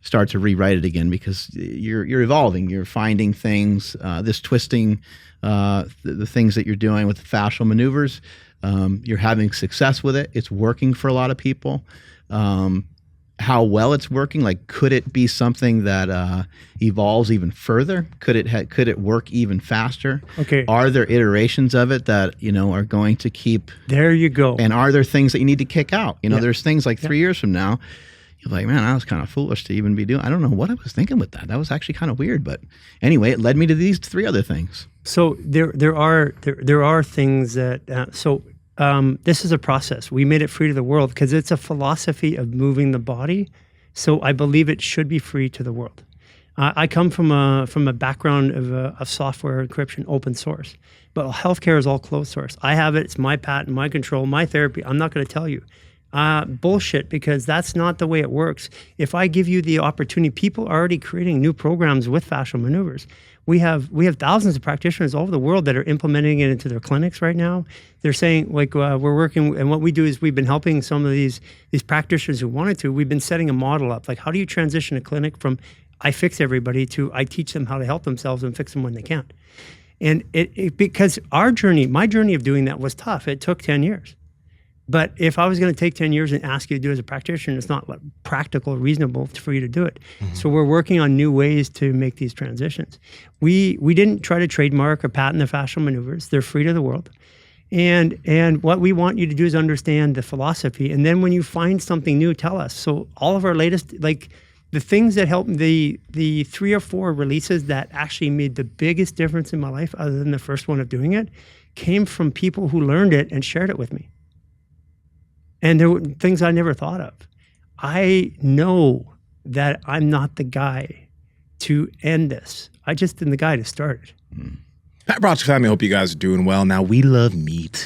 start to rewrite it again, because you're evolving. You're finding things, this twisting, the things that you're doing with the fascial maneuvers. You're having success with it. It's working for a lot of people. How well it's working, like could it be something that evolves even further? Could it work even faster? Okay. Are there iterations of it that are going to keep? There you go. And are there things that you need to kick out? There's things like 3 years from now, you're like, man, I was kind of foolish to even be doing. I don't know what I was thinking with that. That was actually kind of weird, but anyway, it led me to these 3 other things. So there are things that this is a process. We made it free to the world because it's a philosophy of moving the body. So I believe it should be free to the world. I come from a background of software encryption, open source, but healthcare is all closed source. I have it. It's my patent, my control, my therapy. I'm not going to tell you. Bullshit, because that's not the way it works. If I give you the opportunity, people are already creating new programs with fascial maneuvers. We have thousands of practitioners all over the world that are implementing it into their clinics right now. They're saying, like, we're working, and what we do is we've been helping some of these practitioners who wanted to. We've been setting a model up, like how do you transition a clinic from I fix everybody to I teach them how to help themselves and fix them when they can't. And because my journey of doing that was tough. It took 10 years. But if I was going to take 10 years and ask you to do it as a practitioner, it's not practical, reasonable for you to do it. Mm-hmm. So we're working on new ways to make these transitions. We didn't try to trademark or patent the fascial maneuvers. They're free to the world. And what we want you to do is understand the philosophy. And then when you find something new, tell us. So all of our latest, like the things that helped, the 3 or 4 releases that actually made the biggest difference in my life, other than the first one of doing it, came from people who learned it and shared it with me. And there were things I never thought of. I know that I'm not the guy to end this. I just am the guy to start it. Hi, Project Family. I hope you guys are doing well. Now, we love meat.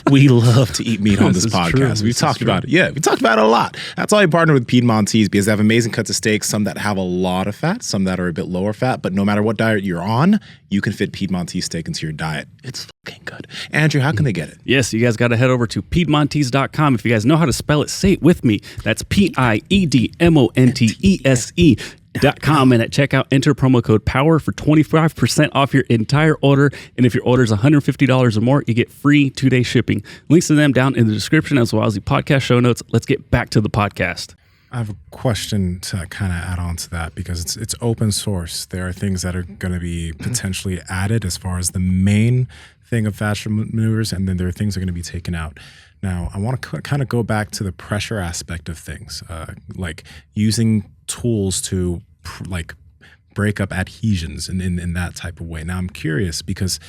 We love to eat meat on this podcast. We've talked about it. Yeah, we talked about it a lot. That's why I partnered with Piedmontese, because they have amazing cuts of steaks, some that have a lot of fat, some that are a bit lower fat. But no matter what diet you're on, you can fit Piedmontese steak into your diet. It's fucking good. Andrew, how can they get it? Yes, you guys got to head over to Piedmontese.com. If you guys know how to spell it, say it with me. That's Piedmontese.com, and at checkout, enter promo code POWER for 25% off your entire order. And if your order is $150 or more, you get free 2-day shipping. Links to them down in the description as well as the podcast show notes. Let's get back to the podcast. I have a question to kind of add on to that, because it's open source. There are things that are going to be potentially added as far as the main thing of Fascial Maneuvers, and then there are things that are going to be taken out. Now, I want to kind of go back to the pressure aspect of things, like using tools to break up adhesions in that type of way. Now, I'm curious because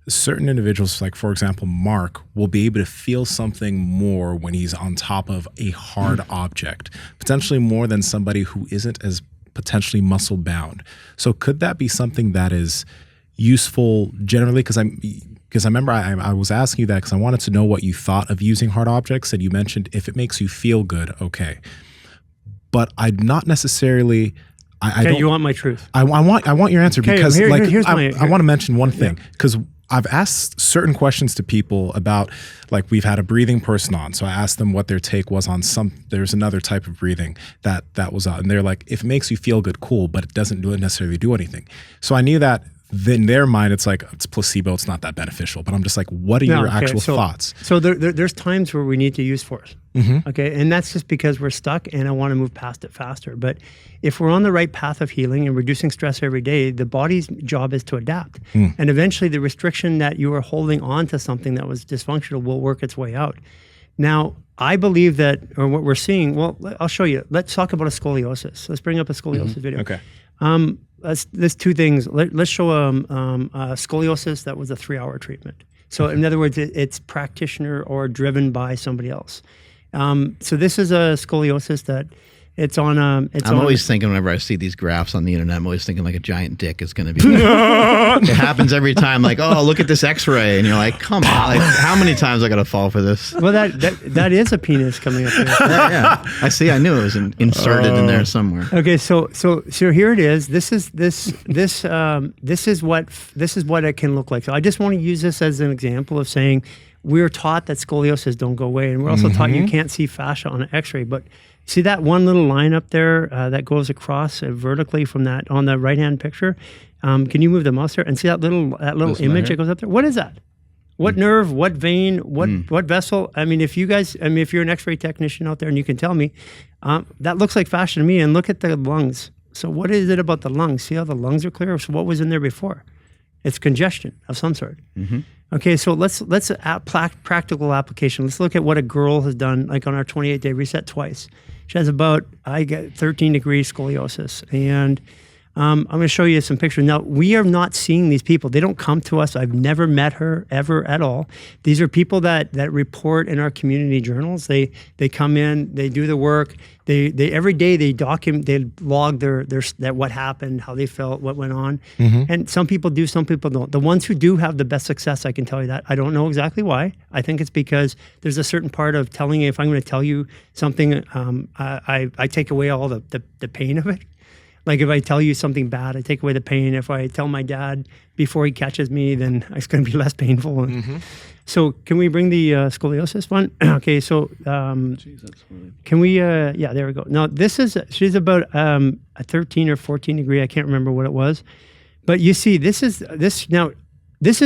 certain individuals, like for example, Mark, will be able to feel something more when he's on top of a hard object, potentially more than somebody who isn't as potentially muscle bound. So could that be something that is useful generally? Because I remember I was asking you that because I wanted to know what you thought of using hard objects, and you mentioned if it makes you feel good, okay. But I'd not necessarily. I don't. You want my truth? I want your answer, because I want to mention one thing, because I've asked certain questions to people about, like, we've had a breathing person on, so I asked them what their take was on there's another type of breathing that was and they're like, if it makes you feel good, cool, but it doesn't necessarily do anything. So I knew that. In their mind, it's like, it's placebo, it's not that beneficial. But I'm just like, what are your actual thoughts? So there's times where we need to use force, okay? And that's just because we're stuck and I want to move past it faster. But if we're on the right path of healing and reducing stress every day, the body's job is to adapt. And eventually the restriction that you are holding on to something that was dysfunctional will work its way out. Now, I believe that, or what we're seeing, well, I'll show you. Let's talk about a scoliosis. Let's bring up a scoliosis video. Okay. There's two things. Let's show a scoliosis that was a 3-hour treatment. So in other words, it's practitioner or driven by somebody else. So this is a scoliosis that it's on. I'm always thinking, whenever I see these graphs on the internet, I'm always thinking like a giant dick is going to be. It happens every time. Like, oh, look at this X-ray, and you're like, come on, like, how many times I got to fall for this? Well, that is a penis coming up here. Yeah. I see. I knew it was inserted in there somewhere. Okay, so here it is. This is what it can look like. So I just want to use this as an example of saying we're taught that scoliosis don't go away, and we're also taught you can't see fascia on an X-ray, but. See that one little line up there that goes across vertically from that on the right-hand picture? Can you move the mouse there and see that little image that goes up there? What is that? What nerve? What vein? What vessel? I mean, if you're an X-ray technician out there and you can tell me, that looks like fascia to me. And look at the lungs. So what is it about the lungs? See how the lungs are clear? So what was in there before? It's congestion of some sort. Okay, so let's practical application. Let's look at what a girl has done, like on our 28-day reset twice. She has about 13-degree scoliosis, and I'm going to show you some pictures. Now, we are not seeing these people. They don't come to us. I've never met her ever at all. These are people that report in our community journals. They come in, they do the work. They every day they document, they log their what happened, how they felt, what went on. And some people do, some people don't. The ones who do have the best success, I can tell you that. I don't know exactly why. I think it's because there's a certain part of telling you, if I'm going to tell you something, I take away all the pain of it. Like if I tell you something bad, I take away the pain. If I tell my dad before he catches me, then it's going to be less painful. So can we bring the scoliosis one? Okay, so can we, yeah, there we go. Now she's about a 13 or 14 degree. I can't remember what it was. But you see, this is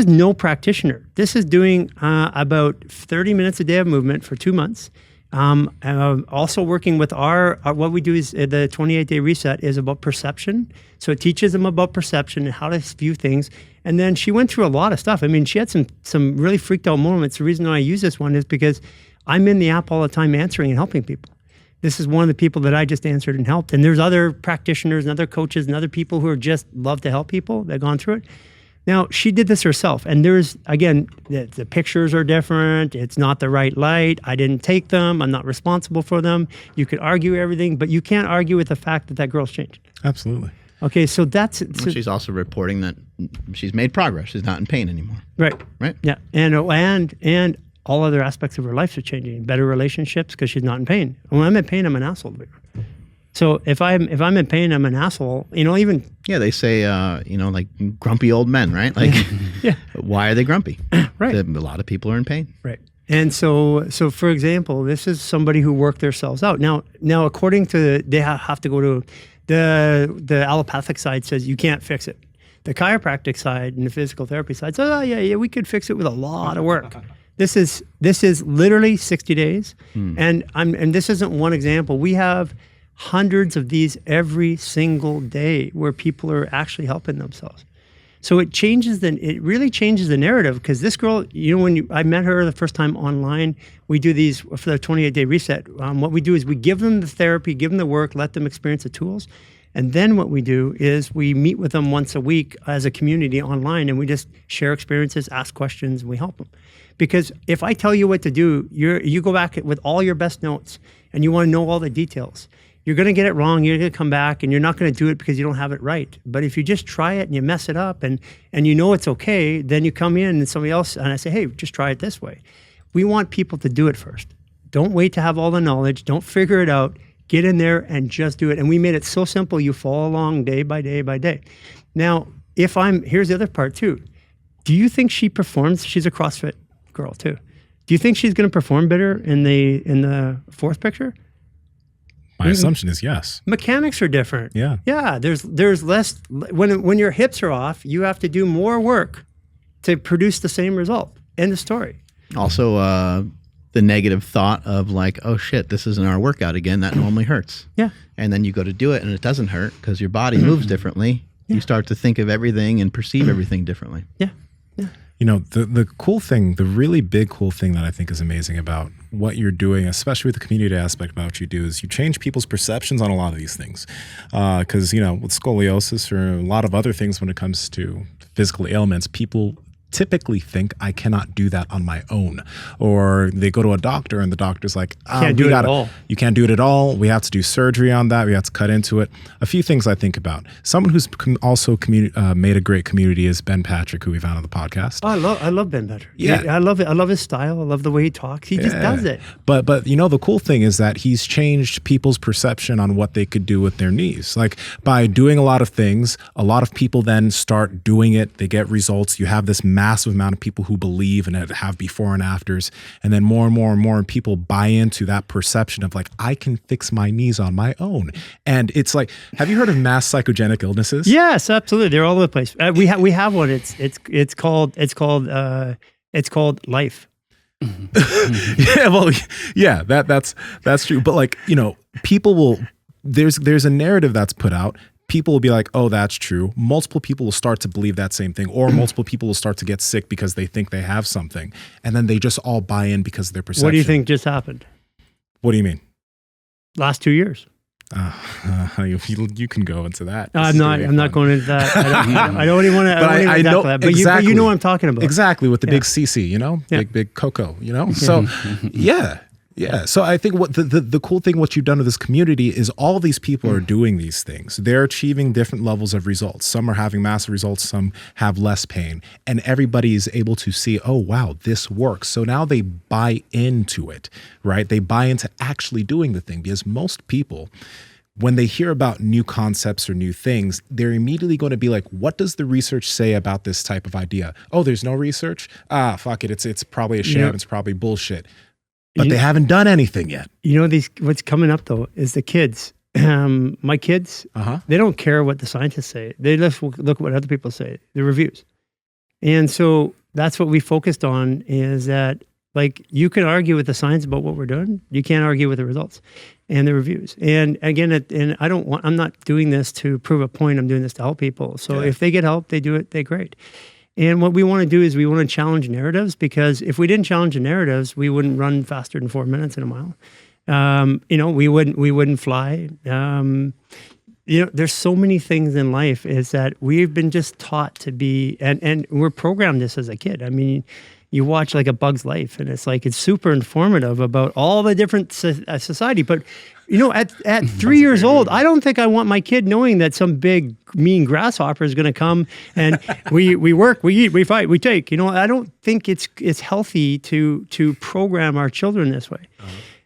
no practitioner. This is doing about 30 minutes a day of movement for 2 months. Also working with what we do is the 28-day reset is about perception. So it teaches them about perception and how to view things. And then she went through a lot of stuff. I mean, she had some really freaked out moments. The reason I use this one is because I'm in the app all the time answering and helping people. This is one of the people that I just answered and helped. And there's other practitioners and other coaches and other people who are just love to help people that have gone through it. Now, she did this herself, and there's, again, the pictures are different. It's not the right light. I didn't take them. I'm not responsible for them. You could argue everything, but you can't argue with the fact that girl's changed. Absolutely. Okay, so that's she's also reporting that she's made progress. She's not in pain anymore. Right. Right. Yeah, and all other aspects of her life are changing. Better relationships because she's not in pain. When I'm in pain, I'm an asshole. So if I'm in pain, I'm an asshole. Even they say like grumpy old men, right? Like, yeah. Why are they grumpy? Right. A lot of people are in pain. Right. And so for example, this is somebody who worked themselves out. Now according to they have to go to the allopathic side says you can't fix it. The chiropractic side and the physical therapy side says, oh yeah, we could fix it with a lot of work. This is literally 60 days, and this isn't one example. We have hundreds of these every single day where people are actually helping themselves. So it really changes the narrative, because this girl, I met her the first time online, we do these for the 28-day reset. What we do is we give them the therapy, give them the work, let them experience the tools. And then what we do is we meet with them once a week as a community online, and we just share experiences, ask questions, and we help them. Because if I tell you what to do, you go back with all your best notes and you want to know all the details. You're going to get it wrong. You're going to come back and you're not going to do it because you don't have it right. But if you just try it and you mess it up and you know it's okay, then you come in and somebody else, and I say, hey, just try it this way. We want people to do it first. Don't wait to have all the knowledge. Don't figure it out. Get in there and just do it. And we made it so simple. You follow along day by day by day. Now, here's the other part too. Do you think she performs? She's a CrossFit girl too. Do you think she's going to perform better in the fourth picture? My assumption is yes. Mechanics are different. Yeah. Yeah. There's less when your hips are off, you have to do more work to produce the same result. End of story. Also, the negative thought of like, oh shit, this isn't our workout again. That normally hurts. Yeah. And then you go to do it and it doesn't hurt because your body moves differently. Yeah. You start to think of everything and perceive everything differently. Yeah. Yeah. The cool thing, the really big cool thing that I think is amazing about what you're doing, especially with the community aspect about what you do, is you change people's perceptions on a lot of these things. Because, with scoliosis or a lot of other things when it comes to physical ailments, people typically think I cannot do that on my own, or they go to a doctor and the doctor's like, can't do it at all. You can't do it at all. We have to do surgery on that. We have to cut into it. A few things I think about. Someone who's also made a great community is Ben Patrick, who we've had on the podcast. Oh, I love Ben Patrick. Yeah. I love it. I love his style. I love the way he talks. He just does it. But the cool thing is that he's changed people's perception on what they could do with their knees. Like by doing a lot of things, a lot of people then start doing it. They get results. You have this massive amount of people who believe and have before and afters, and then more and more and more people buy into that perception of like, I can fix my knees on my own. And it's like, have you heard of mass psychogenic illnesses? Yes, absolutely. They're all over the place. We have one. It's called life. That's true. But like, people will, there's a narrative that's put out. People will be like, oh, that's true. Multiple people will start to believe that same thing, or multiple people will start to get sick because they think they have something. And then they just all buy in because of their perception. What do you think just happened? What do you mean? Last 2 years. You can go into that. I'm not going into that. I don't even want to. I know that. But exactly. you know what I'm talking about. Exactly, with the big CC, big Coco, So yeah. So I think what the cool thing, what you've done to this community is all these people are doing these things. They're achieving different levels of results. Some are having massive results, some have less pain. And everybody is able to see, oh, wow, this works. So now they buy into it, right? They buy into actually doing the thing, because most people, when they hear about new concepts or new things, they're immediately going to be like, what does the research say about this type of idea? Oh, there's no research? Fuck it. It's probably a sham. It's probably bullshit. But they haven't done anything yet. What's coming up though is the kids. My kids, they don't care what the scientists say. They just look at what other people say, the reviews. And so that's what we focused on, is that like you can argue with the science about what we're doing. You can't argue with the results and the reviews. And again, I'm not doing this to prove a point. I'm doing this to help people. So if they get help, they do it, they're great. And what we want to do is we want to challenge narratives, because if we didn't challenge the narratives, we wouldn't run faster than 4 minutes in a mile. We wouldn't fly. There's so many things in life, is that we've been just taught to be, and we're programmed this as a kid. I mean, you watch like A Bug's Life, and it's super informative about all the different society. But at 3 years old, I don't think I want my kid knowing that some big mean grasshopper is going to come and we work, we eat, we fight, we take. I don't think it's healthy to program our children this way.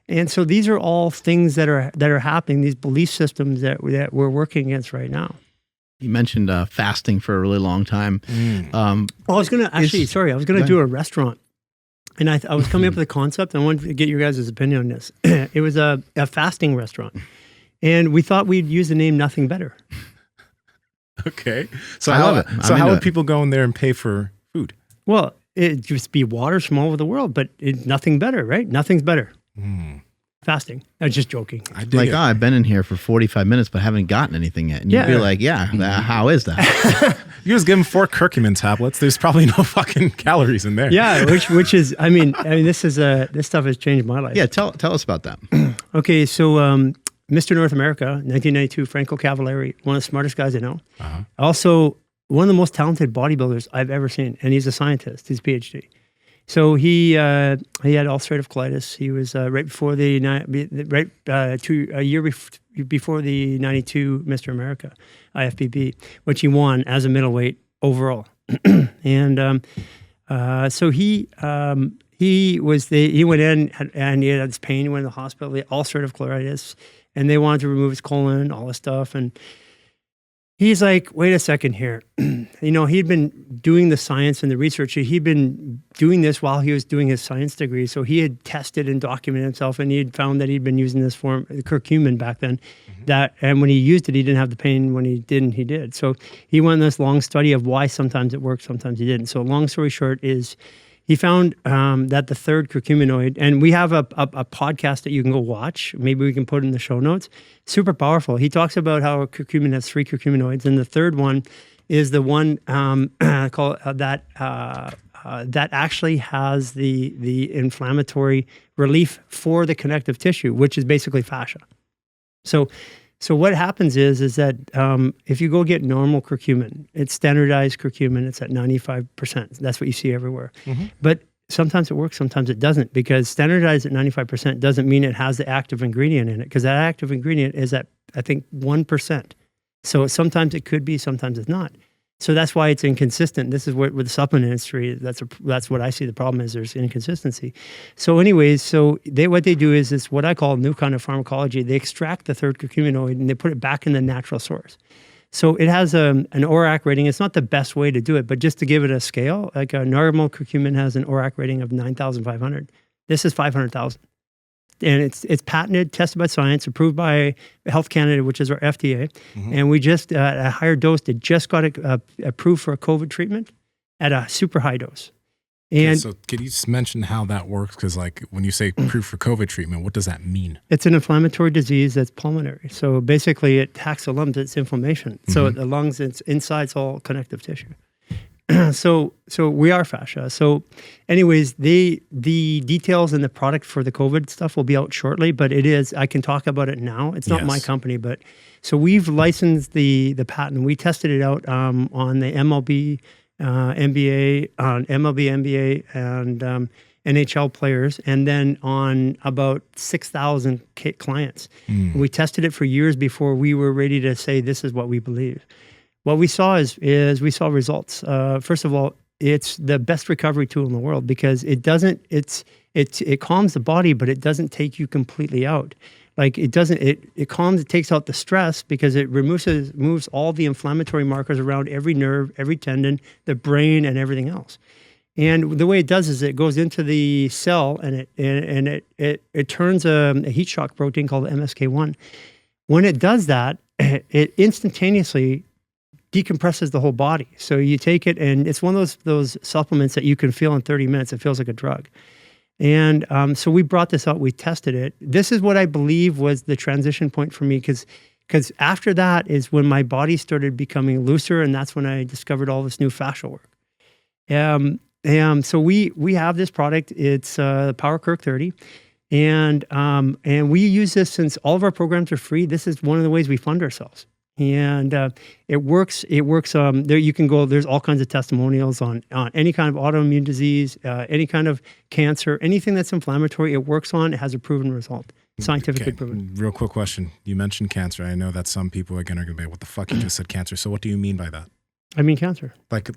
And so these are all things that are happening. These belief systems that we're working against right now. You mentioned fasting for a really long time. I was going to do a restaurant. And I was coming up with a concept. And I wanted to get your guys' opinion on this. It was a fasting restaurant. And we thought we'd use the name Nothing Better. Okay. So how would people go in there and pay for food? Well, it'd just be waters from all over the world, but nothing better, right? Nothing's better. Fasting. I was just joking. I've been in here for 45 minutes, but haven't gotten anything yet. And you'd be like, how is that? You just give them 4 curcumin tablets. There's probably no fucking calories in there. Yeah, which is, I mean, this stuff has changed my life. Yeah, tell us about that. Okay, so Mr. North America, 1992, Franco Cavallari, one of the smartest guys I know. Also, one of the most talented bodybuilders I've ever seen, and he's a scientist. He's a PhD. So he had ulcerative colitis. He was a year before the 92 Mr. America IFBB, which he won as a middleweight overall. And so he went in and he had this pain. He went to the hospital. He had ulcerative colitis, and they wanted to remove his colon, all this stuff. And he's like, wait a second here. He'd been doing the science and the research. He'd been doing this while he was doing his science degree. So he had tested and documented himself, and he had found that he'd been using this form, curcumin back then. And when he used it, he didn't have the pain. When he didn't, he did. So he went on this long study of why sometimes it worked, sometimes it didn't. So long story short is he found that the third curcuminoid, and we have a podcast that you can go watch. Maybe we can put it in the show notes. Super powerful. He talks about how curcumin has 3 curcuminoids, and the third one is the one that actually has the inflammatory relief for the connective tissue, which is basically fascia. So what happens is that if you go get normal curcumin, it's standardized curcumin, it's at 95%. That's what you see everywhere. But sometimes it works, sometimes it doesn't, because standardized at 95% doesn't mean it has the active ingredient in it, because that active ingredient is at, I think, 1%. So sometimes it could be, sometimes it's not. So that's why it's inconsistent. This is what with the supplement industry, that's what I see the problem is, there's inconsistency. So anyways, what they do is what I call a new kind of pharmacology. They extract the third curcuminoid and they put it back in the natural source. So it has an ORAC rating. It's not the best way to do it, but just to give it a scale, like a normal curcumin has an ORAC rating of 9,500. This is 500,000. And it's patented, tested by science, approved by Health Canada, which is our FDA. And we just, at a higher dose, it just got approved for a COVID treatment at a super high dose. And so could you just mention how that works? Because when you say approved for COVID treatment, what does that mean? It's an inflammatory disease that's pulmonary. So basically it attacks the lungs, it's inflammation. So the lungs, it's inside's all connective tissue. So we are fascia. So anyways, the details and the product for the COVID stuff will be out shortly, but I can talk about it now. It's not my company, but so we've licensed the patent. We tested it out on the MLB, NBA, and NHL players, and then on about 6,000 clients. We tested it for years before we were ready to say this is what we believe. What we saw is we saw results. First of all, it's the best recovery tool in the world because it calms the body, but it doesn't take you completely out. Like it takes out the stress because it removes all the inflammatory markers around every nerve, every tendon, the brain, and everything else. And the way it does is it goes into the cell and it turns a heat shock protein called MSK1. When it does that, it instantaneously decompresses the whole body. So you take it, and it's one of those supplements that you can feel in 30 minutes. It feels like a drug. And so we brought this out. We tested it. This is what I believe was the transition point for me, because after that is when my body started becoming looser, and that's when I discovered all this new fascial work. So we have this product. It's Power Kirk 30. And we use this since all of our programs are free. This is one of the ways we fund ourselves. And it works. There you can go. There's all kinds of testimonials on any kind of autoimmune disease, any kind of cancer, anything that's inflammatory. It works on. It has a proven result, scientifically proven. Real quick question. You mentioned cancer. I know that some people are going to be, what the fuck, you just said cancer. So what do you mean by that? I mean cancer. But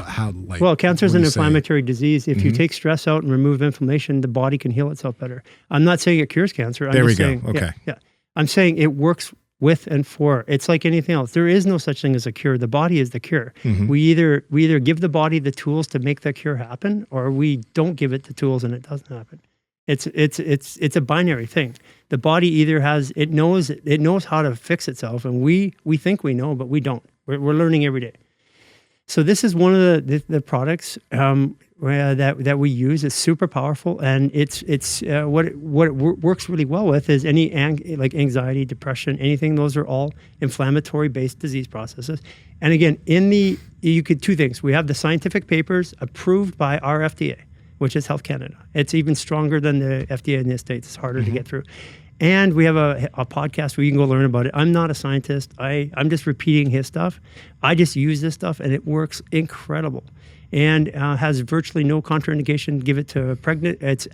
how? Well, cancer is an inflammatory disease. If you take stress out and remove inflammation, the body can heal itself better. I'm not saying it cures cancer. There we go. Okay. Yeah. I'm saying it works with and for. It's like anything else. There is no such thing as a cure. The body is the cure. We either give the body the tools to make the cure happen, or we don't give it the tools and it doesn't happen. It's a binary thing. The body either knows how to fix itself, and we think we know, but we don't. We're learning every day. So this is one of the products that we use. It's super powerful, and what it works really well with is any like anxiety, depression, anything. Those are all inflammatory based disease processes. And again, you could two things. We have the scientific papers approved by our FDA, which is Health Canada. It's even stronger than the FDA in the States. It's harder to get through. And we have a podcast where you can go learn about it. I'm not a scientist. I'm just repeating his stuff. I just use this stuff, and it works incredible. And has virtually no contraindication. Give it to pregnant. It's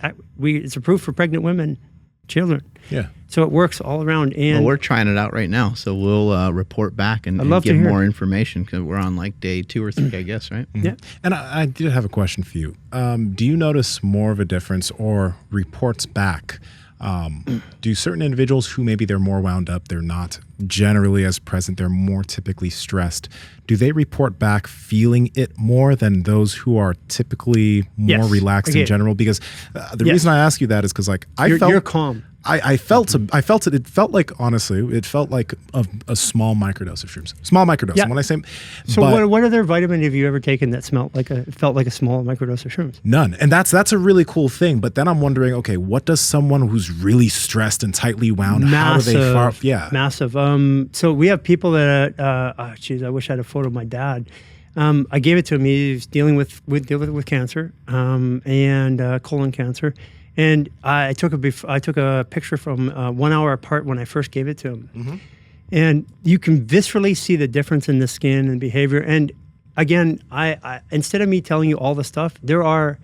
approved for pregnant women, children. Yeah. So it works all around. And we're trying it out right now, so we'll report back and give more information, because we're on like day 2 or 3, I guess, right? Yeah. And I did have a question for you. Do you notice more of a difference or reports back? Do certain individuals who maybe they're more wound up, they're not generally as present, they're more typically stressed, do they report back feeling it more than those who are typically more relaxed in general? Because the reason I ask you that is because like you're calm. I felt it. It felt like, honestly, it felt like a small microdose of shrooms. Small microdose. Yeah. When I say, so what other vitamin have you ever taken that felt like a small microdose of shrooms? None. And that's a really cool thing. But then I'm wondering, okay, what does someone who's really stressed and tightly wound, how do they far? Yeah, massive. So we have people that, I wish I had a photo of my dad. I gave it to him. He was dealing with cancer and colon cancer. And I took a picture from 1 hour apart when I first gave it to him. And you can viscerally see the difference in the skin and behavior. And again, I instead of me telling you all the stuff, there are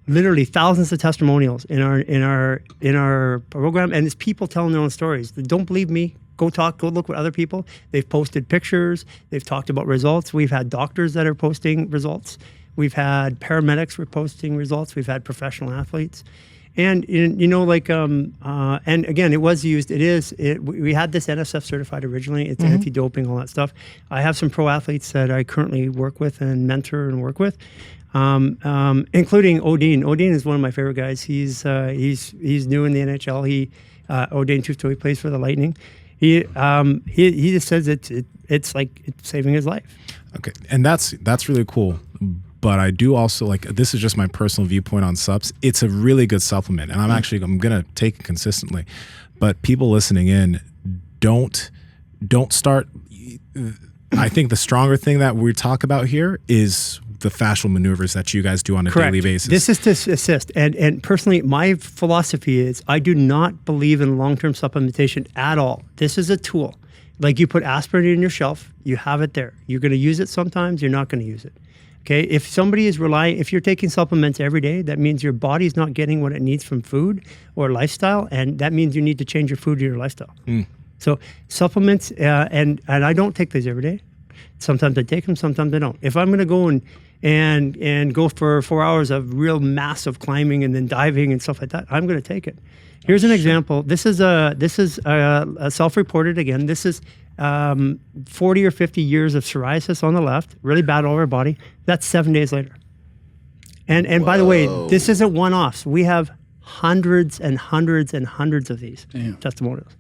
literally thousands of testimonials in our program, and it's people telling their own stories. Don't believe me? Go look with other people. They've posted pictures. They've talked about results. We've had doctors that are posting results. We've had paramedics who are posting results. We've had professional athletes. And and again, it was used. We had this NSF certified originally. It's anti-doping, all that stuff. I have some pro athletes that I currently work with and mentor and work with, including Odin. Odin is one of my favorite guys. He's new in the NHL. Odin Tufto, he plays for the Lightning. He just says it's like it's saving his life. Okay, and that's really cool. But I do also like, this is just my personal viewpoint on subs. It's a really good supplement, and I'm gonna take it consistently. But people listening in, don't start. I think the stronger thing that we talk about here is the fascial maneuvers that you guys do on a daily basis. This is to assist. And personally, my philosophy is I do not believe in long-term supplementation at all. This is a tool. Like you put aspirin in your shelf, you have it there. You're going to use it sometimes, you're not going to use it. Okay, if somebody is if you're taking supplements every day, that means your body's not getting what it needs from food or lifestyle, and that means you need to change your food or your lifestyle. So supplements, and I don't take these every day. Sometimes I take them, sometimes I don't. If I'm going to go and go for 4 hours of real massive climbing and then diving and stuff like that, I'm going to take it. Here's an example. This is self-reported again. This is 40 or 50 years of psoriasis on the left, really bad all over body. That's 7 days later. And by the way, this isn't one-offs. We have hundreds and hundreds and hundreds of these testimonials.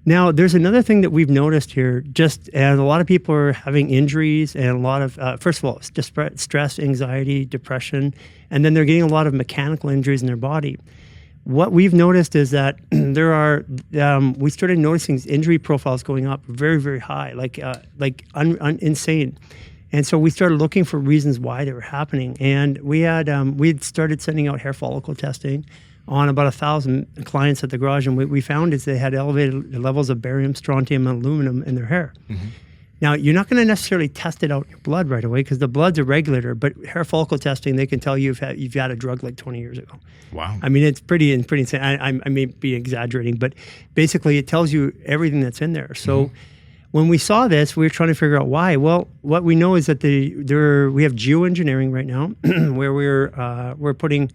Now, there's another thing that we've noticed here, and a lot of people are having injuries and a lot of, first of all, it's just stress, anxiety, depression, and then they're getting a lot of mechanical injuries in their body. What we've noticed is that we started noticing injury profiles going up very, very high, insane. And so we started looking for reasons why they were happening. And we'd started sending out hair follicle testing on about 1,000 clients at the garage, and what we found is they had elevated levels of barium, strontium, and aluminum in their hair. Now, you're not going to necessarily test it out in your blood right away because the blood's a regulator, but hair follicle testing, they can tell you you've had a drug like 20 years ago. Wow. I mean, it's pretty insane. I may be exaggerating, but basically it tells you everything that's in there. So when we saw this, we were trying to figure out why. Well, what we know is that we have geoengineering right now where we're putting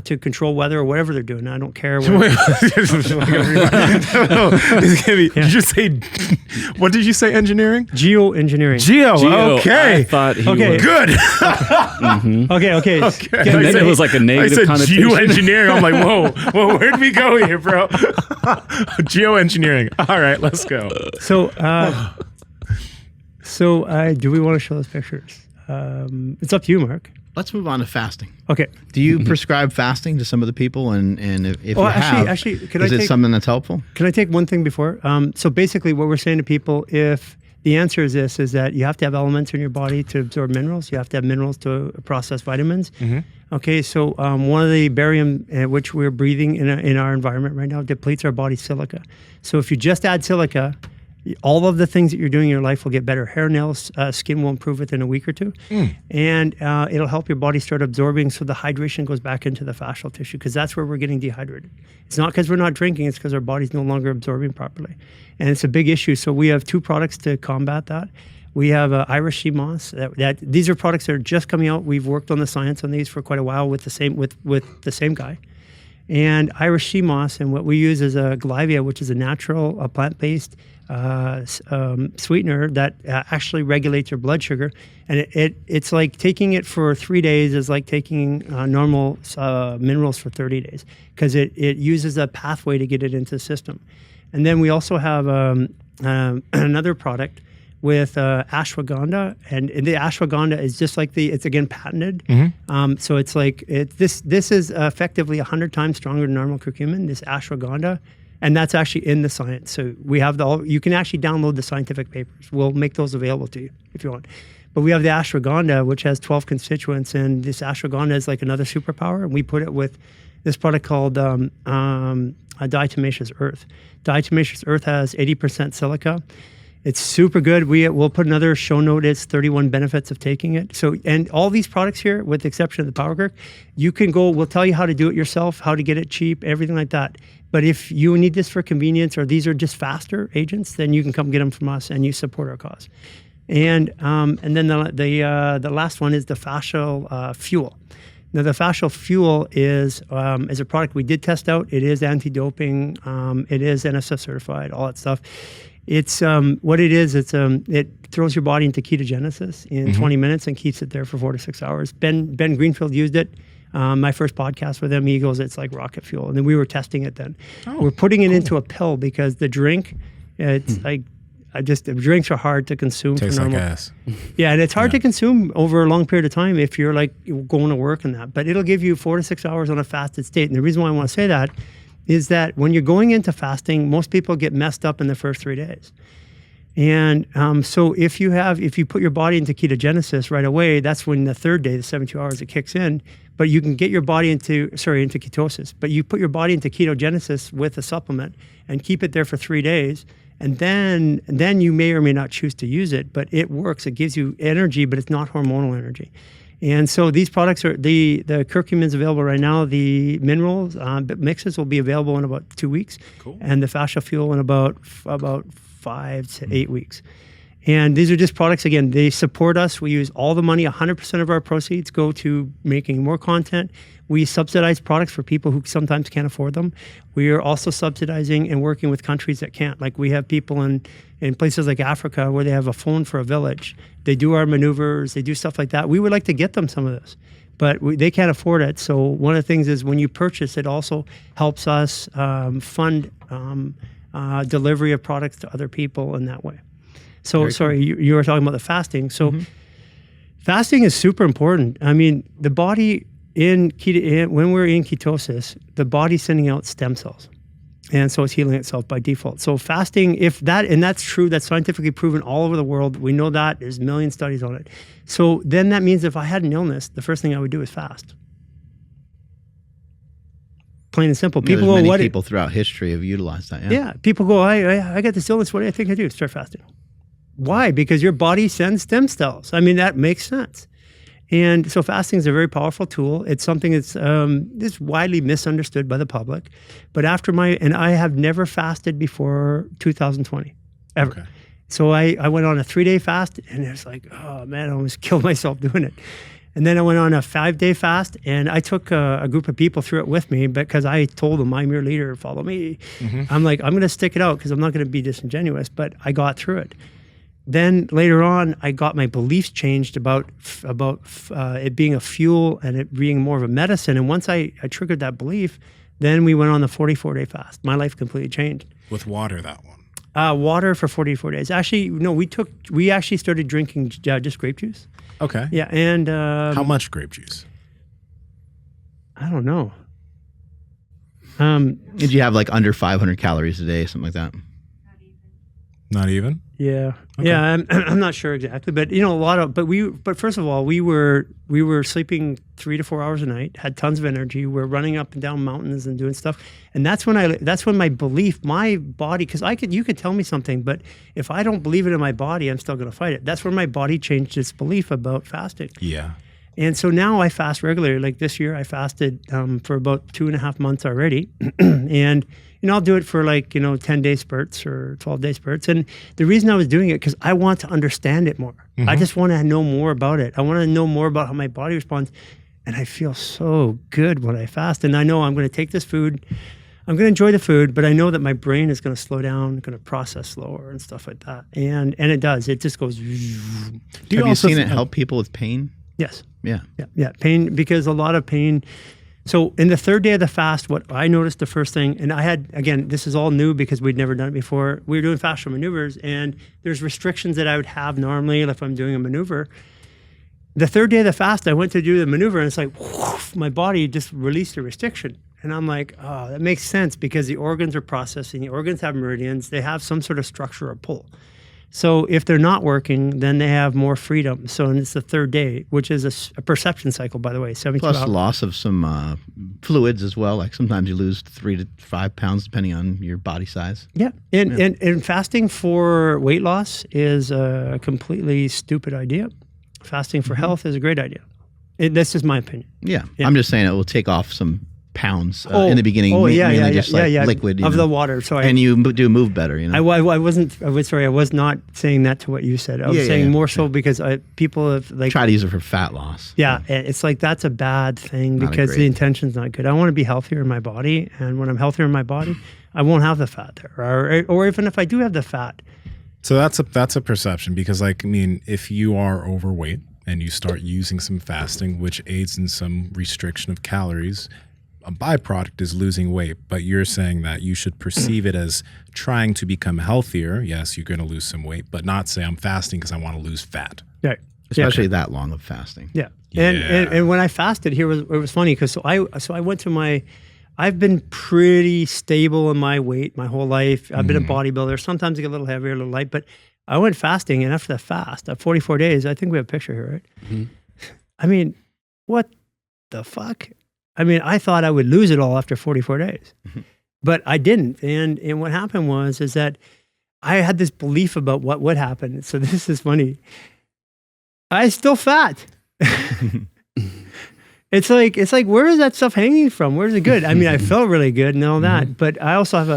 to control weather or whatever they're doing. I don't care. Did you just say, what did you say, engineering? Geoengineering. Geo, okay. I thought he was. Good. Okay. And then it was like a negative connotation. Geoengineering. I'm like, whoa, where'd we go here, bro? Geoengineering. All right, let's go. So do we want to show those pictures? It's up to you, Mark. Let's move on to fasting. Okay. Do you prescribe fasting to some of the people? And if you actually, is it something that's helpful? Can I take one thing before? So basically what we're saying to people, if the answer is this, is that you have to have elements in your body to absorb minerals. You have to have minerals to process vitamins. Okay, so one of the barium which we're breathing in our environment right now depletes our body's silica. So if you just add silica, all of the things that you're doing in your life will get better. Hair, nails, skin will improve within a week or two. And it'll help your body start absorbing so the hydration goes back into the fascial tissue because that's where we're getting dehydrated. It's not because we're not drinking, it's because our body's no longer absorbing properly. And it's a big issue. So we have 2 products to combat that. We have Irish sea moss. These are products that are just coming out. We've worked on the science on these for quite a while with the same guy. And Irish sea moss, and what we use is a glyvia, which is a natural plant-based sweetener that actually regulates your blood sugar. And it's like taking it for 3 days is like taking normal minerals for 30 days because it uses a pathway to get it into the system. And then we also have another product with ashwagandha, and the ashwagandha is just like it's again patented. So it's like this is effectively 100 times stronger than normal curcumin, this ashwagandha, and that's actually in the science. So we have you can actually download the scientific papers. We'll make those available to you if you want. But we have the ashwagandha, which has 12 constituents, and this ashwagandha is like another superpower, and we put it with this product called diatomaceous earth. Diatomaceous earth has 80% silica. It's super good. We'll put another show note. It's 31 benefits of taking it. So, and all these products here, with the exception of the Power Kirk, you can go, we'll tell you how to do it yourself, how to get it cheap, everything like that. But if you need this for convenience or these are just faster agents, then you can come get them from us and you support our cause. And then the last one is the fascial fuel. Now, the fascial fuel is a product we did test out. It is anti-doping. It is NSF certified, all that stuff. It's what it is. It throws your body into ketogenesis in 20 minutes and keeps it there for 4 to 6 hours. Ben Greenfield used it. My first podcast with him, he goes, it's like rocket fuel. And then we were testing it then. We're putting it into a pill because the drink, it's like, the drinks are hard to consume. Tastes for normal. like ass. Yeah, and it's hard to consume over a long period of time if you're like going to work and that. But it'll give you 4 to 6 hours on a fasted state. And the reason why I want to say that is that when you're going into fasting, most people get messed up in the first 3 days. And so if you put your body into ketogenesis right away, that's when the 3rd day, the 72 hours, it kicks in. But you can get your body into ketosis. But you put your body into ketogenesis with a supplement and keep it there for 3 days. And then you may or may not choose to use it, but it works. It gives you energy, but it's not hormonal energy. And so these products are, the curcumin is available right now. The minerals mixes will be available in about 2 weeks. Cool. And the fascial fuel in about 5 to 8 weeks. And these are just products, again, they support us. We use all the money, 100% of our proceeds go to making more content. We subsidize products for people who sometimes can't afford them. We are also subsidizing and working with countries that can't. Like we have people in places like Africa where they have a phone for a village. They do our maneuvers, they do stuff like that. We would like to get them some of this, but they can't afford it. So one of the things is when you purchase, it also helps us fund delivery of products to other people in that way. So Very sorry, you were talking about the fasting. So fasting is super important. I mean, the body when we're in ketosis, the body's sending out stem cells. And so it's healing itself by default. So fasting, and that's true, that's scientifically proven all over the world. We know that, there's a million studies on it. So then that means if I had an illness, the first thing I would do is fast. plain and simple. Yeah, People there's go, many what? people throughout history have utilized that. Yeah, people go, I got this illness. What do I think I do? Start fasting. Why? Because your body sends stem cells. I mean, that makes sense. And so fasting is a very powerful tool. It's something that's widely misunderstood by the public. But I have never fasted before 2020, ever. Okay. So I went on a 3-day fast, and it's like, oh man, I almost killed myself doing it. And then I went on a 5-day fast, and I took a group of people through it with me because I told them, I'm your leader, follow me. Mm-hmm. I'm like, I'm going to stick it out because I'm not going to be disingenuous, but I got through it. Then later on, I got my beliefs changed about it being a fuel and it being more of a medicine. And once I triggered that belief, then we went on the 44-day fast. My life completely changed. With water, that one? Water for 44 days. Actually, no, we actually started drinking just grape juice. Okay. Yeah, and how much grape juice? I don't know. Did you have like under 500 calories a day, something like that? Not even? Yeah. Okay. Yeah, I'm not sure exactly, but but first of all, we were sleeping 3 to 4 hours a night, had tons of energy. We're running up and down mountains and doing stuff. And that's when my belief, my body, because you could tell me something, but if I don't believe it in my body, I'm still going to fight it. That's where my body changed its belief about fasting. Yeah. And so now I fast regularly. Like this year, I fasted for about 2.5 months already. And I'll do it for 10-day spurts or 12-day spurts. And the reason I was doing it, because I want to understand it more. Mm-hmm. I just want to know more about it. I want to know more about how my body responds. And I feel so good when I fast. And I know I'm going to take this food. I'm going to enjoy the food, but I know that my brain is going to slow down, going to process slower and stuff like that. And it does. It just goes. Have you seen it help people with pain? Yes. Yeah. Pain, because a lot of pain. So in the 3rd day of the fast, what I noticed the first thing, and I had, again, this is all new because we'd never done it before. We were doing fascial maneuvers, and there's restrictions that I would have normally if I'm doing a maneuver. The 3rd day of the fast, I went to do the maneuver, and it's like, whoosh, my body just released a restriction. And I'm like, oh, that makes sense because the organs are processing. The organs have meridians. They have some sort of structure or pull. So if they're not working, then they have more freedom. So it's the 3rd day, which is a perception cycle, by the way, 72 Plus hours. loss of some fluids as well. Like sometimes you lose 3 to 5 pounds depending on your body size. Yeah. And fasting for weight loss is a completely stupid idea. Fasting for health is a great idea. That's just my opinion. Yeah. I'm just saying it will take off some pounds in the beginning. Liquid of the water. So and you do move better. I was not saying that to what you said. I was saying more so because people have try to use it for fat loss. Yeah, it's like that's a bad thing because the intention's not good. I want to be healthier in my body, and when I'm healthier in my body, I won't have the fat there, or even if I do have the fat. So that's a perception because if you are overweight and you start using some fasting, which aids in some restriction of calories, a byproduct is losing weight, but you're saying that you should perceive it as trying to become healthier. Yes, you're going to lose some weight, but not say I'm fasting because I want to lose fat. Right. Especially that long of fasting. Yeah. And when I fasted here, it was funny because I went to I've been pretty stable in my weight my whole life. I've been a bodybuilder. Sometimes I get a little heavier, a little light, but I went fasting, and after the fast, at 44 days, I think we have a picture here, right? Mm-hmm. I mean, what the fuck? I mean, I thought I would lose it all after 44 days, but I didn't. And what happened was that I had this belief about what would happen. So this is funny. I still fat. It's like, where is that stuff hanging from? Where's it good? I mean, I felt really good and all that, but I also have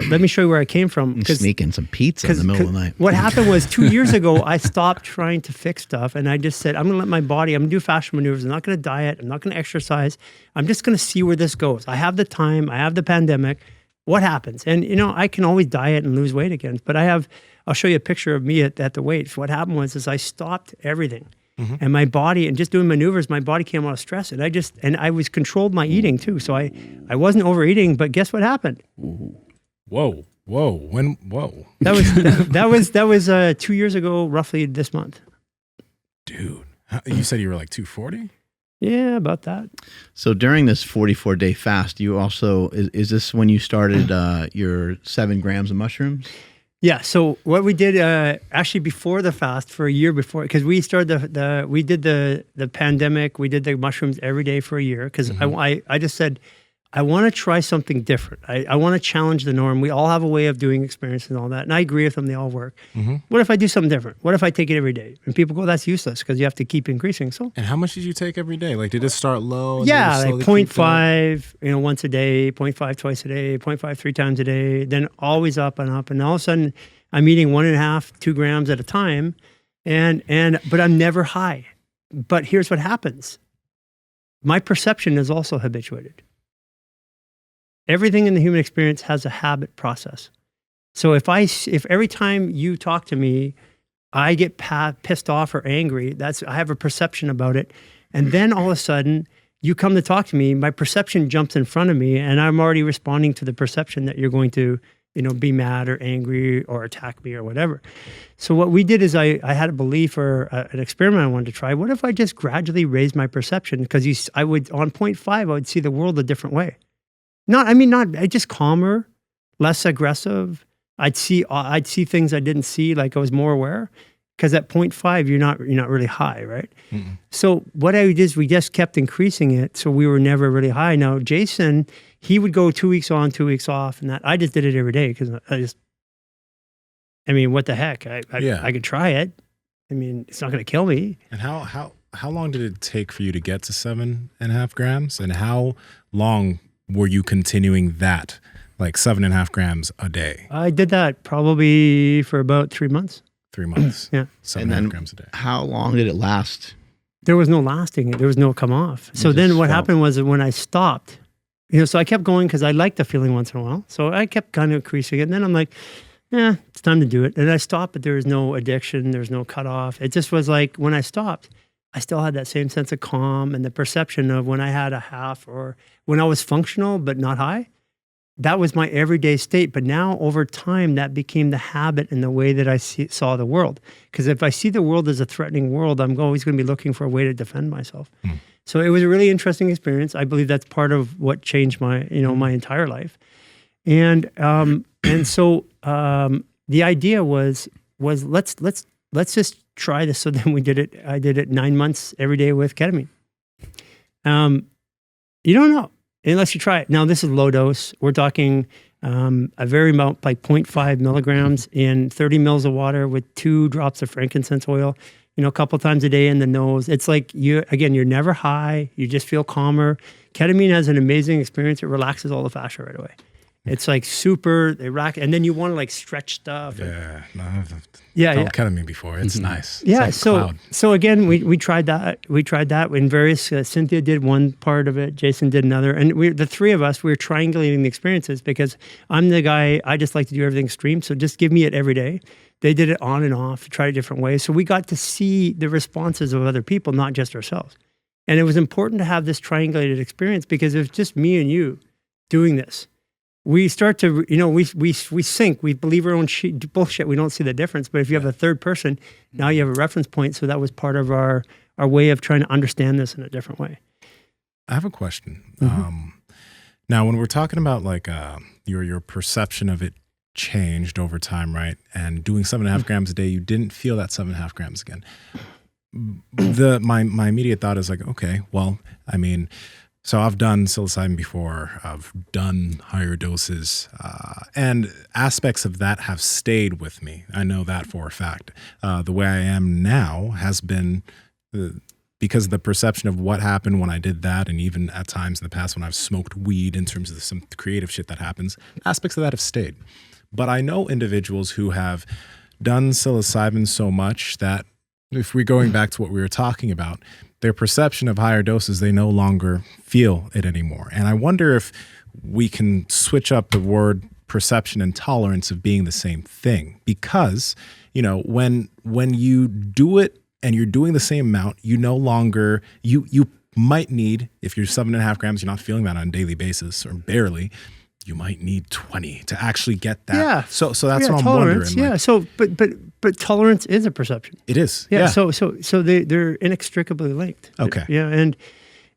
let me show you where I came from. Sneaking some pizza in the middle of the night. What happened was 2 years ago, I stopped trying to fix stuff, and I just said, I'm going to let my body, I'm going to do fascial maneuvers. I'm not going to diet. I'm not going to exercise. I'm just going to see where this goes. I have the time. I have the pandemic. What happens? And, I can always diet and lose weight again, but I'll show you a picture of me at the weight. So what happened was I stopped everything. Mm-hmm. And my body, and just doing maneuvers, my body came out of stress, and I was controlled my eating too. So I wasn't overeating, but guess what happened? Whoa. That was 2 years ago, roughly this month. Dude, you said you were like 240? Yeah, about that. So during this 44-day fast, you also, is this when you started your 7 grams of mushrooms? Yeah. So what we did actually before the fast, for a year before, because we started we did the pandemic, we did the mushrooms every day for a year because I just said, I want to try something different. I want to challenge the norm. We all have a way of doing experiences and all that. And I agree with them. They all work. What if I do something different? What if I take it every day? And people go, that's useless because you have to keep increasing. So. And how much did you take every day? Like, did it start low? Yeah, like 0.5, once a day, 0.5 twice a day, 0.5 3 times a day, then always up and up. And all of a sudden I'm eating 1.5, 2 grams at a time. But I'm never high. But here's what happens. My perception is also habituated. Everything in the human experience has a habit process. So if every time you talk to me, I get pissed off or angry, I have a perception about it. And then all of a sudden you come to talk to me, my perception jumps in front of me and I'm already responding to the perception that you're going to, be mad or angry or attack me or whatever. So what we did is I had a belief or an experiment I wanted to try. What if I just gradually raised my perception? Because I would, on 0.5, I would see the world a different way. Just calmer, less aggressive. I'd see things I didn't see, like I was more aware. Because at 0.5, you're not really high, right? Mm-mm. So what I did is we just kept increasing it, so we were never really high. Now Jason, he would go 2 weeks on, 2 weeks off, and that I just did it every day because what the heck? I could try it. It's not going to kill me. And how long did it take for you to get to 7.5 grams? And how long were you continuing that, like 7.5 grams a day? I did that probably for about 3 months. 3 months. Yeah. 7.5 grams a day. How long did it last? There was no lasting. There was no come off. So then what happened was that when I stopped, so I kept going because I liked the feeling once in a while. So I kept kind of increasing it. And then I'm like, it's time to do it. And I stopped, but there was no addiction. There's no cutoff. It just was like when I stopped, I still had that same sense of calm and the perception of when I had a half or when I was functional but not high. That was my everyday state. But now over time, that became the habit and the way that I saw the world. Because if I see the world as a threatening world, I'm always going to be looking for a way to defend myself. So it was a really interesting experience. I believe that's part of what changed my, my entire life. And so the idea was let's just try this. So then we did it. I did it 9 months every day with ketamine. You don't know unless you try it. Now this is low dose. We're talking a very amount, like 0.5 milligrams in 30 mils of water with 2 drops of frankincense oil. A couple times a day in the nose. It's like you're never high. You just feel calmer. Ketamine has an amazing experience. It relaxes all the fascia right away. It's like super, and then you want to like stretch stuff. Felt ketamine before. It's nice. Yeah. It's like so again, we tried that. We tried that in various, Cynthia did one part of it. Jason did another. And the three of us, we were triangulating the experiences because I'm the guy, I just like to do everything extreme. So just give me it every day. They did it on and off, tried it different ways. So we got to see the responses of other people, not just ourselves. And it was important to have this triangulated experience because if it's just me and you doing this, we start to, we sync. We believe our own bullshit. We don't see the difference. But if you have a third person, now you have a reference point. So that was part of our way of trying to understand this in a different way. I have a question. Now, when we're talking about like your perception of it changed over time, right? And doing 7.5 grams a day, you didn't feel that 7.5 grams again. My immediate thought is like, okay, well, so I've done psilocybin before, I've done higher doses, and aspects of that have stayed with me. I know that for a fact. The way I am now has been because of the perception of what happened when I did that, and even at times in the past when I've smoked weed in terms of some creative shit that happens, aspects of that have stayed. But I know individuals who have done psilocybin so much that if we're going back to what we were talking about, their perception of higher doses, they no longer feel it anymore. And I wonder if we can switch up the word perception and tolerance of being the same thing. Because, when you do it and you're doing the same amount, you no longer, you might need, if you're 7.5 grams, you're not feeling that on a daily basis or barely, you might need 20 to actually get that. Yeah. So that's what I'm wondering. Yeah. So, but tolerance is a perception. It is. Yeah. So they're inextricably linked. Okay. Yeah.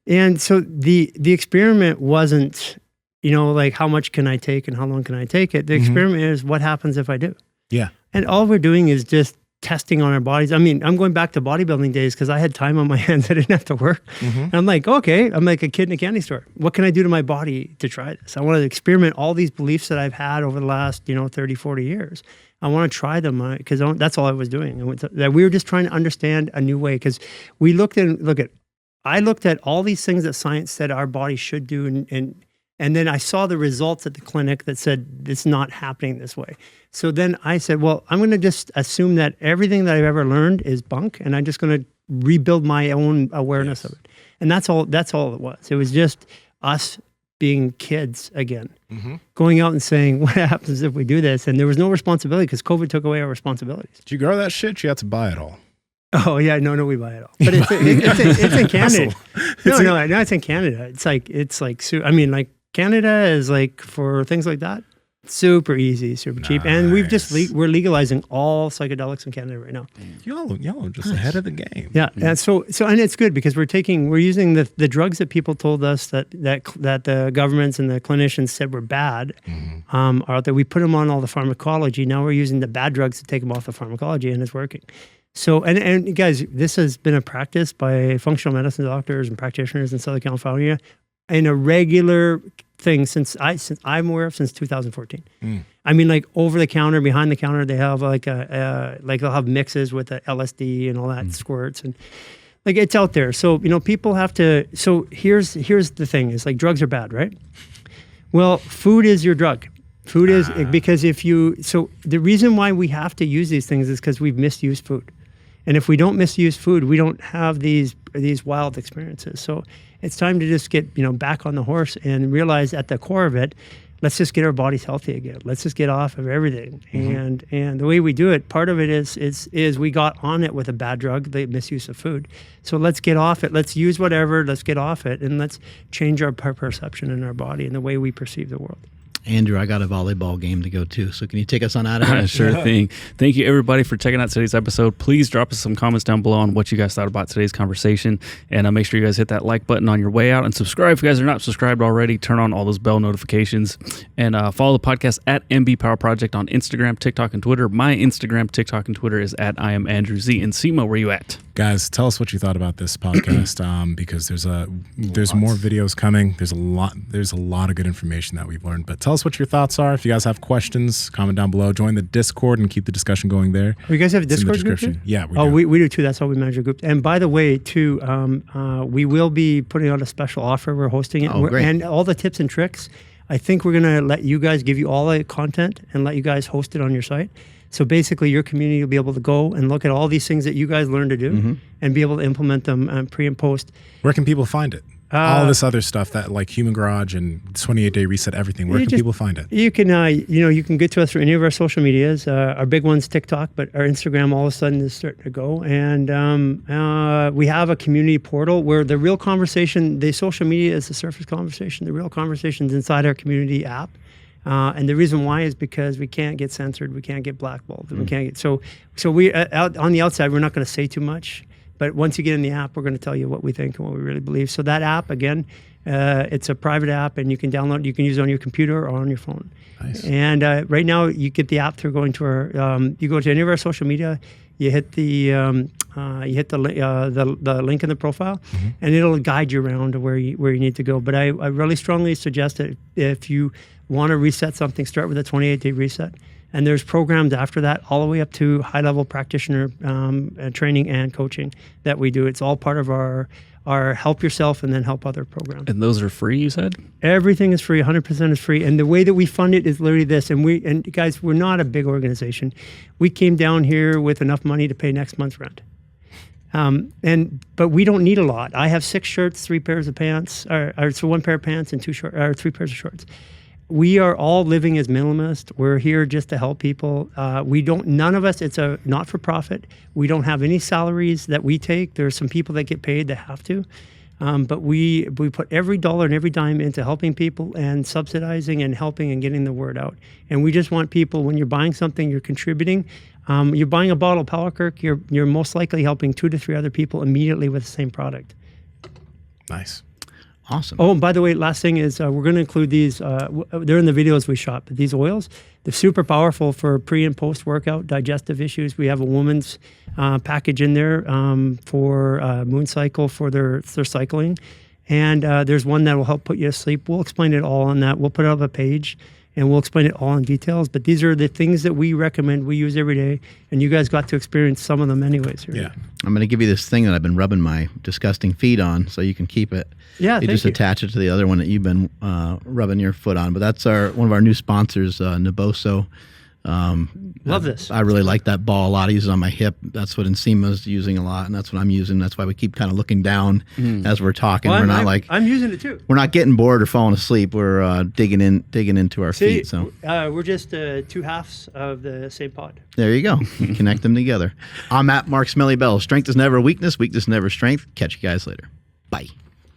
And so the experiment wasn't, like how much can I take and how long can I take it? The experiment is what happens if I do. Yeah. And all we're doing is just testing on our bodies. I mean, I'm going back to bodybuilding days because I had time on my hands. I didn't have to work. And I'm like, okay, I'm like a kid in a candy store. What can I do to my body to try this? I want to experiment all these beliefs that I've had over the last, 30, 40 years. I want to try them because that's all I was doing. We were just trying to understand a new way because we I looked at all these things that science said our body should do and then I saw the results at the clinic that said it's not happening this way. So then I said, well, I'm going to just assume that everything that I've ever learned is bunk, and I'm just going to rebuild my own awareness of it. And that's all it was. It was just us being kids again, going out and saying, what happens if we do this? And there was no responsibility because COVID took away our responsibilities. Did you grow that shit? You had to buy it all. Oh yeah, no, we buy it all. But it's in Canada. No, it's in Canada. It's like Canada is like for things like that, super easy, super cheap, and we're legalizing all psychedelics in Canada right now. Y'all are just ahead of the game. Yeah, and so and it's good because we're using the drugs that people told us that the governments and the clinicians said were bad, are out there. We put them on all the pharmacology. Now we're using the bad drugs to take them off the pharmacology, and it's working. So, and guys, this has been a practice by functional medicine doctors and practitioners in Southern California in a regular thing since I'm aware of since 2014. I mean, like over the counter, behind the counter, they have like they'll have mixes with the LSD and all that squirts and like it's out there. So, people have to, so here's the thing is like drugs are bad, right? Well, food is your drug. Food is, because so the reason why we have to use these things is because we've misused food. And if we don't misuse food, we don't have these wild experiences. So it's time to just get back on the horse and realize at the core of it, let's just get our bodies healthy again. Let's just get off of everything. And the way we do it, part of it is we got on it with a bad drug, the misuse of food. So let's get off it. Let's use whatever. Let's get off it, and let's change our perception in our body and the way we perceive the world. Andrew, I got a volleyball game to go to, so can you take us on out of here? Sure thing. Thank you, everybody, for checking out today's episode. Please drop us some comments down below on what you guys thought about today's conversation, and make sure you guys hit that like button on your way out, and subscribe if you guys are not subscribed already. Turn on all those bell notifications, and follow the podcast at MB Power Project on Instagram, TikTok, and Twitter. My Instagram, TikTok, and Twitter is at I am Andrew Z. And Nsima, where you at? Guys, tell us what you thought about this podcast, because there's more videos coming. There's a lot of good information that we've learned. But tell us what your thoughts are. If you guys have questions, comment down below. Join the Discord and keep the discussion going there. Oh, you guys have a Discord group too? Yeah, we do. We do too. That's how we manage a group. And by the way, too, we will be putting out a special offer. We're hosting it. Great. And all the tips and tricks, I think we're going to let you guys give you all the content and let you guys host it on your site. So basically, your community will be able to go and look at all these things that you guys learned to do and be able to implement them pre and post. Where can people find it? All this other stuff that like Human Garage and 28-day reset, everything. Where can people find it? You can, you can get to us through any of our social medias. Our big one's TikTok, but our Instagram all of a sudden is starting to go. And we have a community portal where the real conversation, the social media is the surface conversation. The real conversation's inside our community app. And the reason why is because we can't get censored, we can't get blackballed, we can't get so we out on the outside we're not going to say too much, but once you get in the app, we're going to tell you what we think and what we really believe. So that app again, it's a private app, and you can download, you can use it on your computer or on your phone. Nice. And right now you get the app through going to our you go to any of our social media, you hit the link in the profile, and it'll guide you around to where you need to go. But I really strongly suggest that if you want to reset something, start with a 28-day reset. And there's programs after that all the way up to high-level practitioner training and coaching that we do. It's all part of our help yourself and then help other program. And those are free, you said? Everything is free, 100% is free. And the way that we fund it is literally this. And guys, we're not a big organization. We came down here with enough money to pay next month's rent. But we don't need a lot. I have 6 shirts, 3 pairs of pants, so 1 pair of pants and 3 pairs of shorts. We are all living as minimalists. We're here just to help people. None of us, it's a not-for-profit. We don't have any salaries that we take. There's some people that get paid that have to. But we put every dollar and every dime into helping people and subsidizing and helping and getting the word out. And we just want people, when you're buying something, you're contributing. You're buying a bottle of Powellkirk, you're most likely helping 2 to 3 other people immediately with the same product. Nice. Awesome. Oh, and by the way, last thing is we're going to include these. They're in the videos we shot, but these oils, they're super powerful for pre and post workout digestive issues. We have a woman's package in there for moon cycle for their cycling. And there's one that will help put you to sleep. We'll explain it all on that. We'll put it up a page and we'll explain it all in details. But these are the things that we recommend, we use every day. And you guys got to experience some of them anyways. Here. Yeah. I'm going to give you this thing that I've been rubbing my disgusting feet on so you can keep it. Yeah, you just attach it to the other one that you've been rubbing your foot on. But that's one of our new sponsors, Naboso. Love this. I really like that ball a lot. I use it on my hip. That's what Nsima's using a lot, and that's what I'm using. That's why we keep kind of looking down as we're talking. Well, we're not I'm using it too. We're not getting bored or falling asleep. We're digging into our feet. So we're just two halves of the same pod. There you go. You connect them together. I'm at Mark Smelly Bell. Strength is never weakness. Weakness never strength. Catch you guys later. Bye.